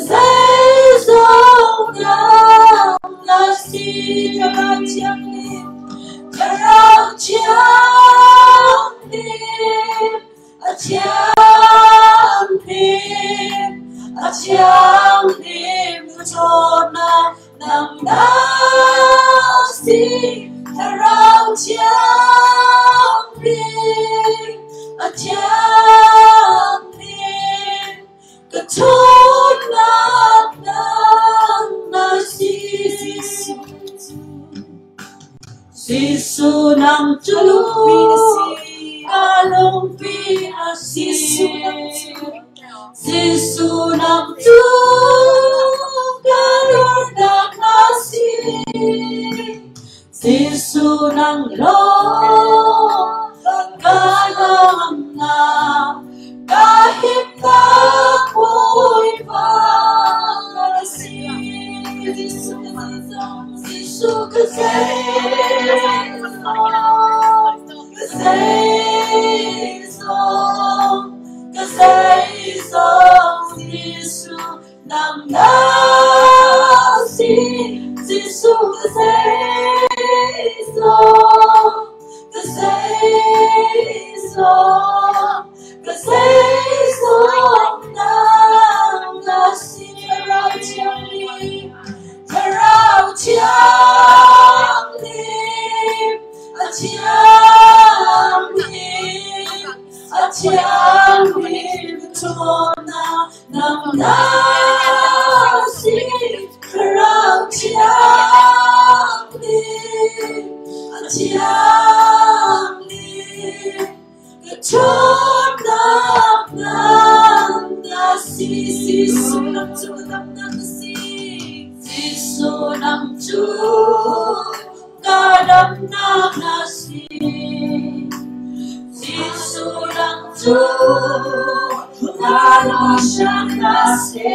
Hãy subscribe cho kênh Ghiền Mì Gõ để không bỏ lỡ Sisu nang tulung kalong pinasi Sisu nang tulung kalong nasi Sisu nang lo kalong na kahit na ako'y panasi Sisu kasi Sisu nang nasi Sisu nang nasi Terau tiang lim Atiang lim tona nang nasi Terau tiang lim Atiang lim tona nang nasi Sisu nang tulong nasi Sisu nang kadam nasi Sisu nang kadam nasi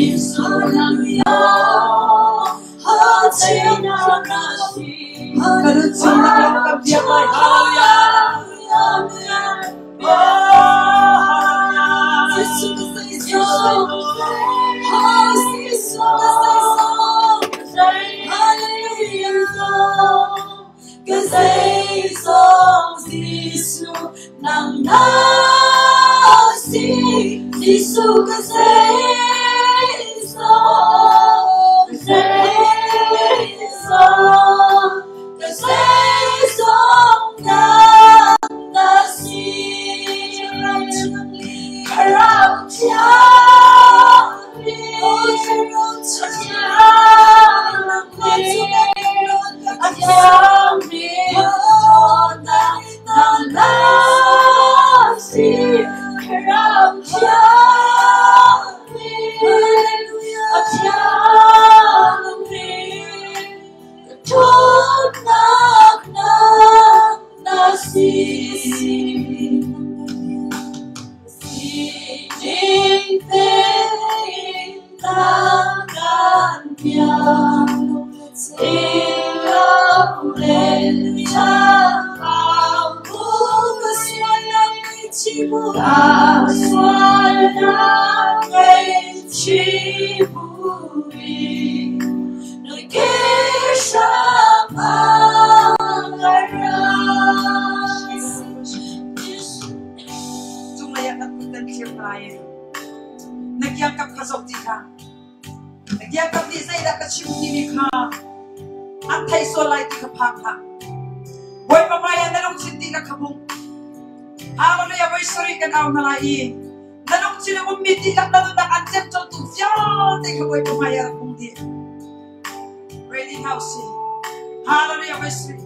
Sisu nang hati nasi Ganun sila ang kabiyak Sisu nang nasi Sisu Nagyangkap kasok di ka. Nagyangkap di sa ida kachimuni ka. Antay solay di ka pangha. Boy mamaya nanong sindi ka kabung. Hallelujah, boy sorry ka na nalai. Nanong sila umiti ka na doon nakansep to siya. Di ka boy mamaya kung di. Ready house. Hallelujah, boy sorry.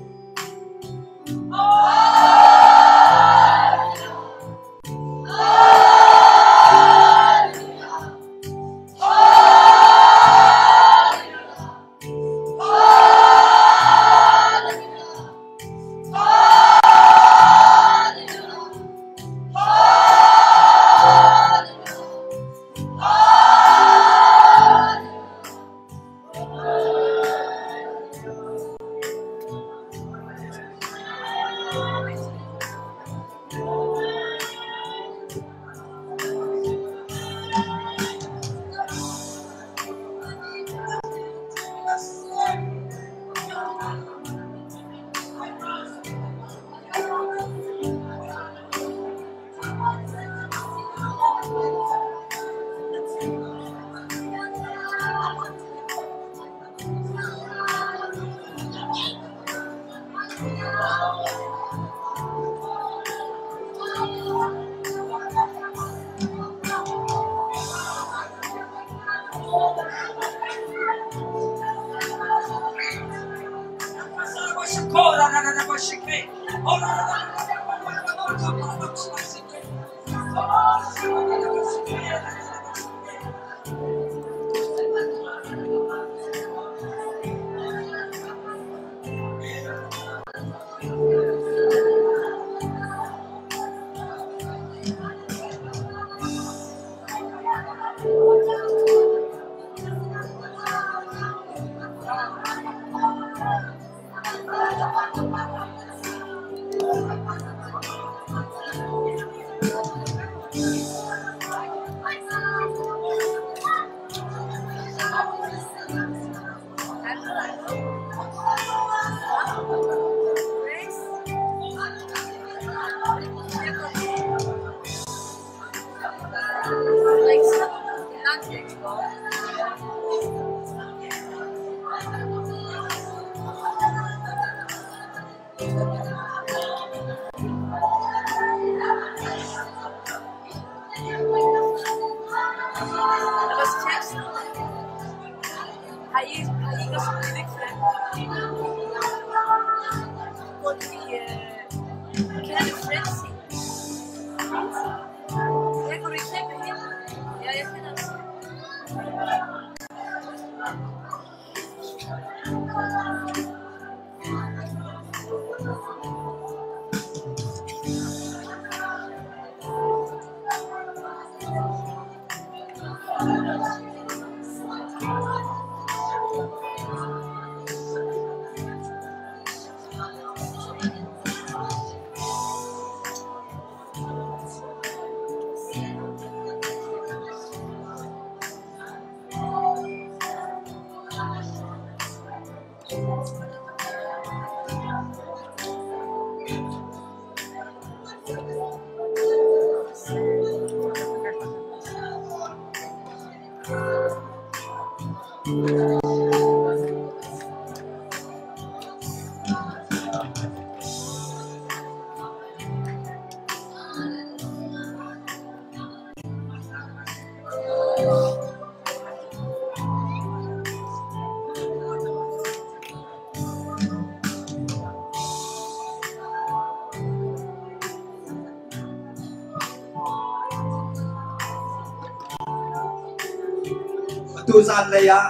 tu zan le ya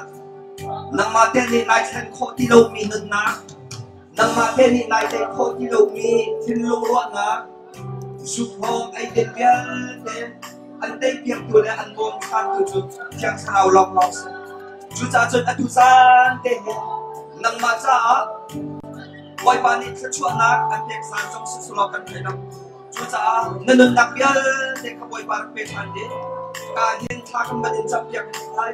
nang ma te ni nai chen kho ti lo mi nun na nang ma te ni nai te kho ti lo mi tin lo ro na su pho ai de bia te an te piang tu le an bom khan tu chu chiang sao lok lok chu cha chu tu zan te nang ma cha wai pa ni chu na an te san trong su lo kan te na chu cha nun nak bia te ka wai pa pe chan de ka hin tha kan ma din chap piang lai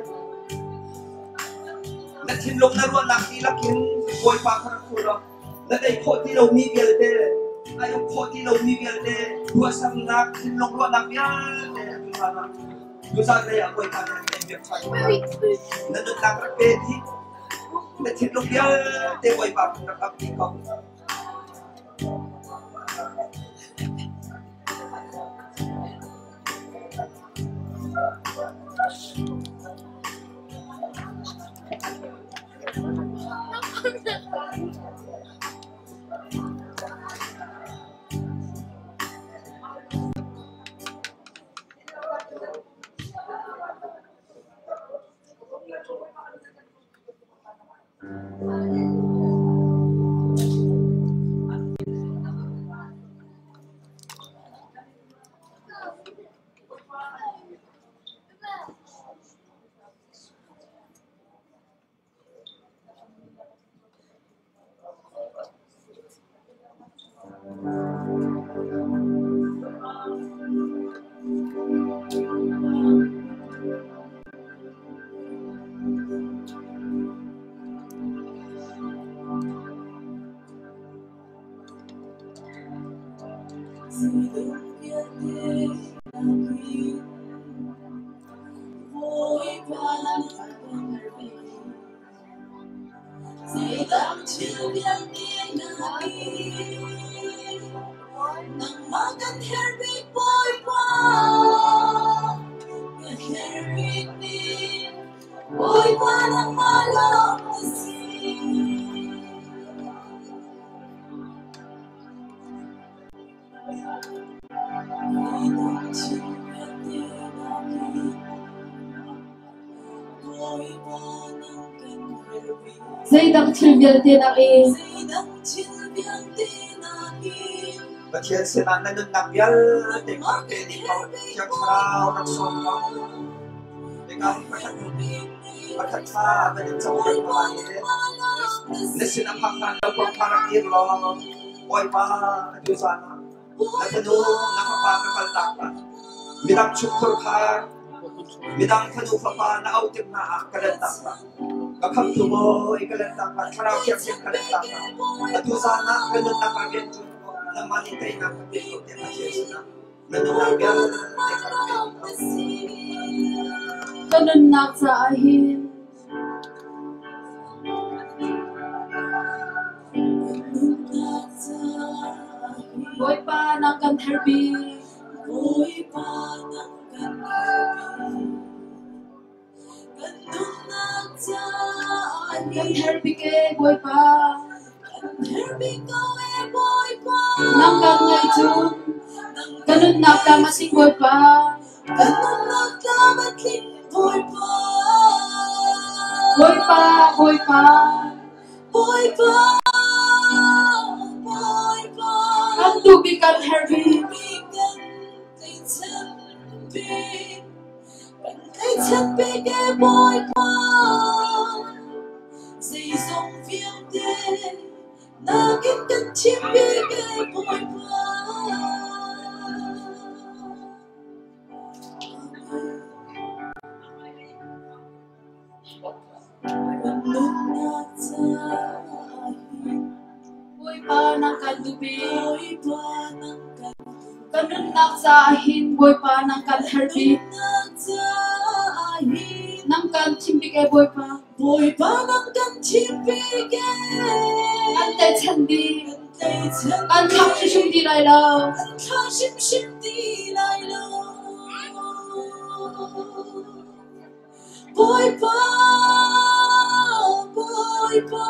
na tin lok na ro nak ti la kin wai pa ka khu lo na dei kho ti lo mi bia de ai kho ti lo mi bia de tu sam nak tin lok ro nak bia de tu sa le ya wai pa na te bia chan na nun nak pe ti na tin lok bia de wai pa ka ka ti ko Dây đăng chil bial te na in. Và thiên sẽ là nơi nằm bial để có thể đi vào chiếc thao nằm sông đó. Để các bạn thật tha và những trong đời của bạn thế. Nên xin nằm hàng đâu có phá ra yên lo. Ôi ba, chú già nó. Là thân ưu, là phá phá cái phần lạc bạn. Mình đang chụp khổ khá. Mình đang thân ưu phá phá, là áo tim nạ cái lần lạc bạn. Các khắp thủ bố, cái lần lạc bạn. Khá rao kiếp xem cái lần lạc bạn. Là chú già nó, cái lần lạc bạn biến chú. Là mà đi tay nằm cái biến của tiệm mà chế xin nằm. Là nụ lạc bial để khá ra biến. Ganun na sa ahin. Boy pa ng kan herbi. Boy pa ng kan herbi. Ganun na sa ahin. Kan herbi ke boy pa. Kan herbi ko boy pa. Nang kan ngay chun. Ganun na kamasing boy pa. Ganun na kamasing boy pa. Boy pa, boy pa. Boy pa. Boy pa. Ang tubig ang herbi. Cái chân bị cái boy pa. Dây dòng phiêu đê. Na cái chân chim bị cái boy pa. Boy pa ng kandubi. Boy pa ng kanun nak sa ahin. Boy pa ng kanherbi. Nang kan chimpik e boy pa. Boy pa ng kan chimpik e. Ante chandi. Kan thak shim di lai lo. Kan thak shim di lai lo. Boy pa. Boy pa.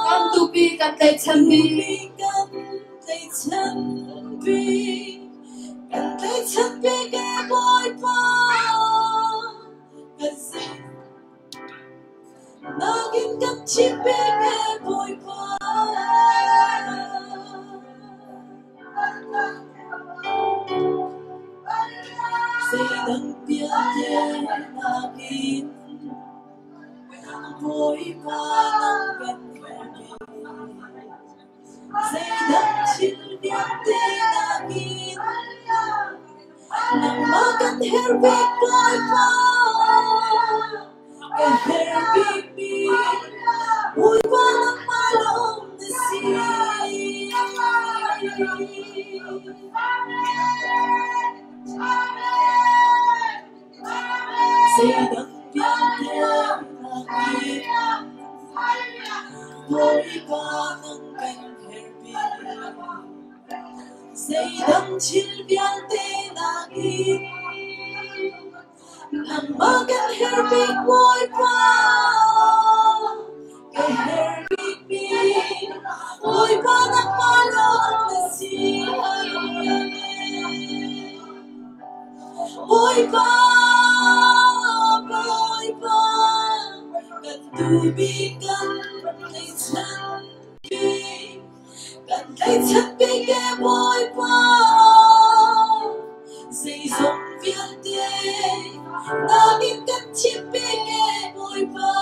Kan tupi kan tay chandi. Kan tay chandi. Kan tay chandi ke boy pa. Kasi naging kan chimpi ke boy pa. Sayang piye naging boy pa ng ganyan. Sayang chilbiate naging nang magan herbig boy pa. Ke herbig mi boy pa ng malong na siya. Sayang piye naging boy pa ng ganyan. Sayang chilbiate naging nang magan herbig boy pa. Ke herbig mi boy pa ng malong na siya. Boy pa, boy pa, kan tubig kan tay chanpi. Kan tay chanpi ke boy pa. Dây dòng phiêu đê. Naging kan chimpi ke boy pa.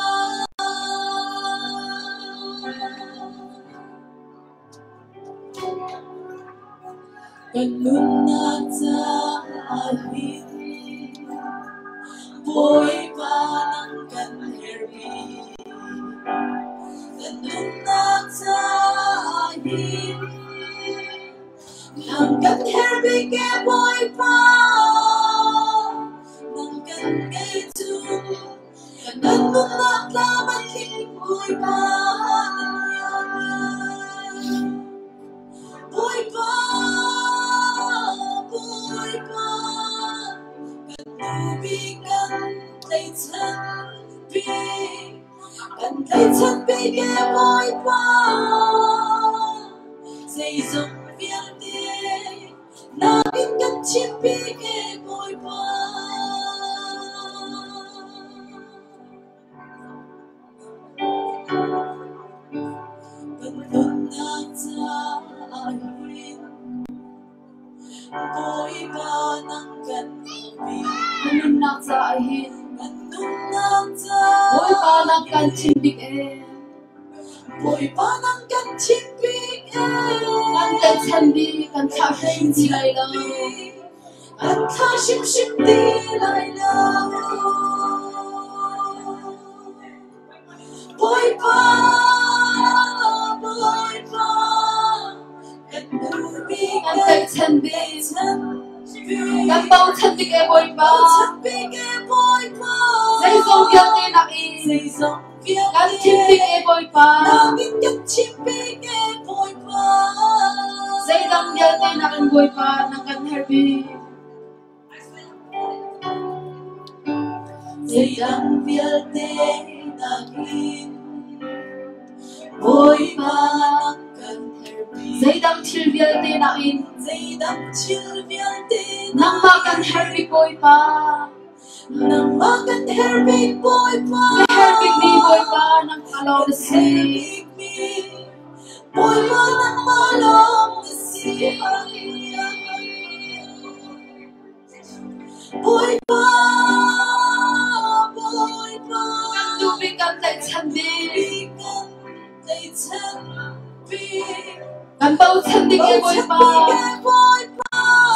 Ganun na sa ahin. Boy pa ng kan herbi. Ganun na sa ahin. Nang kan herbi ke boy pa. Nang kan ngay chun. Ganun na kamating boy pa. Boy pa. Boy pa. Tubig kan tay chanpi. Kan tay chanpi ke boy pa. Dây dòng phiêu đê. Naging kan chimpi ke boy pa. ahin Boy panang kan chimbik Boy panang kan chimbik Kan ten chandi kan thashim dilai la Kan thashim shim dilai la Boy pa Kan ten chandi Kan bao chandi ke boy pa Say song yang ni nak Kan chimpi ke boy pa Say dang yang ni nak boy pa Nang kan herbi Say dang yang ni nak boy pa Say dang chil yang ni nak Nang makan herbi boy pa Nang makan herbig boy pa Herbig ni boy pa Nang malaw na si Boy pa nang malaw na si Boy pa Kan tubig kan tay chandig Kan bau chandig e boy pa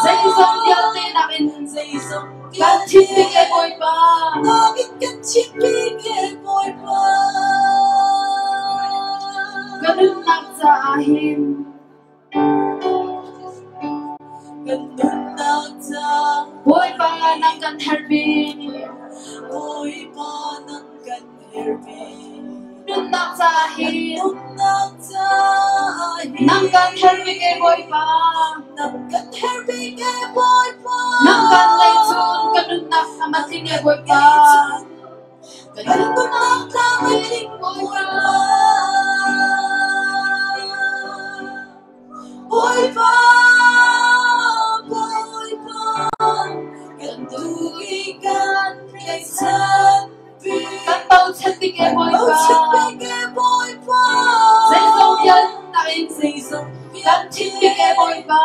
Say isang yang ni nakin Kan chimbig e boy pa Kan chimbig e boy pa Ganun lang sa ahin Ganun lang sa boy pa nang kan herbig Boy pa nang kan herbig Ganun lang sa ahin Nang kan herbig e boy pa Nang kan herbig e boy pa Nang kan laysun Ganun lang sa mating e boy pa Ganun lang sa mating boy pa Boy pa Kan tuwigan kay sanbi Kan bau chandig e boy pa Say song yan nakin Kan chimbig e boy pa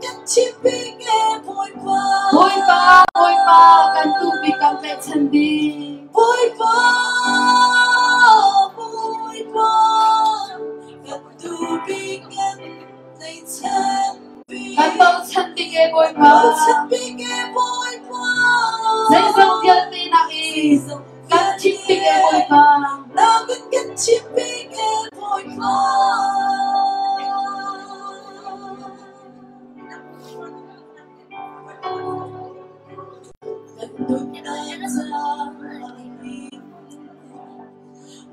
Kan chimbig e boy pa Boy pa Kan tubig kan kay chandig Boy pa Kan tubig kan kay chandig Kan bau chandig e boy pa Say song yan nakin Kan chimbig e boy pa Kan chimbig e boy pa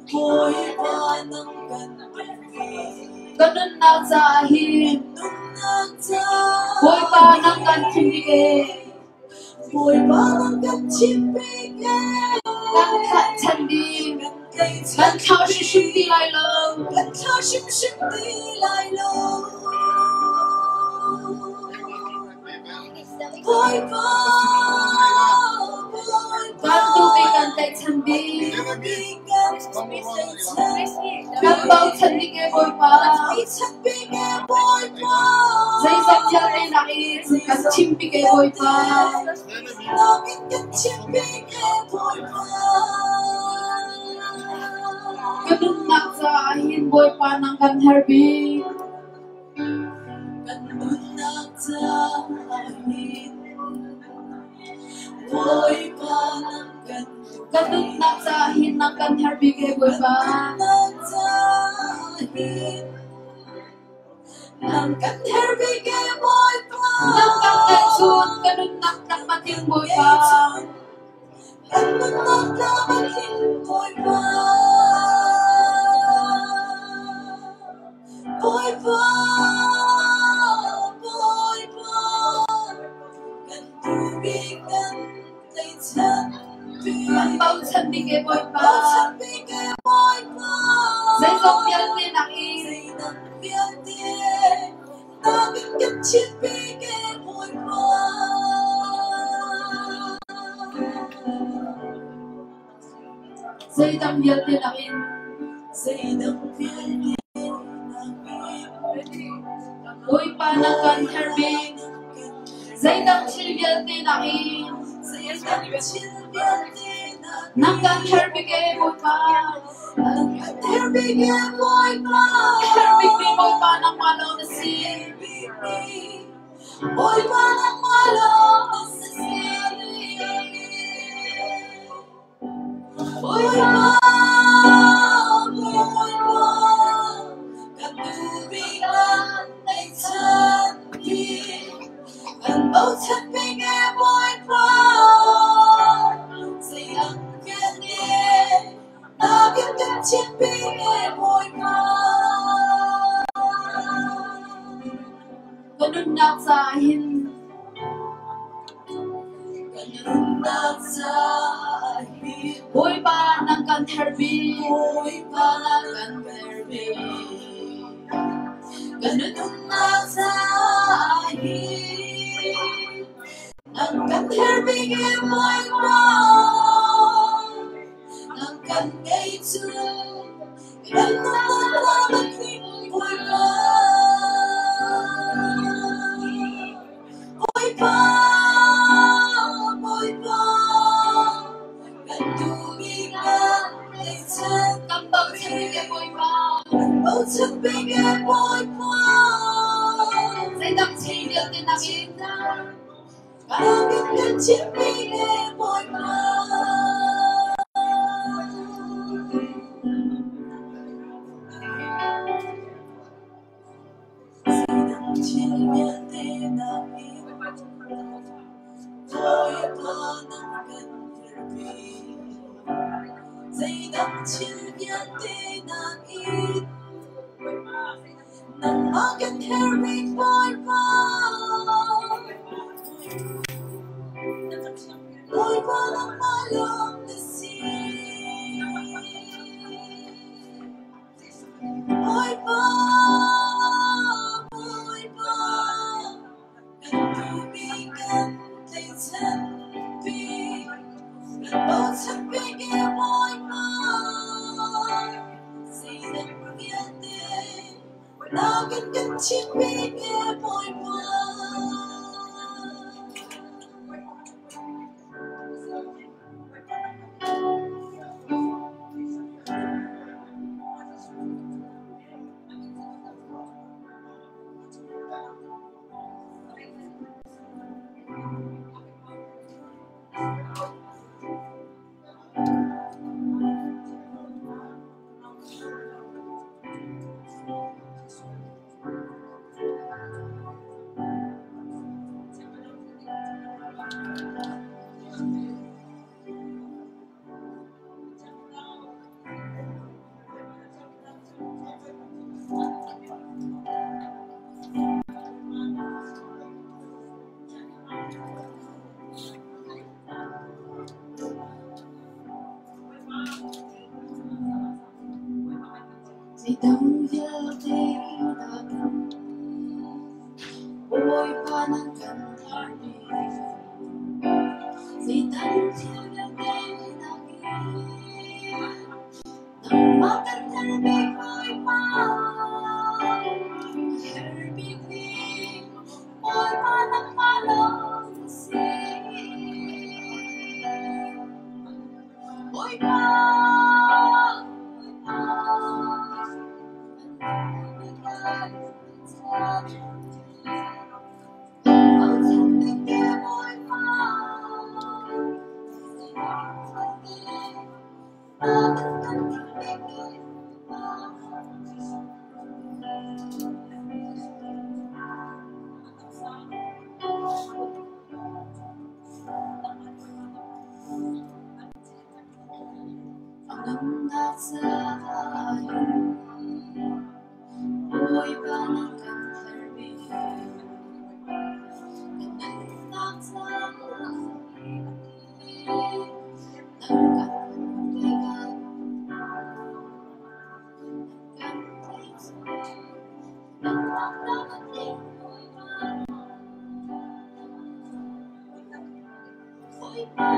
Boy pa nang ganun na sa ahin Boy pa nang kan chimbig Boy pa nang kan chimbig Kan kat chandig Kan thashim dilai lo Boy pa Kan tubig kan tay chandig Kan bau chandig e boy pa Say song yang ni nakin Kan chimbig e boy pa Ganun lang sa ahin boy pa nang kan herbig Ganun lang sa ahin Boy pa nang kan Ganun lang sa ahin nang kan herbig e boy pa Nang kan herbig e boy pa Nang kan laysun Ganun lang mating boy pa Ganun lang mating boy pa Boy pa Kan tubig kan tay chandig Kan bau chandig e boy pa Say song yang ni nakin Kan chimbig e boy pa Say dang yang ni nakin Boy pa nang kan herbig Say dang chil yang ni nakin nang kan herbige boy pa herbige boy pa herbige boy pa nang malo na si boy pa nang malo na si boy pa katubigan ay santi kan bầu chất bị nghe boy pa sayang kanya na biết cách chiến bị nghe boy pa ganun nagsahin boy pa nang kan herbi boy pa nang kan herbi ganun nagsahin nang kan herbi nghe boy pa nang kan ngay tu ganun nagsahin boy pa boy pa boy pa kan tumigan ay chân kambal sige boy pa bầu chân bige boy pa say dam chi điều tin nang ina kagit kan chi bige boy pa say dam chi mian te nang ina boy pa nang kan herbi say dam chi mian te nang ina nang akan herbi boy pa boy pa nang malong na si boy pa kan tubigan ay santi kan bầu chất bị nghe boy pa say dam mian te na kan chiến bị nghe boy pa say dam ya te na boy pa nang kan herbi say dam chi ya te nang makan herbi boy pa herbi boy pa nang malong si boy pa ang nagsahin boy pa nang kan herbi ganun nagsahin nang kan tubigan kan ngay tu nang nagsahin boy pa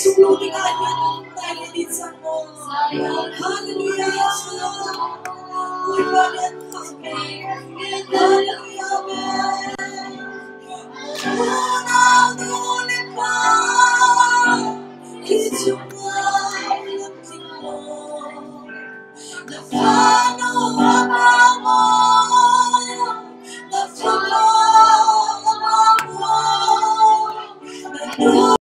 sungguh dengan tanya di sana. Haleluya Yesus. Haleluya Amen.